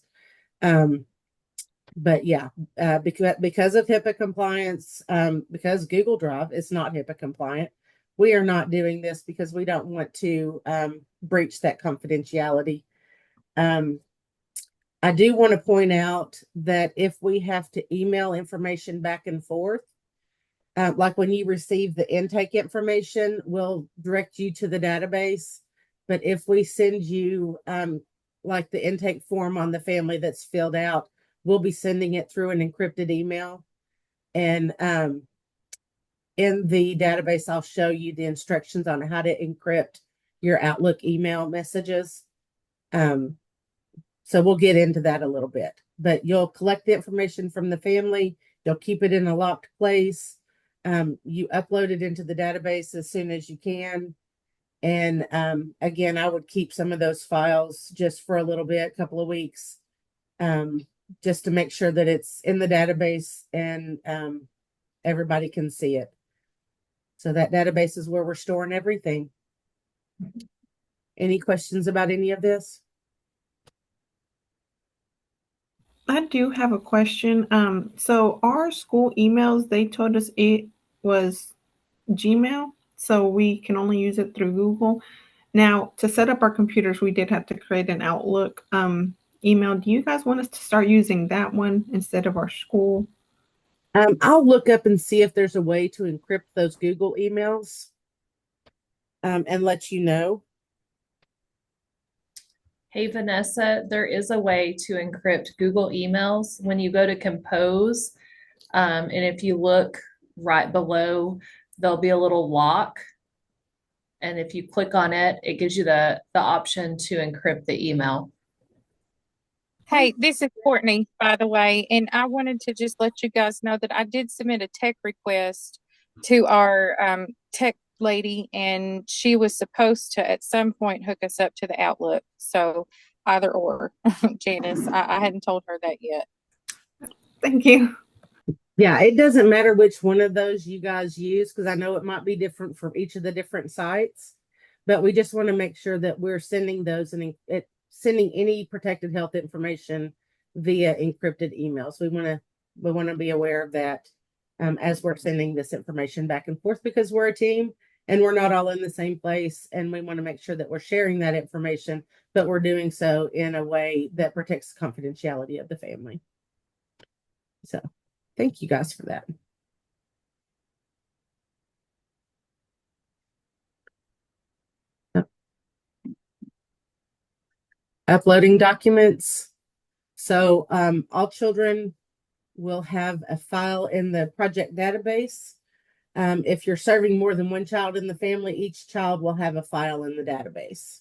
But yeah, because of HIPAA compliance, because Google Drive is not HIPAA compliant, we are not doing this because we don't want to breach that confidentiality. I do want to point out that if we have to email information back and forth, like when you receive the intake information, we'll direct you to the database. But if we send you like the intake form on the family that's filled out, we'll be sending it through an encrypted email. And in the database, I'll show you the instructions on how to encrypt your Outlook email messages. So we'll get into that a little bit. But you'll collect the information from the family. You'll keep it in a locked place. You upload it into the database as soon as you can. And again, I would keep some of those files just for a little bit, a couple of weeks, just to make sure that it's in the database and everybody can see it. So that database is where we're storing everything. Any questions about any of this? I do have a question. So our school emails, they told us it was Gmail, so we can only use it through Google. Now, to set up our computers, we did have to create an Outlook email. Do you guys want us to start using that one instead of our school? I'll look up and see if there's a way to encrypt those Google emails and let you know. Hey, Vanessa, there is a way to encrypt Google emails when you go to compose. And if you look right below, there'll be a little lock. And if you click on it, it gives you the option to encrypt the email. Hey, this is Courtney, by the way, and I wanted to just let you guys know that I did submit a tech request to our tech lady, and she was supposed to at some point hook us up to the Outlook. So either or, Janice, I hadn't told her that yet. Thank you. Yeah, it doesn't matter which one of those you guys use, because I know it might be different from each of the different sites, but we just want to make sure that we're sending those and sending any protected health information via encrypted emails. We want to be aware of that as we're sending this information back and forth, because we're a team and we're not all in the same place, and we want to make sure that we're sharing that information, but we're doing so in a way that protects the confidentiality of the family. So thank you guys for that. Uploading documents. So all children will have a file in the project database. If you're serving more than one child in the family, each child will have a file in the database.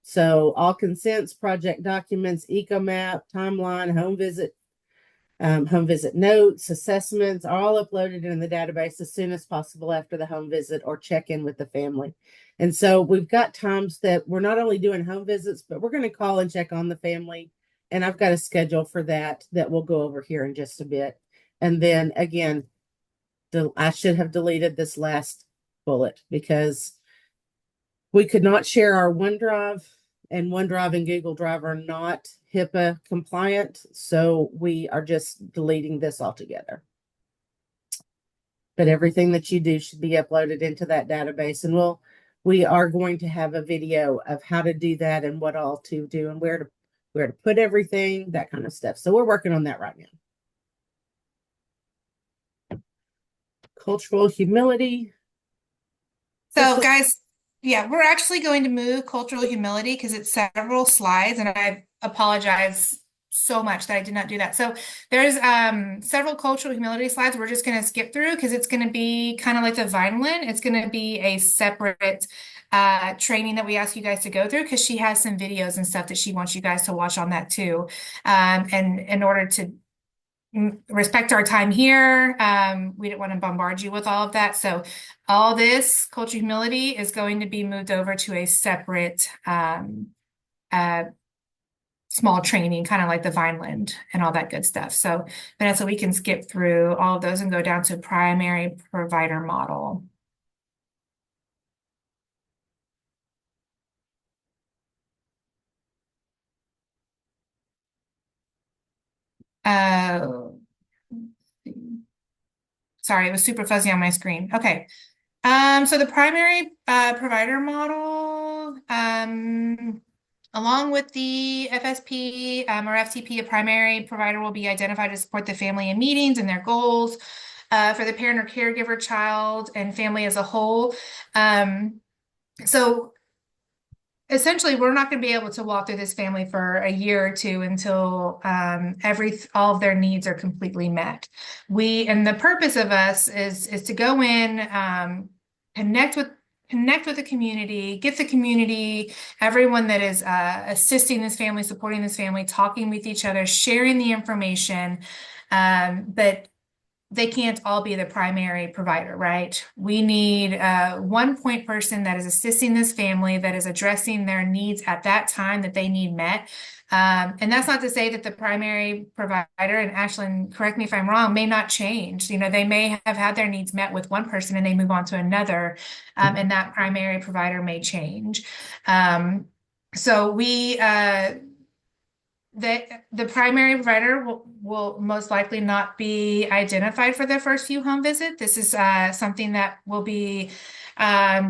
So all consents, project documents, eco map, timeline, home visit notes, assessments are all uploaded in the database as soon as possible after the home visit or check in with the family. And so we've got times that we're not only doing home visits, but we're going to call and check on the family. And I've got a schedule for that we'll go over here in just a bit. And then again, I should have deleted this last bullet because we could not share our OneDrive, and OneDrive and Google Drive are not HIPAA compliant. So we are just deleting this altogether. But everything that you do should be uploaded into that database. And we are going to have a video of how to do that and what all to do and where to put everything, that kind of stuff. So we're working on that right now. Cultural humility. So guys, yeah, we're actually going to move cultural humility because it's several slides, and I apologize so much that I did not do that. So there's several cultural humility slides we're just going to skip through because it's going to be kind of like the Vineland. It's going to be a separate training that we ask you guys to go through because she has some videos and stuff that she wants you guys to watch on that too. And in order to respect our time here, we didn't want to bombard you with all of that. So all this cultural humility is going to be moved over to a separate small training, kind of like the Vineland and all that good stuff. So Vanessa, we can skip through all of those and go down to primary provider model. Sorry, it was super fuzzy on my screen. Okay. So the primary provider model, along with the FSP or FTP, a primary provider will be identified to support the family in meetings and their goals for the parent or caregiver, child, and family as a whole. So essentially, we're not going to be able to walk through this family for a year or two until all of their needs are completely met. And the purpose of us is to go in, connect with the community, get the community, everyone that is assisting this family, supporting this family, talking with each other, sharing the information, but they can't all be the primary provider, right? We need one point person that is assisting this family, that is addressing their needs at that time that they need met. And that's not to say that the primary provider, and Ashlyn, correct me if I'm wrong, may not change. They may have had their needs met with one person and they move on to another, and that primary provider may change. So the primary provider will most likely not be identified for the first few home visits. This is something that will be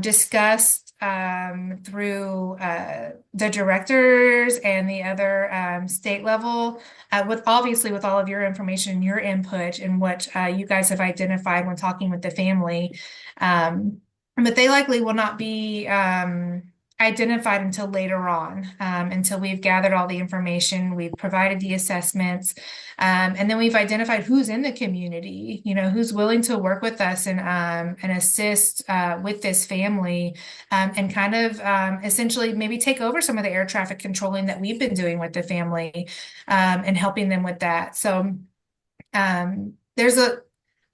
discussed through the directors and the other state level, with all of your information, your input, and what you guys have identified when talking with the family. But they likely will not be identified until later on, until we've gathered all the information, we've provided the assessments, and then we've identified who's in the community, who's willing to work with us and assist with this family, and kind of essentially maybe take over some of the air traffic controlling that we've been doing with the family, and helping them with that. So there's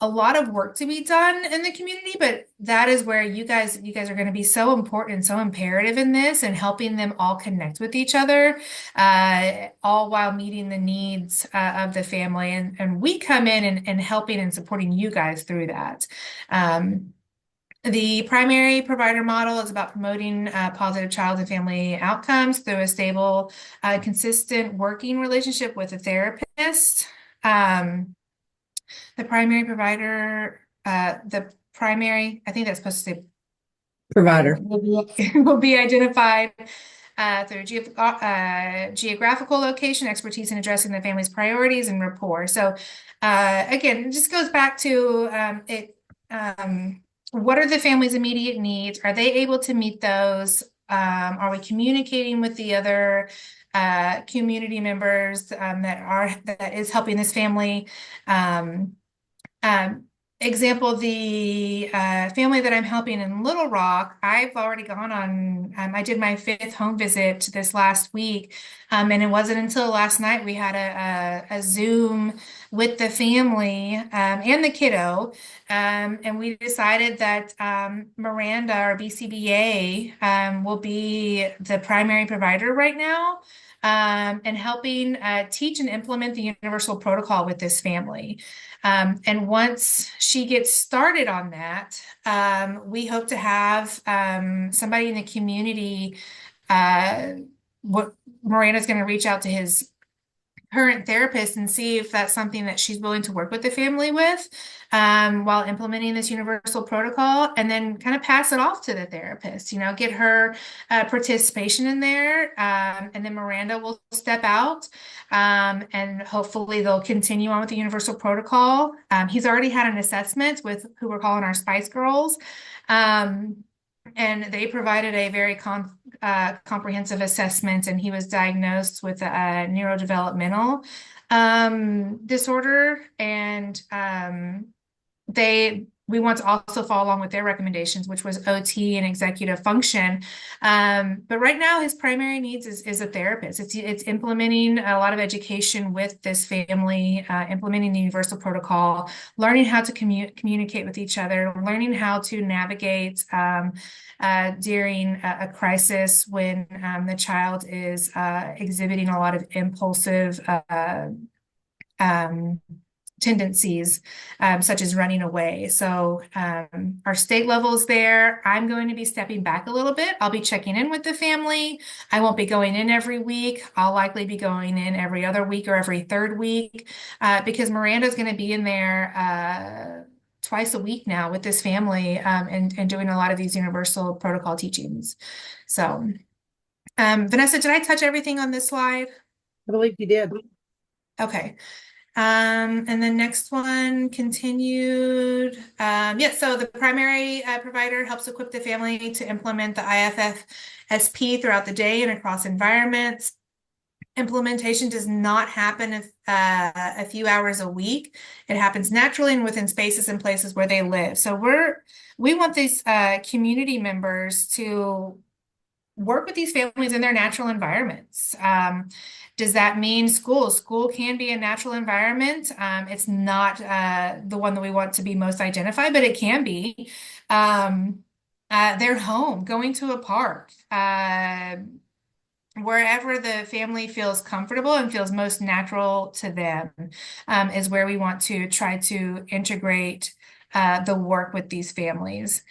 a lot of work to be done in the community, but that is where you guys are going to be so important and so imperative in this, and helping them all connect with each other, all while meeting the needs of the family. And we come in and helping and supporting you guys through that. The primary provider model is about promoting positive child and family outcomes through a stable, consistent working relationship with a therapist. The primary provider, I think that's supposed to say Provider. will be identified through geographical location, expertise in addressing the family's priorities, and rapport. So again, it just goes back to what are the family's immediate needs? Are they able to meet those? Are we communicating with the other community members that is helping this family? example, the family that I'm helping in Little Rock, I've already gone on, I did my 5th home visit this last week. And it wasn't until last night we had a Zoom with the family and the kiddo. And we decided that Miranda, our BCBA, will be the primary provider right now. And helping teach and implement the universal protocol with this family. And once she gets started on that, we hope to have somebody in the community. What Miranda's going to reach out to his current therapist and see if that's something that she's willing to work with the family with while implementing this universal protocol, and then kind of pass it off to the therapist, get her participation in there. And then Miranda will step out and hopefully they'll continue on with the universal protocol. He's already had an assessment with who we're calling our Spice Girls. And they provided a very comprehensive assessment, and he was diagnosed with a neurodevelopmental disorder. And we want to also follow along with their recommendations, which was OT and executive function. But right now, his primary needs is a therapist. It's implementing a lot of education with this family, implementing the universal protocol, learning how to communicate with each other, learning how to navigate during a crisis when the child is exhibiting a lot of impulsive tendencies, such as running away. So our state level is there. I'm going to be stepping back a little bit. I'll be checking in with the family. I won't be going in every week. I'll likely be going in every other week or every 3rd week because Miranda's going to be in there twice a week now with this family and doing a lot of these universal protocol teachings. So Vanessa, did I touch everything on this slide? I believe you did. Okay. And then next one, continued. So the primary provider helps equip the family to implement the IFFSP throughout the day and across environments. Implementation does not happen a few hours a week. It happens naturally and within spaces and places where they live. So we want these community members to work with these families in their natural environments. Does that mean school? School can be a natural environment. It's not the one that we want to be most identified, but it can be. Their home, going to a park, wherever the family feels comfortable and feels most natural to them is where we want to try to integrate the work with these families.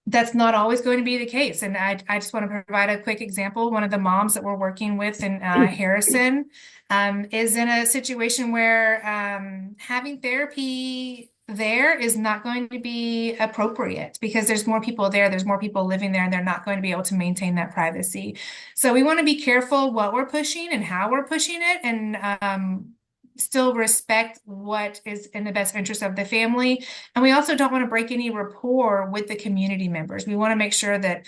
That's not always going to be the case. And I just want to provide a quick example. One of the moms that we're working with in Harrison is in a situation where having therapy there is not going to be appropriate because there's more people there, there's more people living there, and they're not going to be able to maintain that privacy. So we want to be careful what we're pushing and how we're pushing it, and still respect what is in the best interest of the family. And we also don't want to break any rapport with the community members. We want to make sure that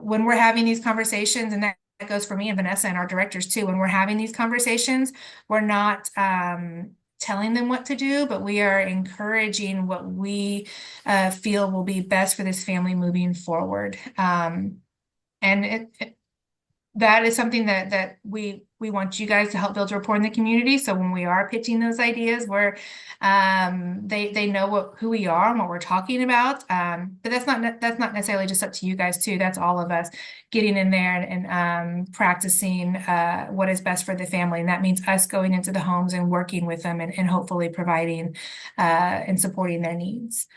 when we're having these conversations, and that goes for me and Vanessa and our directors too, when we're having these conversations, we're not telling them what to do, but we are encouraging what we feel will be best for this family moving forward. And that is something that we want you guys to help build rapport in the community. So when we are pitching those ideas, where they know who we are and what we're talking about. But that's not necessarily just up to you guys too. That's all of us getting in there and practicing what is best for the family. And that means us going into the homes and working with them and hopefully providing and supporting their needs.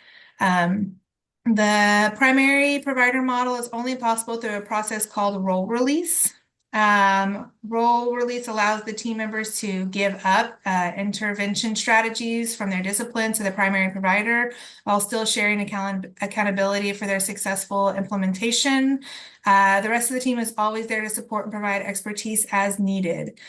The primary provider model is only possible through a process called role release. Role release allows the team members to give up intervention strategies from their discipline to the primary provider while still sharing accountability for their successful implementation. The rest of the team is always there to support and provide expertise as needed.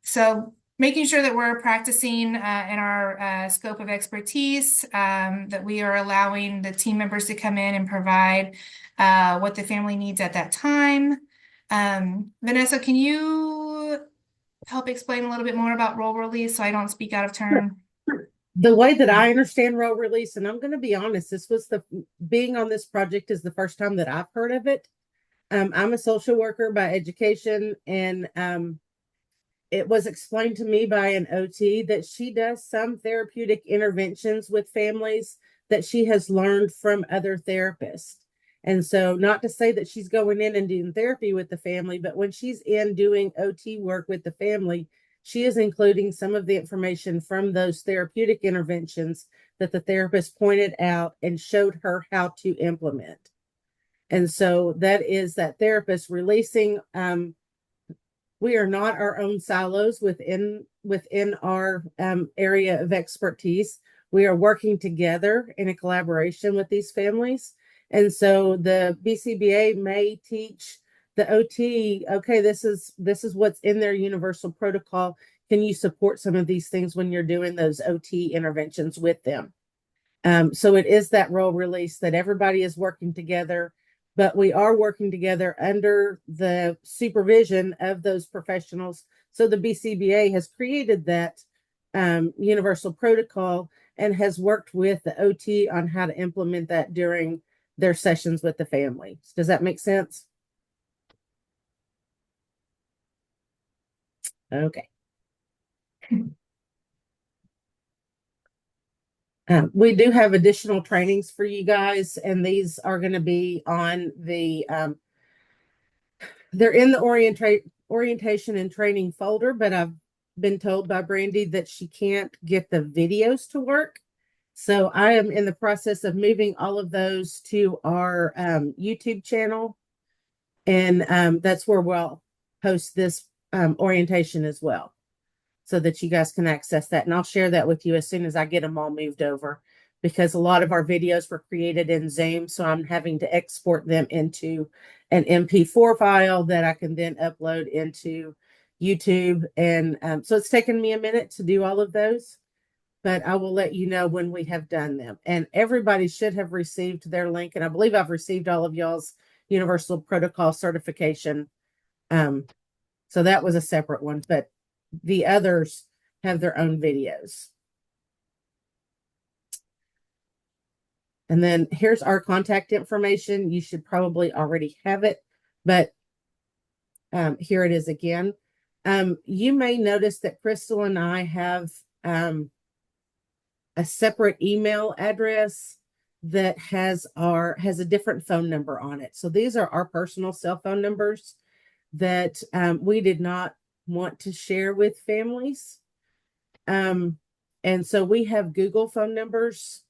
So making sure that we're practicing in our scope of expertise, that we are allowing the team members to come in and provide what the family needs at that time. Vanessa, can you help explain a little bit more about role release so I don't speak out of turn? The way that I understand role release, and I'm going to be honest, being on this project is the first time that I've heard of it. I'm a social worker by education, and it was explained to me by an OT that she does some therapeutic interventions with families that she has learned from other therapists. And so, not to say that she's going in and doing therapy with the family, but when she's in doing OT work with the family, she is including some of the information from those therapeutic interventions that the therapist pointed out and showed her how to implement. And so that is that therapist releasing. We are not our own silos within our area of expertise. We are working together in a collaboration with these families. And so the BCBA may teach the OT, okay, this is what's in their universal protocol. Can you support some of these things when you're doing those OT interventions with them? So it is that role release that everybody is working together, but we are working together under the supervision of those professionals. So the BCBA has created that universal protocol and has worked with the OT on how to implement that during their sessions with the families. Does that make sense? Okay. We do have additional trainings for you guys, and these are going to be on the, they're in the orientation and training folder, but I've been told by Brandy that she can't get the videos to work. So I am in the process of moving all of those to our YouTube channel. And that's where we'll post this orientation as well, so that you guys can access that. And I'll share that with you as soon as I get them all moved over, because a lot of our videos were created in Zoom. So I'm having to export them into an MP4 file that I can then upload into YouTube. And so it's taken me a minute to do all of those, but I will let you know when we have done them. And everybody should have received their link. And I believe I've received all of y'all's Universal Protocol certification. So that was a separate one, but the others have their own videos. And then here's our contact information. You should probably already have it, but here it is again. You may notice that Crystal and I have a separate email address that has a different phone number on it. So these are our personal cell phone numbers that we did not want to share with families. And so we have Google phone numbers,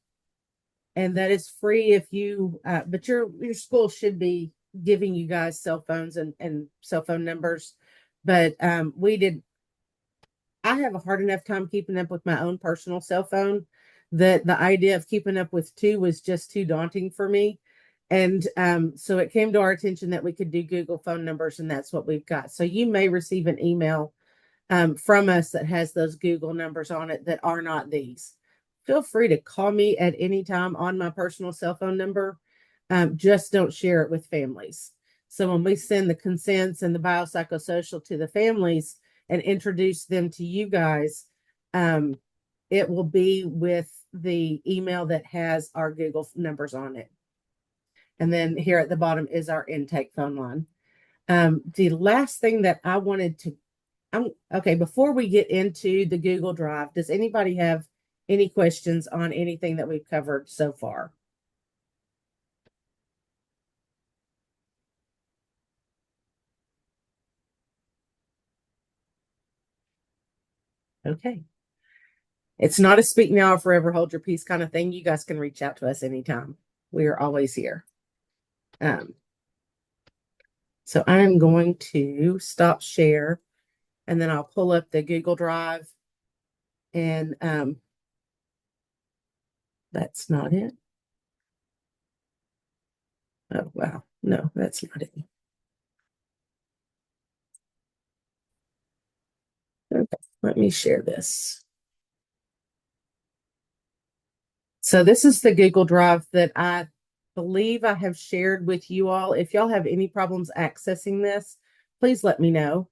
and that is free if you, but your school should be giving you guys cell phones and cell phone numbers. But I have a hard enough time keeping up with my own personal cell phone that the idea of keeping up with two was just too daunting for me. And so it came to our attention that we could do Google phone numbers, and that's what we've got. So you may receive an email from us that has those Google numbers on it that are not these. Feel free to call me at any time on my personal cell phone number. Just don't share it with families. So when we send the consents and the biopsychosocial to the families and introduce them to you guys, it will be with the email that has our Google numbers on it. And then here at the bottom is our intake phone line. The last thing that I wanted to, okay, before we get into the Google Drive, does anybody have any questions on anything that we've covered so far? Okay. It's not a speak now or forever hold your peace kind of thing. You guys can reach out to us anytime. We are always here. So I'm going to stop share, and then I'll pull up the Google Drive, and that's not it. Oh, wow. No, that's not it. Okay, let me share this. So this is the Google Drive that I believe I have shared with you all. If y'all have any problems accessing this, please let me know.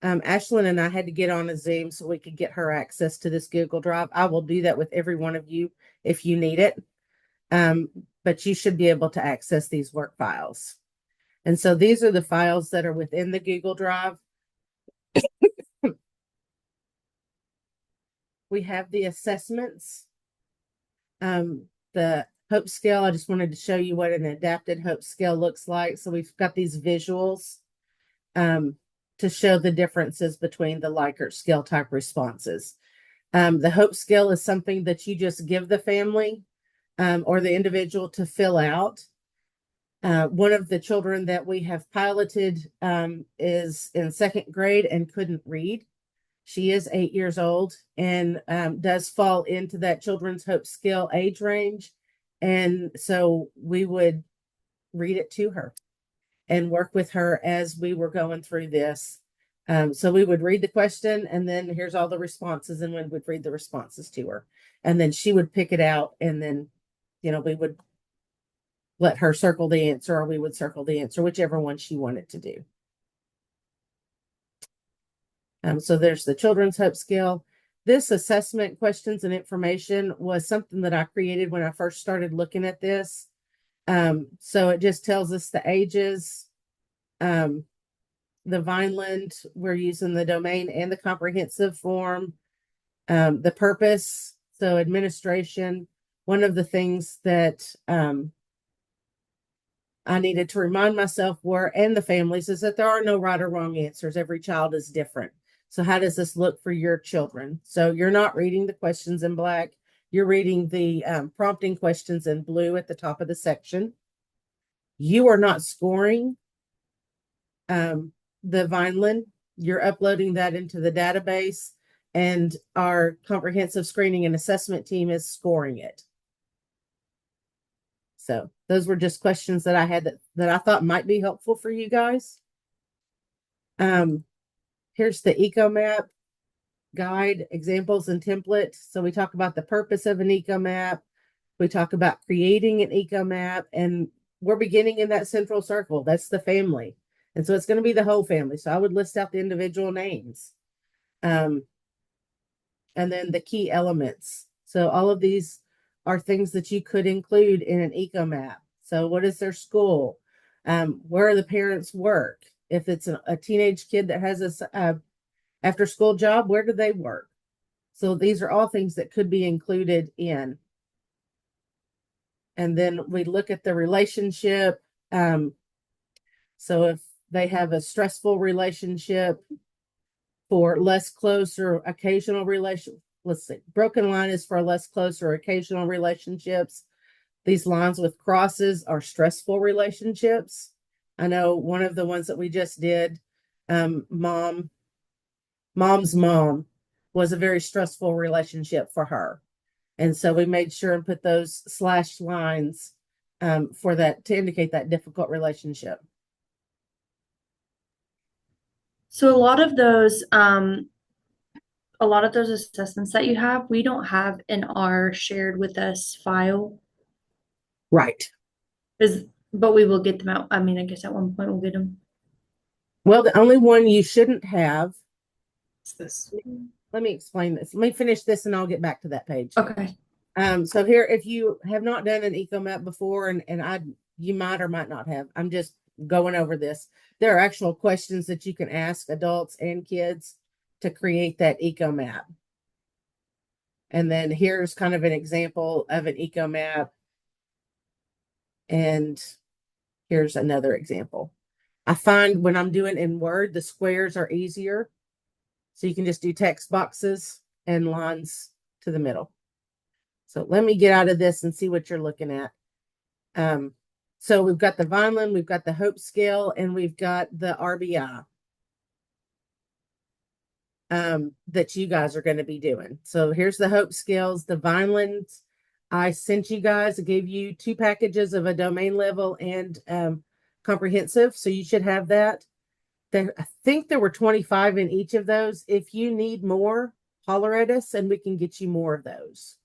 Ashlyn and I had to get on a Zoom so we could get her access to this Google Drive. I will do that with every one of you if you need it. But you should be able to access these work files. And so these are the files that are within the Google Drive. We have the assessments. The Hope Scale, I just wanted to show you what an adapted Hope Scale looks like. So we've got these visuals to show the differences between the Likert scale type responses. The Hope Scale is something that you just give the family or the individual to fill out. One of the children that we have piloted is in 2nd grade and couldn't read. She is 8 years old and does fall into that Children's Hope Scale age range. And so we would read it to her and work with her as we were going through this. So we would read the question and then here's all the responses, and we would read the responses to her. And then she would pick it out, and then, we would let her circle the answer, or we would circle the answer, whichever one she wanted to do. So there's the Children's Hope Scale. This assessment questions and information was something that I created when I first started looking at this. So it just tells us the ages. The Vineland, we're using the domain and the comprehensive form. The purpose, so administration. One of the things that I needed to remind myself and the families, is that there are no right or wrong answers. Every child is different. So how does this look for your children? So you're not reading the questions in black. You're reading the prompting questions in blue at the top of the section. You are not scoring the Vineland. You're uploading that into the database, and our comprehensive screening and assessment team is scoring it. So those were just questions that I had that I thought might be helpful for you guys. Here's the EcoMap guide, examples and template. So we talk about the purpose of an EcoMap. We talk about creating an EcoMap, and we're beginning in that central circle. That's the family. And so it's going to be the whole family. So I would list out the individual names. And then the key elements. So all of these are things that you could include in an EcoMap. So what is their school? Where the parents work? If it's a teenage kid that has a after school job, where do they work? So these are all things that could be included in. And then we look at the relationship. So if they have a stressful relationship, for less close or occasional relation, let's see, broken line is for less close or occasional relationships. These lines with crosses are stressful relationships. I know one of the ones that we just did, mom's mom was a very stressful relationship for her. And so we made sure and put those slash lines for that to indicate that difficult relationship. So a lot of those assessments that you have, we don't have in our shared with us file. Right. But we will get them out. I mean, I guess at one point we'll get them. Well, the only one you shouldn't have. It's this. Let me explain this. Let me finish this and I'll get back to that page. Okay. So here, if you have not done an EcoMap before, and you might or might not have, I'm just going over this. There are actual questions that you can ask adults and kids to create that EcoMap. And then here's kind of an example of an EcoMap. And here's another example. I find when I'm doing in Word, the squares are easier. So you can just do text boxes and lines to the middle. So let me get out of this and see what you're looking at. So we've got the Vineland, we've got the Hope Scale, and we've got the RBI that you guys are going to be doing. So here's the Hope Scales, the Vineland. I sent you guys, I gave you 2 packages of a domain level and comprehensive. So you should have that. I think there were 25 in each of those. If you need more, holler at us and we can get you more of those.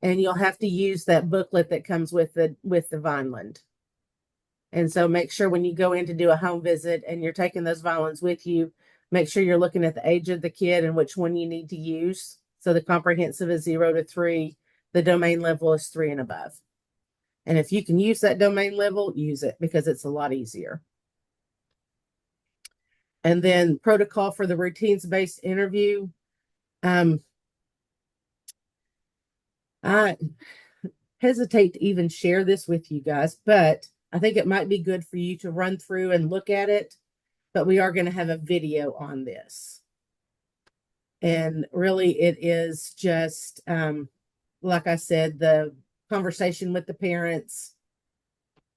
And you'll have to use that booklet that comes with the Vineland. And so make sure when you go in to do a home visit and you're taking those violins with you, make sure you're looking at the age of the kid and which one you need to use. So the comprehensive is 0 to 3. The domain level is 3 and above. And if you can use that domain level, use it because it's a lot easier. And then protocol for the routines-based interview. I hesitate to even share this with you guys, but I think it might be good for you to run through and look at it. But we are going to have a video on this. And really, it is just, like I said, the conversation with the parents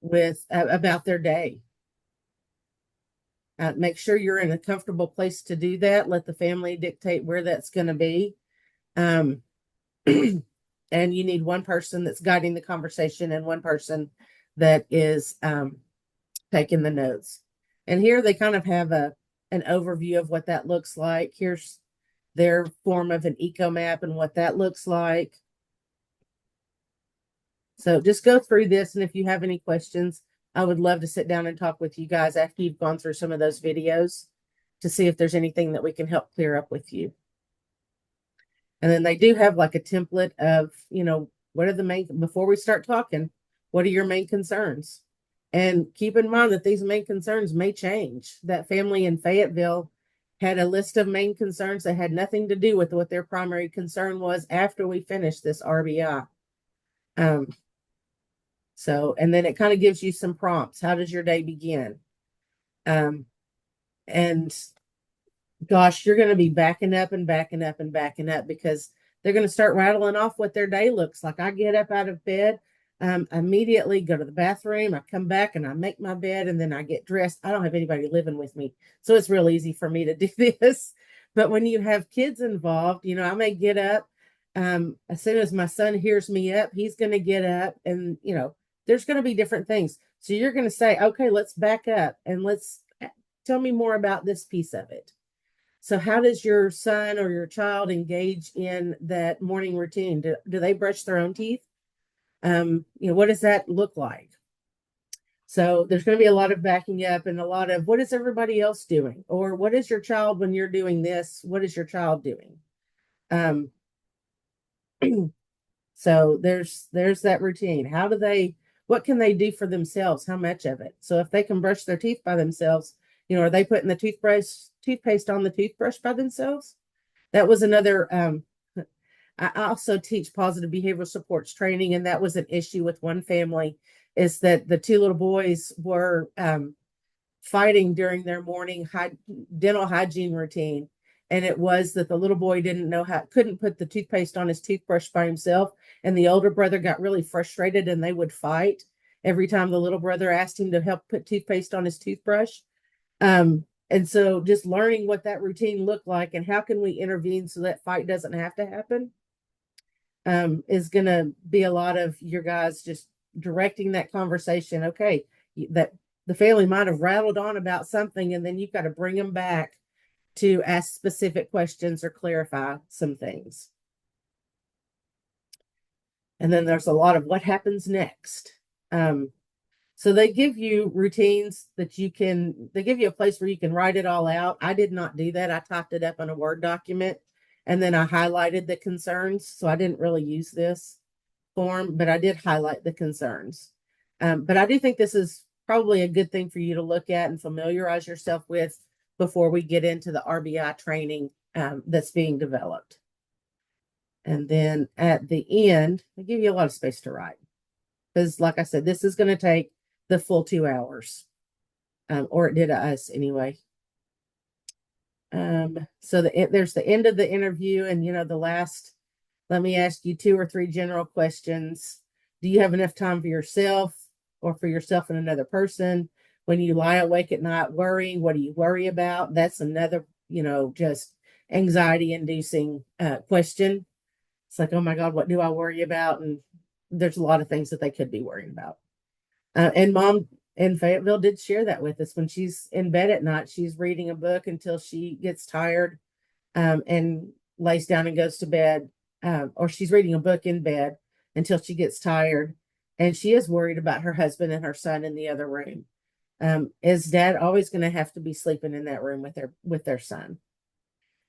with about their day. Make sure you're in a comfortable place to do that. Let the family dictate where that's going to be. And you need one person that's guiding the conversation and one person that is taking the notes. And here they kind of have an overview of what that looks like. Here's their form of an eco map and what that looks like. So just go through this. And if you have any questions, I would love to sit down and talk with you guys after you've gone through some of those videos to see if there's anything that we can help clear up with you. And then they do have like a template of, what are the main, before we start talking, what are your main concerns? And keep in mind that these main concerns may change. That family in Fayetteville had a list of main concerns that had nothing to do with what their primary concern was after we finished this RBI. And then it kind of gives you some prompts. How does your day begin? And gosh, you're going to be backing up and backing up and backing up because they're going to start rattling off what their day looks like. I get up out of bed, immediately go to the bathroom. I come back and I make my bed and then I get dressed. I don't have anybody living with me, so it's real easy for me to do this. But when you have kids involved, I may get up. As soon as my son hears me up, he's going to get up and, there's going to be different things. So you're going to say, okay, let's back up and let's tell me more about this piece of it. So how does your son or your child engage in that morning routine? Do they brush their own teeth? What does that look like? So there's going to be a lot of backing up and a lot of what is everybody else doing? Or what is your child when you're doing this? What is your child doing? So there's that routine. What can they do for themselves? How much of it? So if they can brush their teeth by themselves, are they putting the toothpaste on the toothbrush by themselves? That was another, I also teach positive behavioral supports training. And that was an issue with one family is that the two little boys were fighting during their morning dental hygiene routine. And it was that the little boy couldn't put the toothpaste on his toothbrush by himself. And the older brother got really frustrated and they would fight every time the little brother asked him to help put toothpaste on his toothbrush. And so just learning what that routine looked like and how can we intervene so that fight doesn't have to happen is going to be a lot of your guys just directing that conversation. Okay, that the family might have rattled on about something and then you've got to bring them back to ask specific questions or clarify some things. And then there's a lot of what happens next. So they give you routines that they give you a place where you can write it all out. I did not do that. I typed it up in a Word document and then I highlighted the concerns. So I didn't really use this form, but I did highlight the concerns. But I do think this is probably a good thing for you to look at and familiarize yourself with before we get into the RBI training that's being developed. And then at the end, they give you a lot of space to write. Because like I said, this is going to take the full 2 hours, or it did to us anyway. So there's the end of the interview and, the last, let me ask you 2 or 3 general questions. Do you have enough time for yourself or for yourself and another person? When you lie awake at night worrying, what do you worry about? That's another, just anxiety inducing question. It's like, oh my God, what do I worry about? And there's a lot of things that they could be worrying about. And Mom in Fayetteville did share that with us. When she's in bed at night, she's reading a book until she gets tired and lays down and goes to bed. Or she's reading a book in bed until she gets tired. and she is worried about her husband and her son in the other room. Is dad always going to have to be sleeping in that room with their son?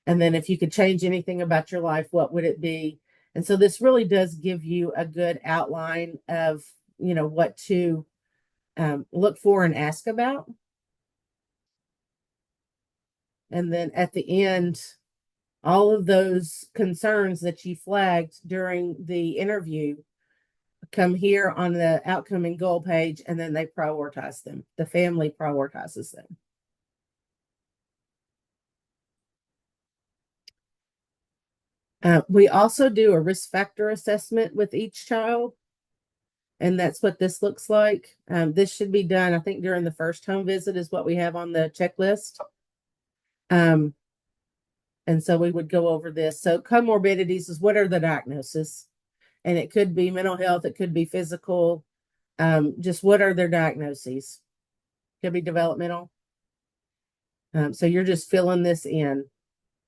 And then if you could change anything about your life, what would it be? And so this really does give you a good outline of, what to look for and ask about. And then at the end, all of those concerns that you flagged during the interview come here on the outcome and goal page, and then they prioritize them. The family prioritizes them. We also do a risk factor assessment with each child, and that's what this looks like. This should be done, I think, during the first home visit is what we have on the checklist. And so we would go over this. So comorbidities is what are the diagnoses? And it could be mental health, it could be physical. Just what are their diagnoses? Could be developmental. So you're just filling this in.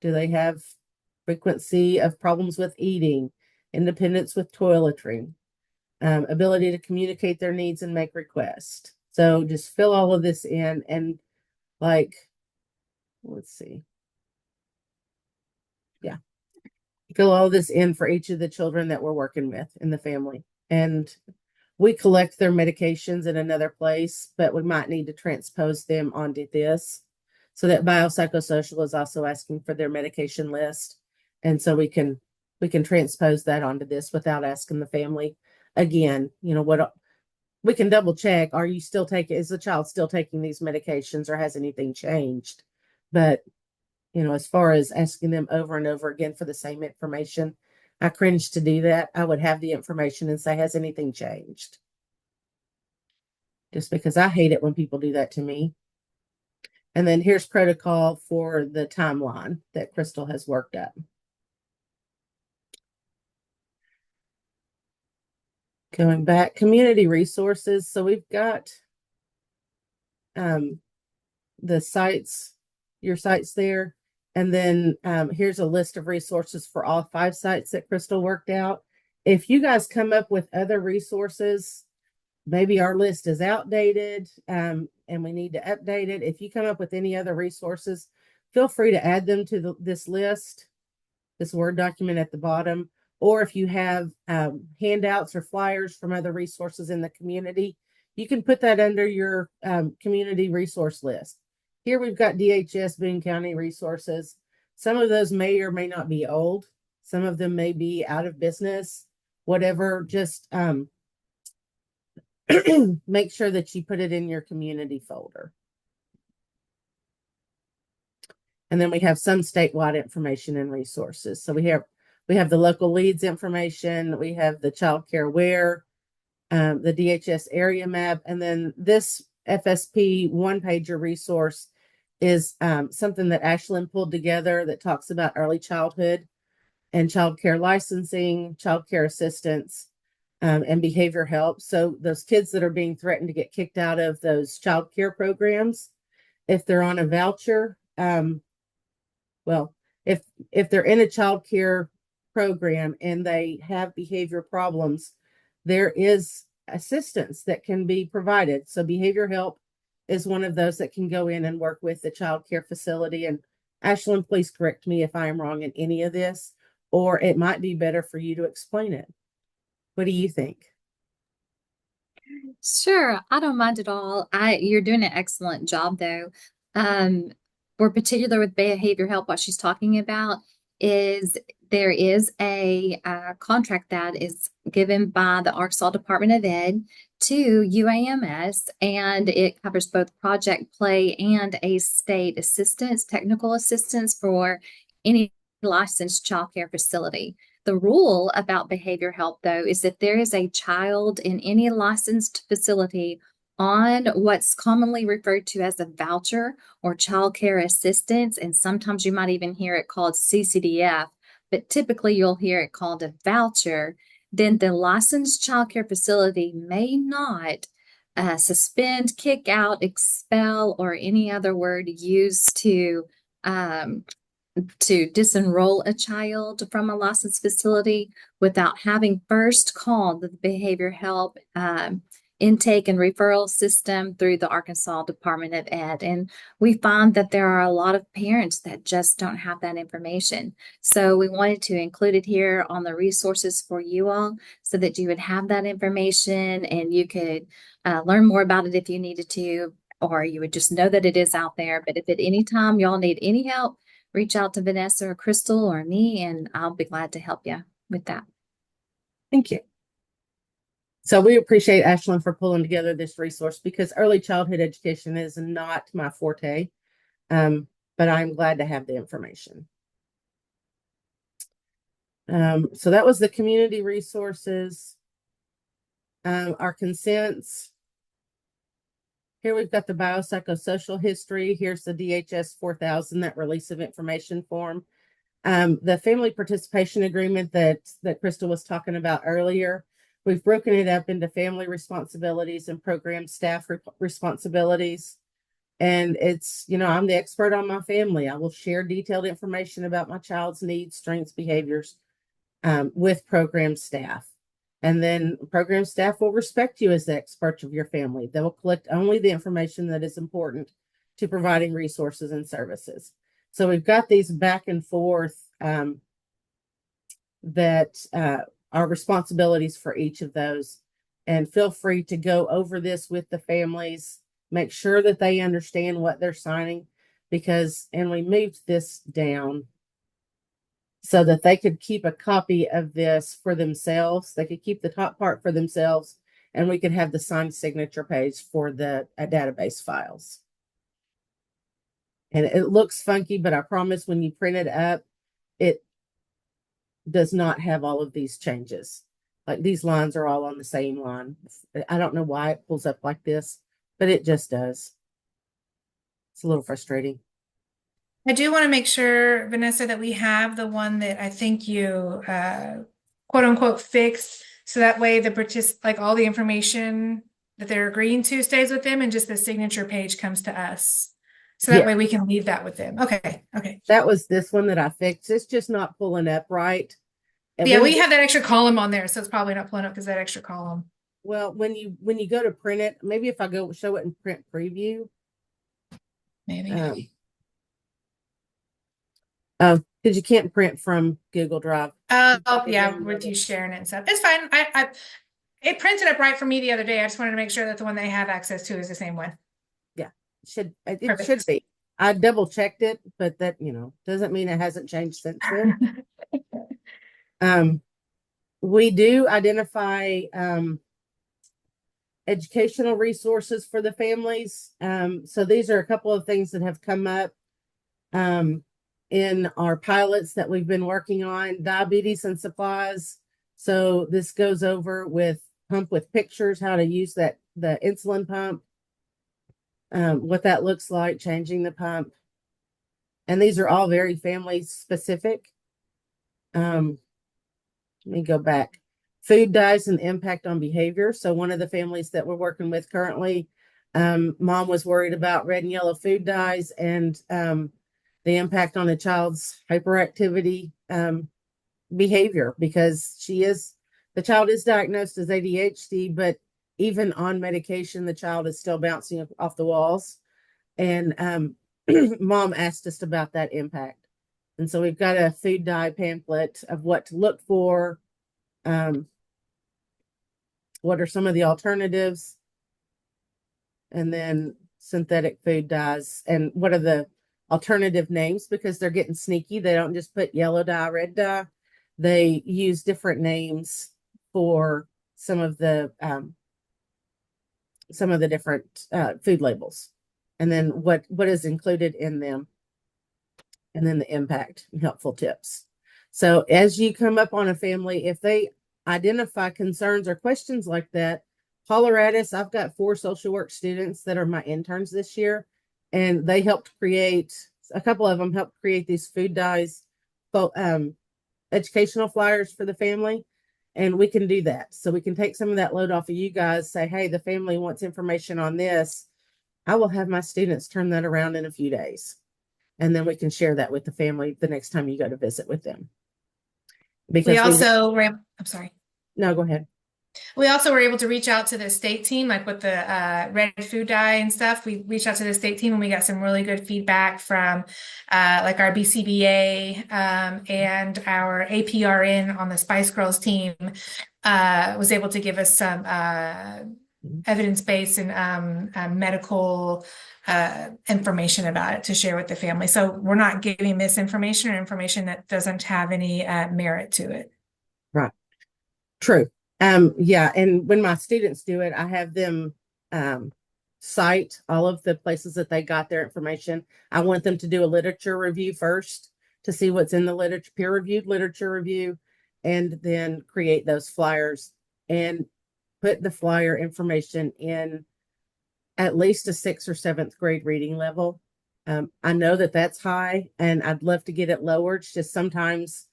Do they have frequency of problems with eating, independence with toiletry, ability to communicate their needs and make requests? So just fill all of this in, and let's see. Yeah. Fill all this in for each of the children that we're working with in the family. And we collect their medications in another place, but we might need to transpose them onto this. So that biopsychosocial is also asking for their medication list. And so we can transpose that onto this without asking the family again, what we can double check. Are you still is the child still taking these medications, or has anything changed? But as far as asking them over and over again for the same information, I cringe to do that. I would have the information and say, has anything changed? Just because I hate it when people do that to me. And then here's protocol for the timeline that Crystal has worked up. Going back, community resources. So we've got the sites, your sites there. And then here's a list of resources for all 5 sites that Crystal worked out. If you guys come up with other resources, maybe our list is outdated and we need to update it. If you come up with any other resources, feel free to add them to this list, this Word document at the bottom. Or if you have handouts or flyers from other resources in the community, you can put that under your community resource list. Here we've got DHS Boone County resources. Some of those may or may not be old. Some of them may be out of business, whatever. Just make sure that you put it in your community folder. And then we have some statewide information and resources. So we have the local leads information. We have the child care aware, the DHS area map, and then this FSP one-pager resource is something that Ashlyn pulled together that talks about early childhood and child care licensing, child care assistance, and behavior help. So those kids that are being threatened to get kicked out of those child care programs, if they're on a voucher, if they're in a child care program and they have behavior problems, there is assistance that can be provided. So behavior help is one of those that can go in and work with the child care facility. And Ashlyn, please correct me if I am wrong in any of this, or it might be better for you to explain it. What do you think? Sure, I don't mind at all. You're doing an excellent job though. We're particular with behavior help. What she's talking about is there is a contract that is given by the Arkansas Department of Ed to UAMS, and it covers both project play and a state assistance, technical assistance for any licensed child care facility. The rule about behavior help, though, is that there is a child in any licensed facility on what's commonly referred to as a voucher or child care assistance, and sometimes you might even hear it called CCDF, but typically you'll hear it called a voucher, then the licensed child care facility may not suspend, kick out, expel, or any other word used to to disenroll a child from a licensed facility without having first called the behavior help intake and referral system through the Arkansas Department of Ed. And we find that there are a lot of parents that just don't have that information. So we wanted to include it here on the resources for you all so that you would have that information and you could learn more about it if you needed to, or you would just know that it is out there. But if at any time y'all need any help, reach out to Vanessa or Crystal or me, and I'll be glad to help you with that. Thank you. So we appreciate Ashlyn for pulling together this resource because early childhood education is not my forte, but I'm glad to have the information. So that was the community resources. Our consents. Here we've got the biopsychosocial history. Here's the DHS 4000, that release of information form. The family participation agreement that Crystal was talking about earlier. We've broken it up into family responsibilities and program staff responsibilities. And it's, I'm the expert on my family. I will share detailed information about my child's needs, strengths, behaviors with program staff. And then program staff will respect you as the expert of your family. They will collect only the information that is important to providing resources and services. So we've got these back and forth that are responsibilities for each of those. And feel free to go over this with the families. Make sure that they understand what they're signing and we moved this down so that they could keep a copy of this for themselves. They could keep the top part for themselves, and we could have the signed signature page for the database files. And it looks funky, but I promise when you print it up, it does not have all of these changes. Like these lines are all on the same line. I don't know why it pulls up like this, but it just does. It's a little frustrating. I do want to make sure, Vanessa, that we have the one that I think you quote unquote fixed. So that way like all the information that they're agreeing to stays with them and just the signature page comes to us. So that way we can leave that with them. Okay. Okay. That was this one that I fixed. It's just not pulling up right. And yeah, we have that extra column on there. So it's probably not pulling up because that extra column. Well, when you go to print it, maybe if I go show it in print preview. Maybe. Because you can't print from Google Drive. Oh, yeah, with you sharing it and stuff. It's fine. It printed up right for me the other day. I just wanted to make sure that the one they have access to is the same one. Yeah, it should be. I double checked it, but that doesn't mean it hasn't changed since then. We do identify educational resources for the families. So these are a couple of things that have come up in our pilots that we've been working on. Diabetes and supplies. So this goes over with pump with pictures, how to use the insulin pump, what that looks like, changing the pump. And these are all very family specific. Let me go back. Food dyes and impact on behavior. So one of the families that we're working with currently, mom was worried about red and yellow food dyes and the impact on the child's hyperactivity behavior, because the child is diagnosed as ADHD, but even on medication, the child is still bouncing off the walls. And mom asked us about that impact. And so we've got a food dye pamphlet of what to look for. What are some of the alternatives? And then synthetic food dyes. And what are the alternative names? Because they're getting sneaky. They don't just put yellow dye, red dye. They use different names for some of the different food labels. And then what is included in them. And then the impact and helpful tips. So as you come up on a family, if they identify concerns or questions like that, holler at us. I've got 4 social work students that are my interns this year, and they helped create, a couple of them helped create these food dyes, educational flyers for the family. And we can do that. So we can take some of that load off of you guys, say, hey, the family wants information on this. I will have my students turn that around in a few days. And then we can share that with the family the next time you go to visit with them. We Because also I'm sorry. no, go ahead. We also were able to reach out to the state team, like with the red food dye and stuff. We reached out to the state team and we got some really good feedback from like our BCBA and our APRN on the Spice Girls team was able to give us some evidence-based and medical information about it to share with the family. So we're not giving misinformation or information that doesn't have any merit to it. Right. True. Yeah, and when my students do it, I have them cite all of the places that they got their information. I want them to do a literature review first to see what's in the literature, peer-reviewed literature review, and then create those flyers and put the flyer information in at least a 6th or 7th grade reading level. I know that that's high, and I'd love to get it lowered. It's just sometimes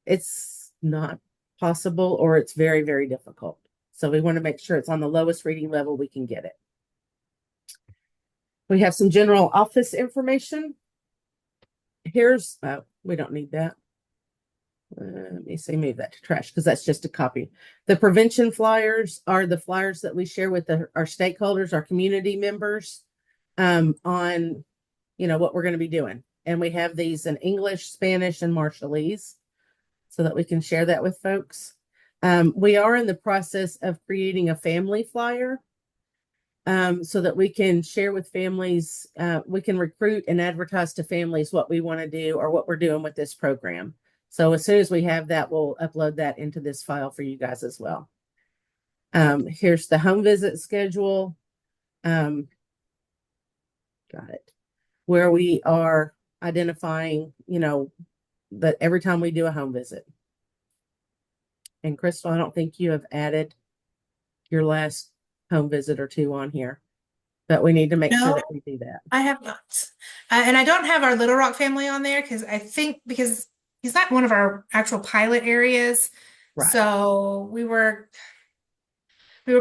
it's not possible or it's very, very difficult. So we want to make sure it's on the lowest reading level we can get it. We have some general office information. Here's, we don't need that. Let me say move that to trash because that's just a copy. The prevention flyers are the flyers that we share with our stakeholders, our community members on, what we're going to be doing. And we have these in English, Spanish, and Marshallese, so that we can share that with folks. We are in the process of creating a family flyer so that we can share with families. We can recruit and advertise to families what we want to do or what we're doing with this program. So as soon as we have that, we'll upload that into this file for you guys as well. Here's the home visit schedule. Got it. Where we are identifying, that every time we do a home visit. And Crystal, I don't think you have added your last home visit or two on here, but we need to make sure that we do that. I have not. And I don't have our Little Rock family on there because he's not one of our actual pilot areas. Right. So we were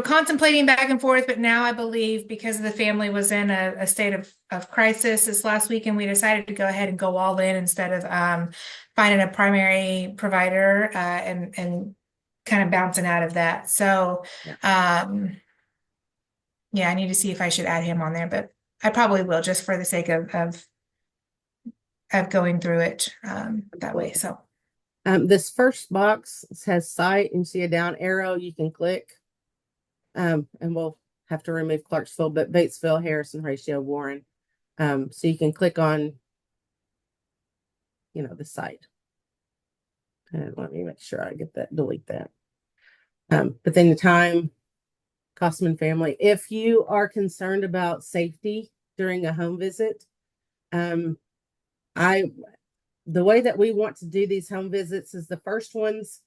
contemplating back and forth, but now I believe because the family was in a state of crisis this last week, and we decided to go ahead and go all in instead of finding a primary provider and kind of bouncing out of that. So yeah, I need to see if I should add him on there, but I probably will just for the sake of going through it that way. So this first box has site and see a down arrow you can click. And we'll have to remove Clarksville, but Batesville, Harrison, Horatio, Warren. So you can click on, the site. And let me make sure I get that, delete that. But then the time, Costman family. If you are concerned about safety during a home visit, the way that we want to do these home visits is the first ones.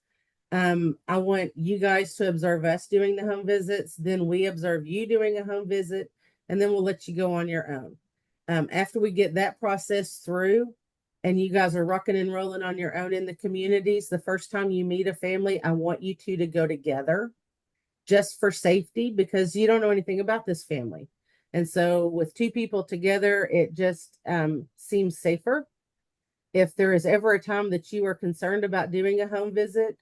I want you guys to observe us doing the home visits. Then we observe you doing a home visit, and then we'll let you go on your own. After we get that process through and you guys are rocking and rolling on your own in the communities, the first time you meet a family, I want you two to go together just for safety because you don't know anything about this family. And so with two people together, it just seems safer. If there is ever a time that you are concerned about doing a home visit,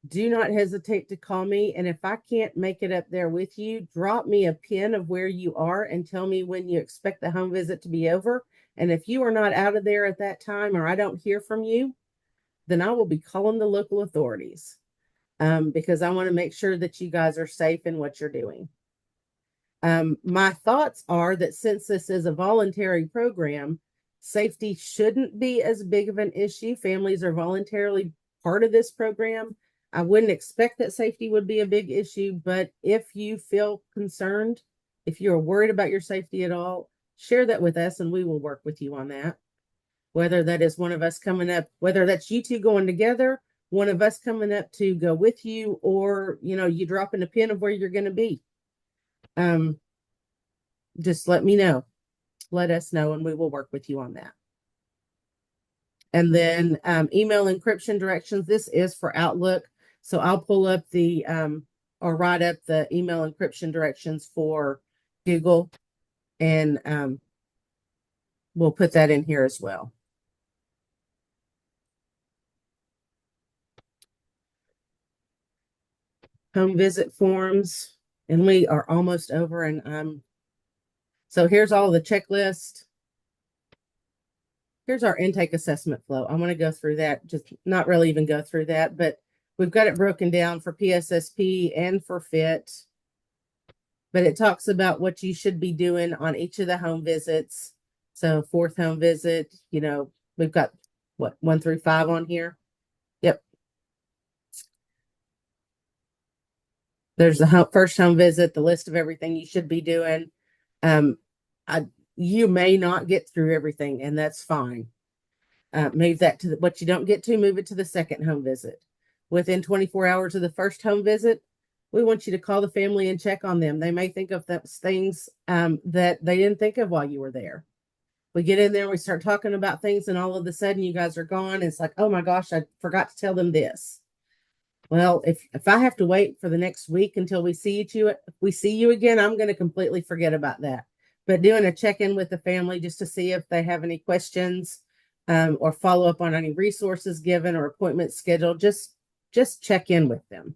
do not hesitate to call me. And if I can't make it up there with you, drop me a pin of where you are and tell me when you expect the home visit to be over. And if you are not out of there at that time or I don't hear from you, then I will be calling the local authorities because I want to make sure that you guys are safe in what you're doing. My thoughts are that since this is a voluntary program, safety shouldn't be as big of an issue. Families are voluntarily part of this program. I wouldn't expect that safety would be a big issue, but if you feel concerned, if you're worried about your safety at all, share that with us and we will work with you on that. Whether that is one of us coming up, whether that's you two going together, one of us coming up to go with you, or, you dropping a pin of where you're going to be. Just let me know. Let us know and we will work with you on that. And then email encryption directions. This is for Outlook. So I'll pull up or write up the email encryption directions for Google and we'll put that in here as well. Home visit forms, and we are almost over, and so here's all the checklist. Here's our intake assessment flow. I'm going to go through that, just not really even go through that, but we've got it broken down for PSSP and for FIT. But it talks about what you should be doing on each of the home visits. So 4th home visit, we've got what, 1 through 5 on here. Yep. There's the first home visit, the list of everything you should be doing. You may not get through everything, and that's fine. Move that to what you don't get to, move it to the second home visit. Within 24 hours of the first home visit, we want you to call the family and check on them. They may think of those things that they didn't think of while you were there. We get in there, we start talking about things, and all of a sudden you guys are gone. It's like, oh my gosh, I forgot to tell them this. Well, if I have to wait for the next week until we see you again, I'm going to completely forget about that. But doing a check-in with the family just to see if they have any questions or follow up on any resources given or appointments scheduled, just check in with them.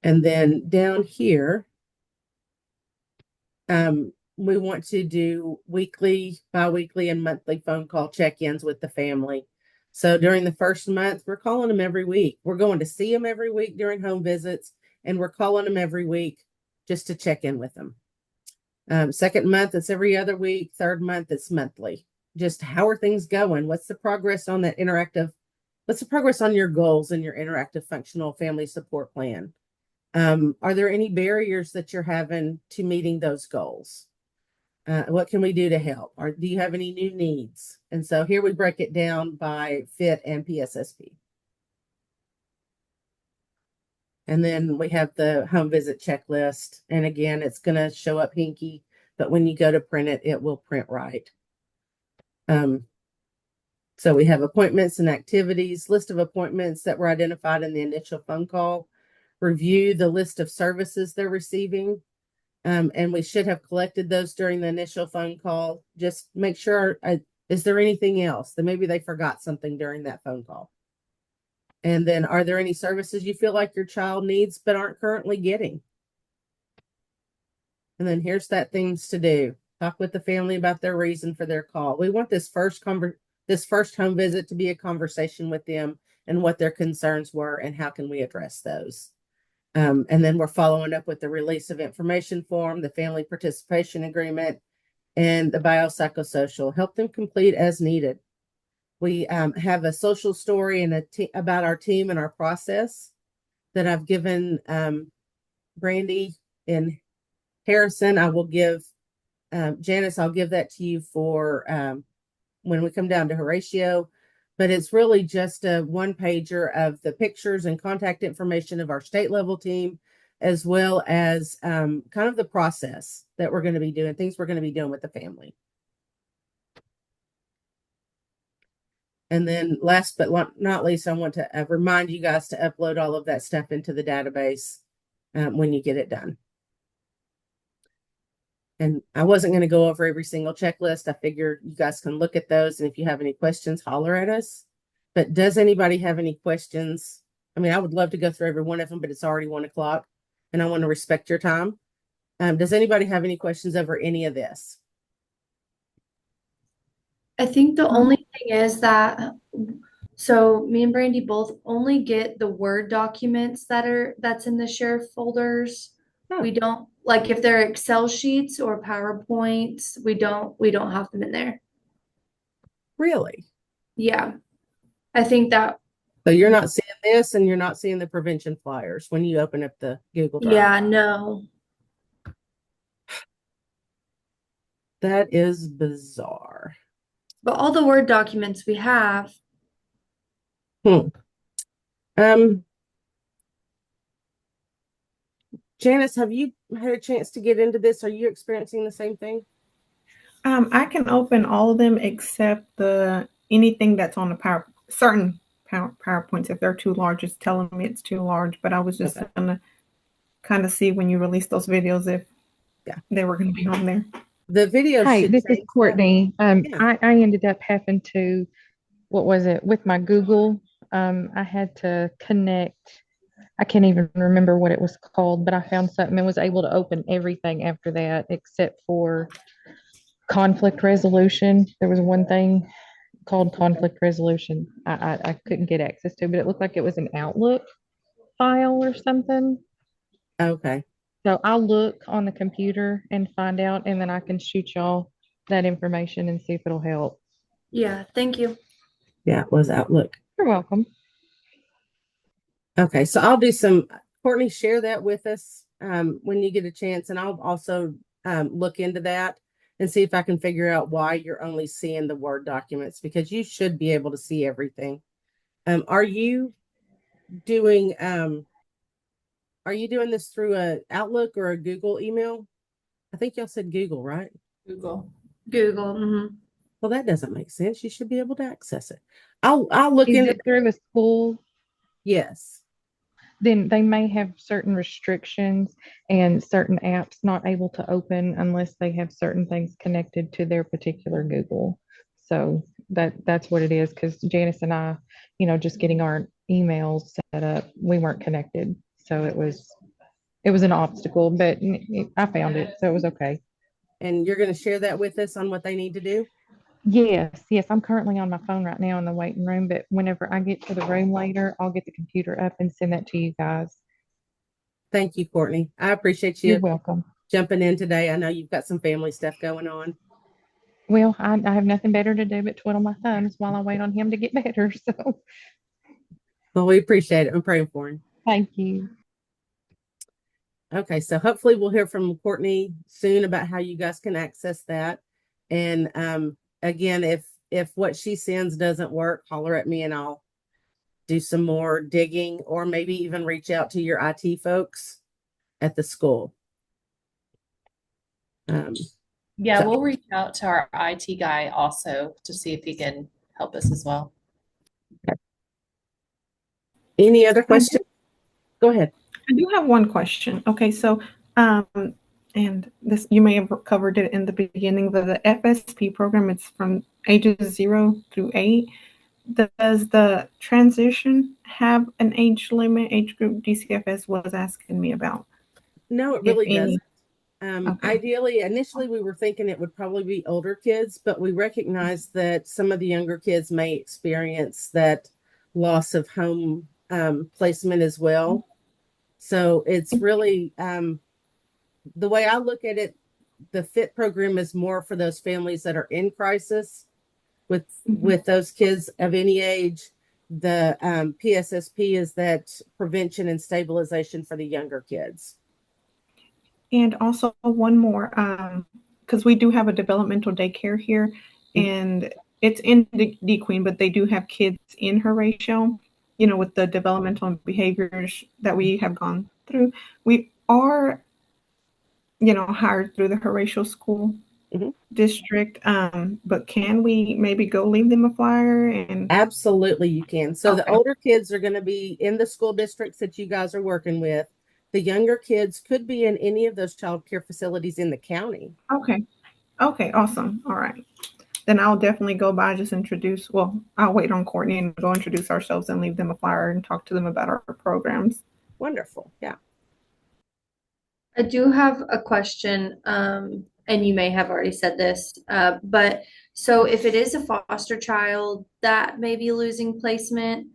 And then down here, we want to do weekly, bi-weekly, and monthly phone call check-ins with the family. So during the first month, we're calling them every week. We're going to see them every week during home visits, and we're calling them every week just to check in with them. Second month, it's every other week. Third month, it's monthly. Just how are things going? What's the progress on that what's the progress on your goals and your interactive functional family support plan? Are there any barriers that you're having to meeting those goals? What can we do to help? Or do you have any new needs? And so here we break it down by FIT and PSSP. And then we have the home visit checklist. And again, it's going to show up hinky, but when you go to print it, it will print right. So we have appointments and activities, list of appointments that were identified in the initial phone call, review the list of services they're receiving. And we should have collected those during the initial phone call. Just make sure, is there anything else that maybe they forgot something during that phone call? And then are there any services you feel like your child needs but aren't currently getting? And then here's that things to do. Talk with the family about their reason for their call. We want this first home visit to be a conversation with them and what their concerns were and how can we address those. And then we're following up with the release of information form, the family participation agreement, and the biopsychosocial. Help them complete as needed. We have a social story and about our team and our process that I've given Brandy and Harrison. I will give Janice, I'll give that to you for when we come down to Horatio. But it's really just a one-pager of the pictures and contact information of our state level team, as well as kind of the process that we're going to be doing, things we're going to be doing with the family. And then last but not least, I want to remind you guys to upload all of that stuff into the database when you get it done. And I wasn't going to go over every single checklist. I figured you guys can look at those. And if you have any questions, holler at us. But does anybody have any questions? I mean, I would love to go through every one of them, but it's already 1 o'clock and I want to respect your time. Does anybody have any questions over any of this? I think the only thing is that, so me and Brandy both only get the Word documents that's in the share folders. Oh. We don't, like if they're Excel sheets or PowerPoints, we don't have them in there. Really? Yeah. I think that. So you're not seeing this and you're not seeing the prevention flyers when you open up the Google Drive. Yeah, no. That is bizarre. But all the Word documents we have. Janice, have you had a chance to get into this? Are you experiencing the same thing? I can open all of them except anything that's on the certain PowerPoints. If they're too large, it's telling me it's too large. But I was just gonna kind of see when you release those videos if they were going to be on there. The video Hi, should this is change that. Courtney. Yeah. I ended up having to, what was it, with my Google, I had to connect. I can't even remember what it was called, but I found something and was able to open everything after that except for conflict resolution. There was one thing called conflict resolution I couldn't get access to, but it looked like it was an Outlook file or something. Okay. So I'll look on the computer and find out, and then I can shoot y'all that information and see if it'll help. Yeah, thank you. Yeah, it was Outlook. You're welcome. Okay, so I'll do some, Courtney, share that with us when you get a chance, and I'll also look into that and see if I can figure out why you're only seeing the Word documents, because you should be able to see everything. Are you doing this through a Outlook or a Google email? I think y'all said Google, right? Google. Google. Mhm. Well, that doesn't make sense. You should be able to access it. I'll look Is into it through a school? Yes. Then they may have certain restrictions and certain apps not able to open unless they have certain things connected to their particular Google. So that's what it is. Because Janice and I, just getting our emails set up, we weren't connected, so it was an obstacle. But I found it, so it was okay. And you're going to share that with us on what they need to do? Yes. I'm currently on my phone right now in the waiting room, but whenever I get to the room later, I'll get the computer up and send that to you guys. Thank you, Courtney. I appreciate You're you welcome. jumping in today. I know you've got some family stuff going on. Well, I have nothing better to do but twiddle my thumbs while I wait on him to get better. So Well, we appreciate it. I'm praying for him. thank you. Okay, so hopefully we'll hear from Courtney soon about how you guys can access that. And again, if what she sends doesn't work, holler at me and I'll do some more digging, or maybe even reach out to your IT folks at the school. Yeah, So- we'll reach out to our IT guy also to see if he can help us as well. Any other questions? Go ahead. I do have one question. Okay, so and this you may have covered it in the beginning, but the FSP program, it's from ages 0 through 8. Does the transition have an age limit, age group? DCFS was asking me about. No, it If really any. doesn't. Okay. Ideally, initially we were thinking it would probably be older kids, but we recognize that some of the younger kids may experience that loss of home placement as well. So it's really the way I look at it, the FIT program is more for those families that are in crisis with those kids of any age. The PSSP is that prevention and stabilization for the younger kids. And also one more, because we do have a developmental daycare here, and it's in DeQueen, but they do have kids in Horatio, with the developmental behaviors that we have gone through. We are, hired through the Horatio School District, but can we maybe go leave them a flyer? And Absolutely, you can. So the Okay. older kids are going to be in the school districts that you guys are working with. The younger kids could be in any of those child care facilities in the county. Okay, awesome. All right. Then I'll definitely go by, just introduce, well, I'll wait on Courtney and go introduce ourselves and leave them a flyer and talk to them about our programs. Wonderful. Yeah. I do have a question, and you may have already said this, but so if it is a foster child that may be losing placement,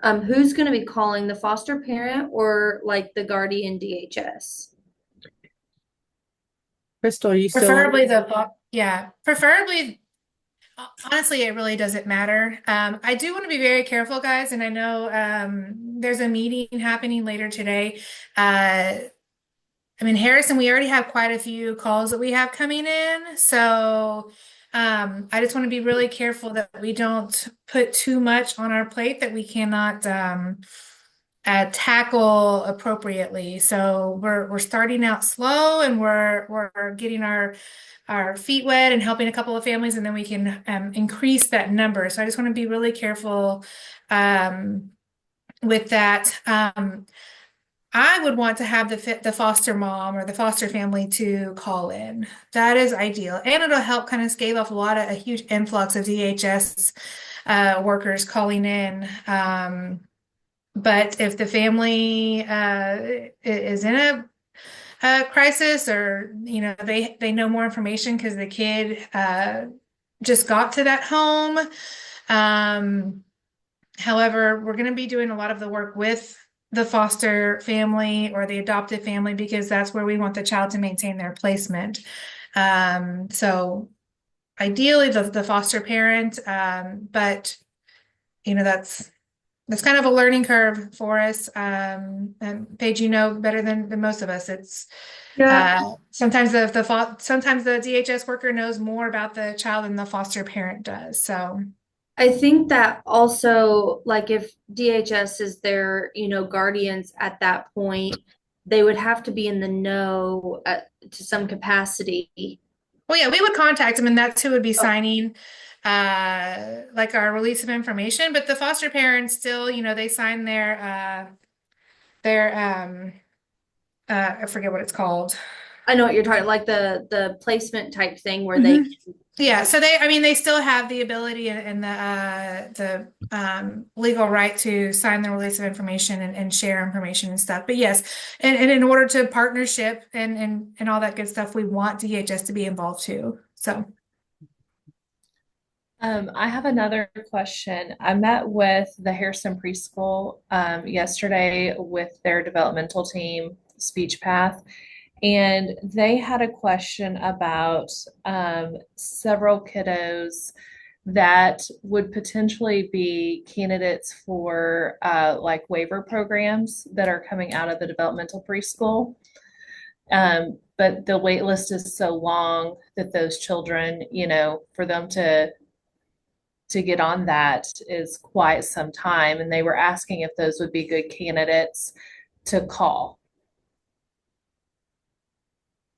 who's going to be calling, the foster parent or like the guardian DHS? Crystal, are you still on? Preferably preferably, honestly, it really doesn't matter. I do want to be very careful, guys, and I know there's a meeting happening later today. Harrison, we already have quite a few calls that we have coming in. So I just want to be really careful that we don't put too much on our plate that we cannot tackle appropriately. So we're starting out slow, and we're getting our feet wet and helping a couple of families, and then we can increase that number. So I just want to be really careful with that. I would want to have the foster mom or the foster family to call in. That is ideal, and it'll help kind of scale off a huge influx of DHS workers calling in. But if the family is in a crisis, or they know more information because the kid just got to that home. However, we're going to be doing a lot of the work with the foster family or the adoptive family because that's where we want the child to maintain their placement. So ideally the foster parent, but that's kind of a learning curve for us. And Paige, better than most of us. It's Yeah. sometimes sometimes the DHS worker knows more about the child than the foster parent does. So I think that also, like if DHS is their, guardians at that point, they would have to be in the know to some capacity. well, yeah, we would contact them, and that's who would be signing like our release of information. But the foster parents still, they sign their I forget what it's called. I know what you're talking, like the placement type thing where they Yeah, so they still have the ability and the legal right to sign the release of information and share information and stuff. But yes, and in order to partnership and all that good stuff, we want DHS to be involved too. So I have another question. I met with the Harrison Preschool yesterday with their developmental team, Speech Path, and they had a question about several kiddos that would potentially be candidates for like waiver programs that are coming out of the developmental preschool. But the wait list is so long that those children, for them to get on that is quite some time. And they were asking if those would be good candidates to call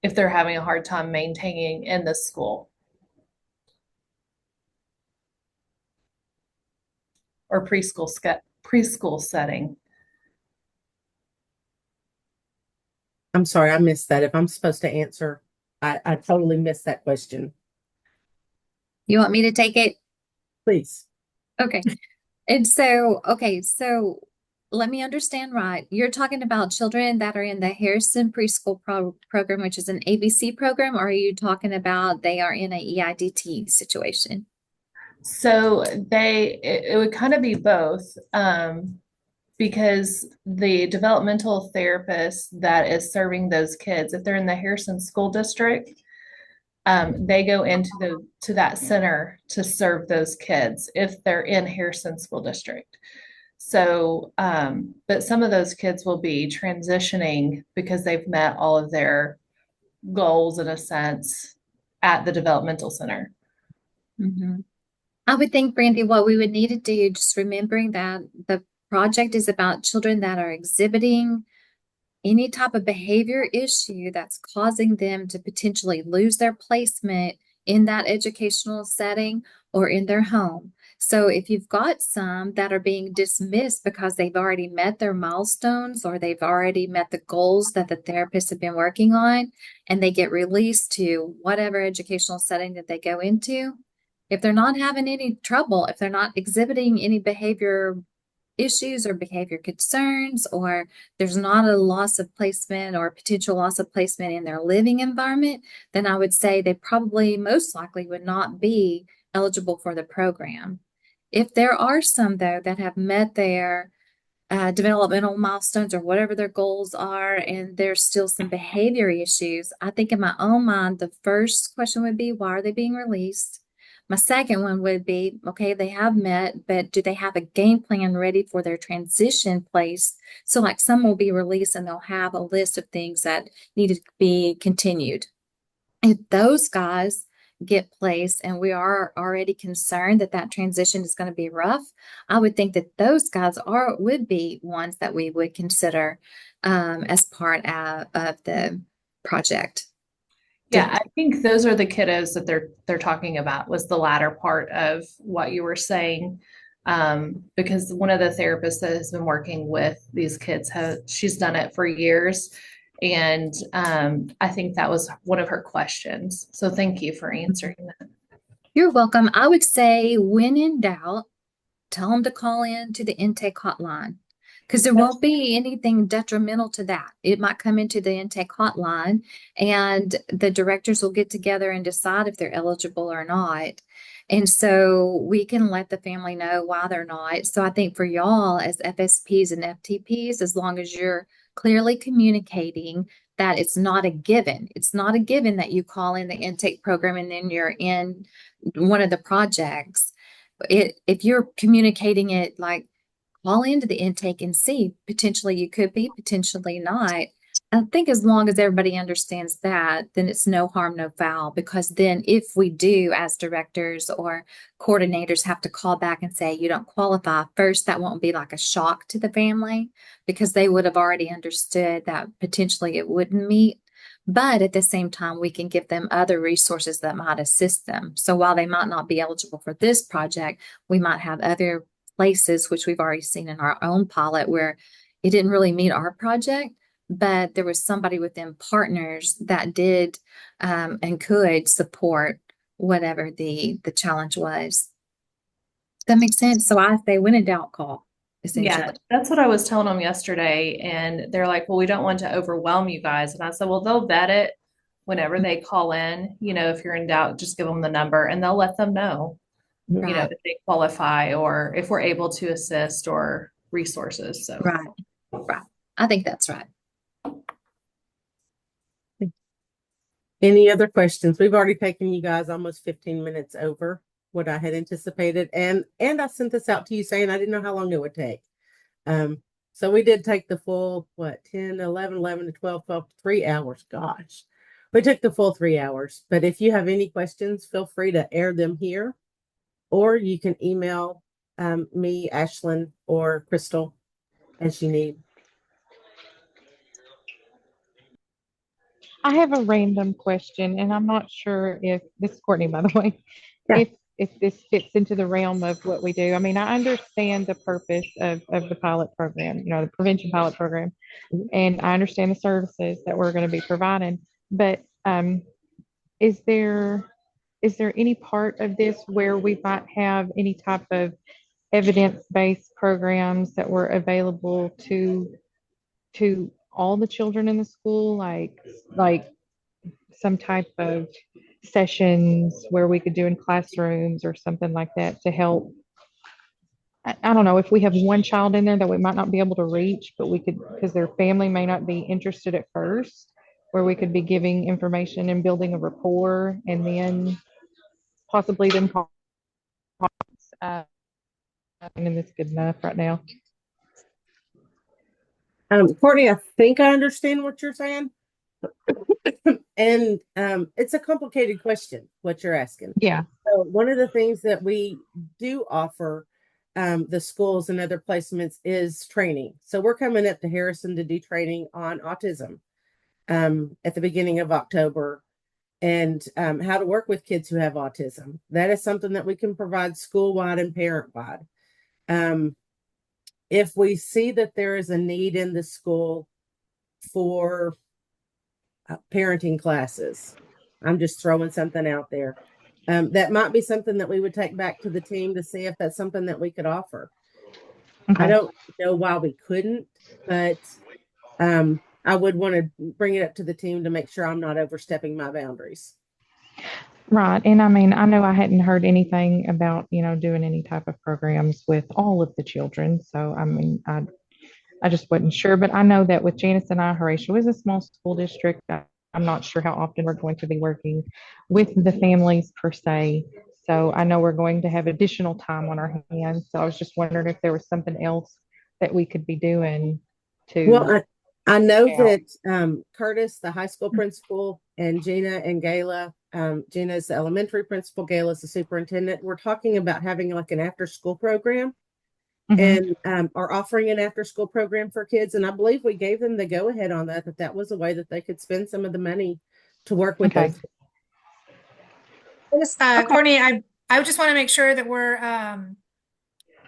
if they're having a hard time maintaining in the school or preschool setting. I'm sorry, I missed that. If I'm supposed to answer, I totally missed that question. You want me to take it? Please. Okay. So let me understand right. You're talking about children that are in the Harrison Preschool program, which is an ABC program, or are you talking about they are in a EIDT situation? So it would kind of be both, because the developmental therapist that is serving those kids, if they're in the Harrison School District, they go into that center to serve those kids if they're in Harrison School District. So, but some of those kids will be transitioning because they've met all of their goals in a sense at the developmental center. Mm-hmm. I would think, Brandy, what we would need to do, just remembering that the project is about children that are exhibiting any type of behavior issue that's causing them to potentially lose their placement in that educational setting or in their home. So if you've got some that are being dismissed because they've already met their milestones or they've already met the goals that the therapists have been working on, and they get released to whatever educational setting that they go into, if they're not having any trouble, if they're not exhibiting any behavior issues or behavior concerns, or there's not a loss of placement or potential loss of placement in their living environment, then I would say they probably most likely would not be eligible for the program. If there are some, though, that have met their developmental milestones or whatever their goals are, and there's still some behavior issues, I think in my own mind, the first question would be, why are they being released? My second one would be, okay, they have met, but do they have a game plan ready for their transition place? So like some will be released and they'll have a list of things that need to be continued. If those guys get placed and we are already concerned that that transition is going to be rough, I would think that those guys would be ones that we would consider as part of the project. Yeah, I think those are the kiddos that they're talking about, was the latter part of what you were saying. Because one of the therapists that has been working with these kids she's done it for years. And I think that was one of her questions. So thank you for answering that. You're welcome. I would say when in doubt, tell them to call in to the intake hotline because there won't be anything detrimental to that. It might come into the intake hotline and the directors will get together and decide if they're eligible or not. And so we can let the family know why they're not. So I think for y'all as FSPs and FTPs, as long as you're clearly communicating that it's not a given. It's not a given that you call in the intake program and then you're in one of the projects. If you're communicating it like call into the intake and see, potentially you could be, potentially not. I think as long as everybody understands that, then it's no harm, no foul. Because then if we do, as directors or coordinators, have to call back and say you don't qualify, first, that won't be like a shock to the family because they would have already understood that potentially it wouldn't meet. But at the same time, we can give them other resources that might assist them. So while they might not be eligible for this project, we might have other places, which we've already seen in our own pilot, where it didn't really meet our project, but there was somebody within partners that did and could support whatever the challenge was. Does that make sense? So I say when in doubt, call. Essentially. Yeah, that's what I was telling them yesterday. And they're like, well, we don't want to overwhelm you guys. And I said, well, they'll vet it whenever they call in. If you're in doubt, just give them the number and they'll let them know, Right. if they qualify or if we're able to assist or resources. So, Right. I think that's right. Any other questions? We've already taken you guys almost 15 minutes over what I had anticipated. And I sent this out to you saying I didn't know how long it would take. So we did take the full, 10, 11, 11 to 12, 12 to 3 hours. Gosh, we took the full 3 hours. But if you have any questions, feel free to air them here, or you can email me, Ashlyn, or Crystal as you need. I have a random question, and I'm not sure if this is Courtney, by the way, Yeah. if this fits into the realm of what we do. I mean, I understand the purpose of the pilot program, the prevention pilot program, and I understand the services that we're going to be providing. But is there any part of this where we might have any type of evidence-based programs that were available to all the children in the school, like some type of sessions where we could do in classrooms or something like that to help? I don't know if we have one child in there that we might not be able to reach, but we could, because their family may not be interested at first, where we could be giving information and building a rapport and then possibly them call. And it's good enough right now. Courtney, I think I understand what you're saying. And it's a complicated question, what you're asking. Yeah. So one of the things that we do offer the schools and other placements is training. So we're coming up to Harrison to do training on autism at the beginning of October, and how to work with kids who have autism. That is something that we can provide school-wide and parent-wide. If we see that there is a need in the school for parenting classes, I'm just throwing something out there. That might be something that we would take back to the team to see if that's something that we could offer. Okay. I don't know why we couldn't, but I would want to bring it up to the team to make sure I'm not overstepping my boundaries. Right. And I mean, I know I hadn't heard anything about, doing any type of programs with all of the children. So, I mean, I just wasn't sure, but I know that with Janice and I, Horatio is a small school district. I'm not sure how often we're going to be working with the families per se. So I know we're going to have additional time on our hands. So I was just wondering if there was something else that we could be doing to. Well, I know that Curtis, the high school principal, and Gina and Gayla, Gina's the elementary principal, Gayla's the superintendent. We're talking about having like an after school program. And are offering an after school program for kids. And I believe we gave them the go ahead on that was a way that they could spend some of the money to work with those. Courtney, I just want to make sure that we're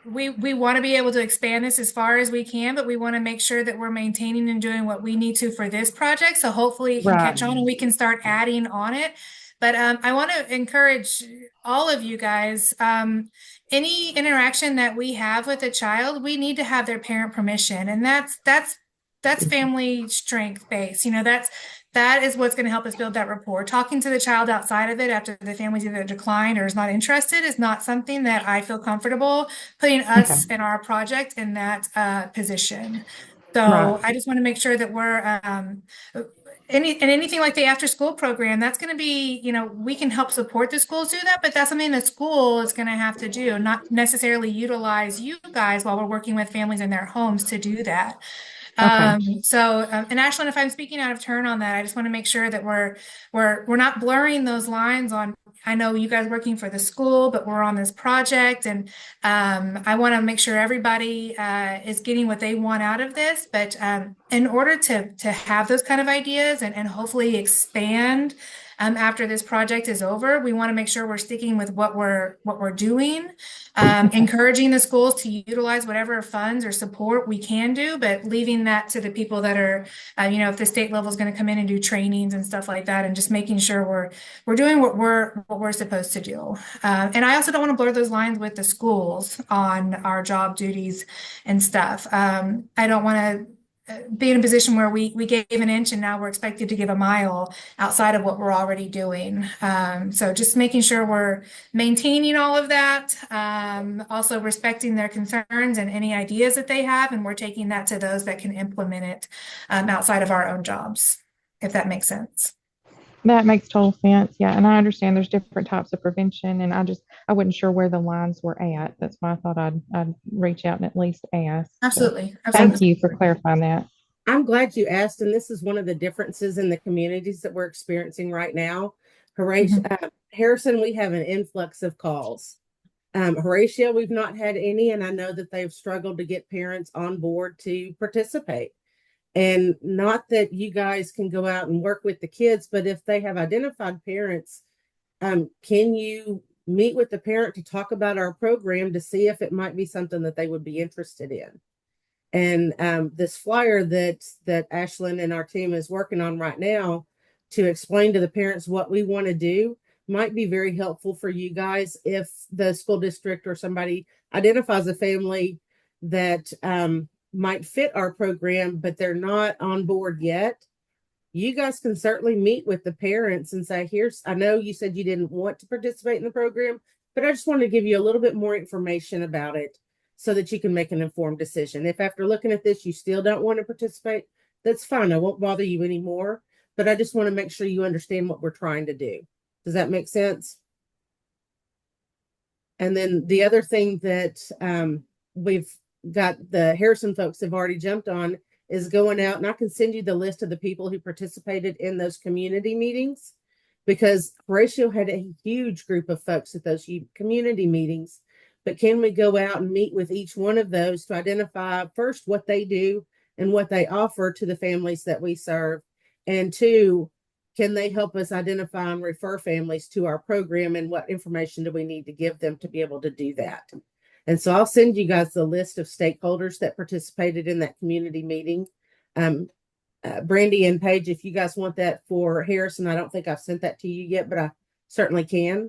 we want to be able to expand this as far as we can, but we want to make sure that we're maintaining and doing what we need to for this project. So hopefully it can catch on and we can start adding on it. But I want to encourage all of you guys, any interaction that we have with a child, we need to have their parent permission. And that's family strength base. You know, that is what's going to help us build that rapport. Talking to the child outside of it after the family's either declined or is not interested is not something that I feel comfortable putting us in our project in that position. So I just want to make sure that we're anything like the after school program, that's going to be, you know, we can help support the schools do that, but that's something the school is going to have to do, not necessarily utilize you guys while we're working with families in their homes to do that. And Ashlyn, if I'm speaking out of turn on that, I just want to make sure that we're not blurring those lines on. I know you guys working for the school, but we're on this project, and I want to make sure everybody is getting what they want out of this. But in order to have those kind of ideas and hopefully expand after this project is over, we want to make sure we're sticking with what we're doing, encouraging the schools to utilize whatever funds or support we can do, but leaving that to the people that are, you know, if the state level is going to come in and do trainings and stuff like that, and just making sure we're doing what we're supposed to do. And I also don't want to blur those lines with the schools on our job duties and stuff. I don't want to be in a position where we gave an inch and now we're expected to give a mile outside of what we're already doing. So just making sure we're maintaining all of that, also respecting their concerns and any ideas that they have, and we're taking that to those that can implement it outside of our own jobs, if that makes sense. That makes total sense. Yeah. And I understand there's different types of prevention, and I wasn't sure where the lines were at. That's why I thought I'd reach out and at least ask. Absolutely. So thank you for clarifying that. I'm glad you asked. And this is one of the differences in the communities that we're experiencing right now. Harrison, we have an influx of calls. Horatio, we've not had any, and I know that they've struggled to get parents on board to participate. And not that you guys can go out and work with the kids, but if they have identified parents, can you meet with the parent to talk about our program to see if it might be something that they would be interested in? And this flyer that Ashlyn and our team is working on right now to explain to the parents what we want to do might be very helpful for you guys if the school district or somebody identifies a family that might fit our program, but they're not on board yet. You guys can certainly meet with the parents and say, I know you said you didn't want to participate in the program, but I just want to give you a little bit more information about it so that you can make an informed decision. If after looking at this, you still don't want to participate, that's fine. I won't bother you anymore, but I just want to make sure you understand what we're trying to do. Does that make sense? And then the other thing that we've got, the Harrison folks have already jumped on, is going out, and I can send you the list of the people who participated in those community meetings, because Horatio had a huge group of folks at those community meetings. But can we go out and meet with each one of those to identify first what they do and what they offer to the families that we serve, and two, can they help us identify and refer families to our program, and what information do we need to give them to be able to do that? And so I'll send you guys the list of stakeholders that participated in that community meeting. Brandy and Paige, if you guys want that for Harrison, I don't think I've sent that to you yet, but I certainly can.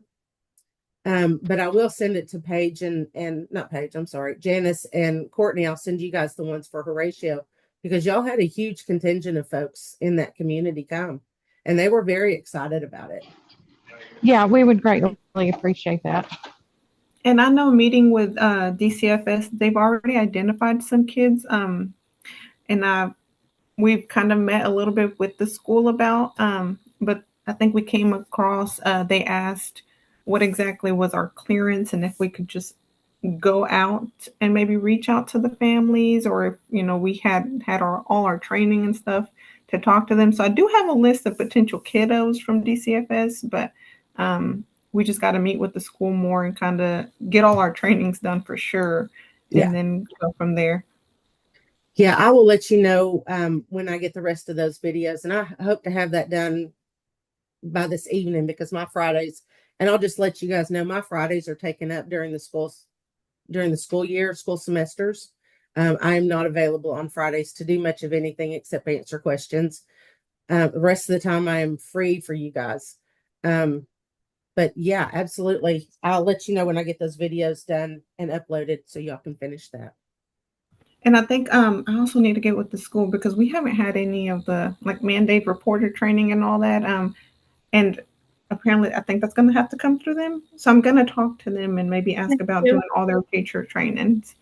But I will send it to Paige and not Paige, I'm sorry, Janice and Courtney. I'll send you guys the ones for Horatio, because y'all had a huge contingent of folks in that community come, and they were very excited about it. Yeah, we would greatly appreciate that. And I know meeting with DCFS, they've already identified some kids. And we've kind of met a little bit with the school about, but I think we came across, they asked what exactly was our clearance, and if we could just go out and maybe reach out to the families, or if, you know, we had all our training and stuff to talk to them. So I do have a list of potential kiddos from DCFS, but we just got to meet with the school more and kind of get all our trainings done for sure, and then go from there. Yeah, I will let you know when I get the rest of those videos, and I hope to have that done by this evening, because my Fridays, and I'll just let you guys know, my Fridays are taken up during the school during the school year, school semesters. I am not available on Fridays to do much of anything except answer questions. The rest of the time I am free for you guys. But yeah, absolutely. I'll let you know when I get those videos done and uploaded so y'all can finish that. And I think I also need to get with the school because we haven't had any of the like mandate reporter training and all that. And apparently I think that's going to have to come through them. So I'm going to talk to them and maybe ask about doing all their teacher trainings.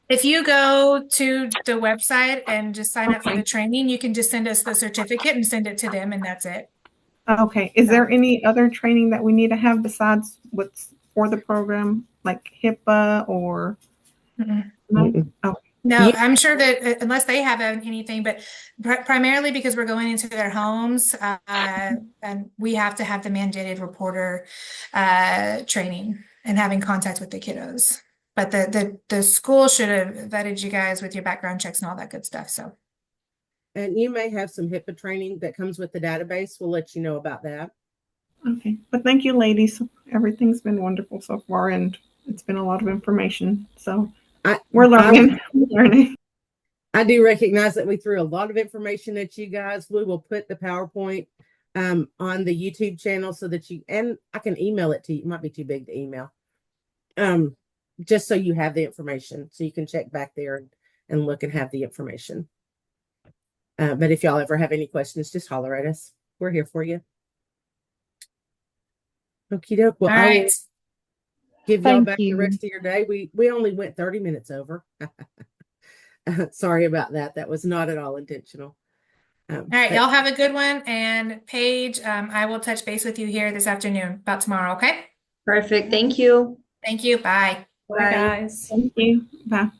If you go to the website and just sign up for Okay. the training, you can just send us the certificate and send it to them, and that's it. Okay. Is there any other training that we need to have besides what's for the program, like HIPAA or? Mm-mm. No? Okay. No, Yeah. I'm sure that unless they have anything, but primarily because we're going into their homes, and we have to have the mandated reporter training and having contact with the kiddos. But the school should have vetted you guys with your background checks and all that good stuff. So, And you may have some HIPAA training that comes with the database. We'll let you know about that. Okay. But thank you, ladies. Everything's been wonderful so far, and it's been a lot of information. So we're learning. I do recognize that we threw a lot of information at you guys. We will put the PowerPoint on the YouTube channel so that and I can email it to you. It might be too big to email. Just so you have the information so you can check back there and look and have the information. But if y'all ever have any questions, just holler at us. We're here for you. Okie doke. Well, all I right. will give y'all Thank back the you. rest of your day. We only went 30 minutes over. Sorry about that. That was not at all intentional. All right, y'all have a good one. And Paige, I will touch base with you here this afternoon about tomorrow, okay? Perfect. Thank you. Thank you. Bye. Bye, guys. Thank you. Bye.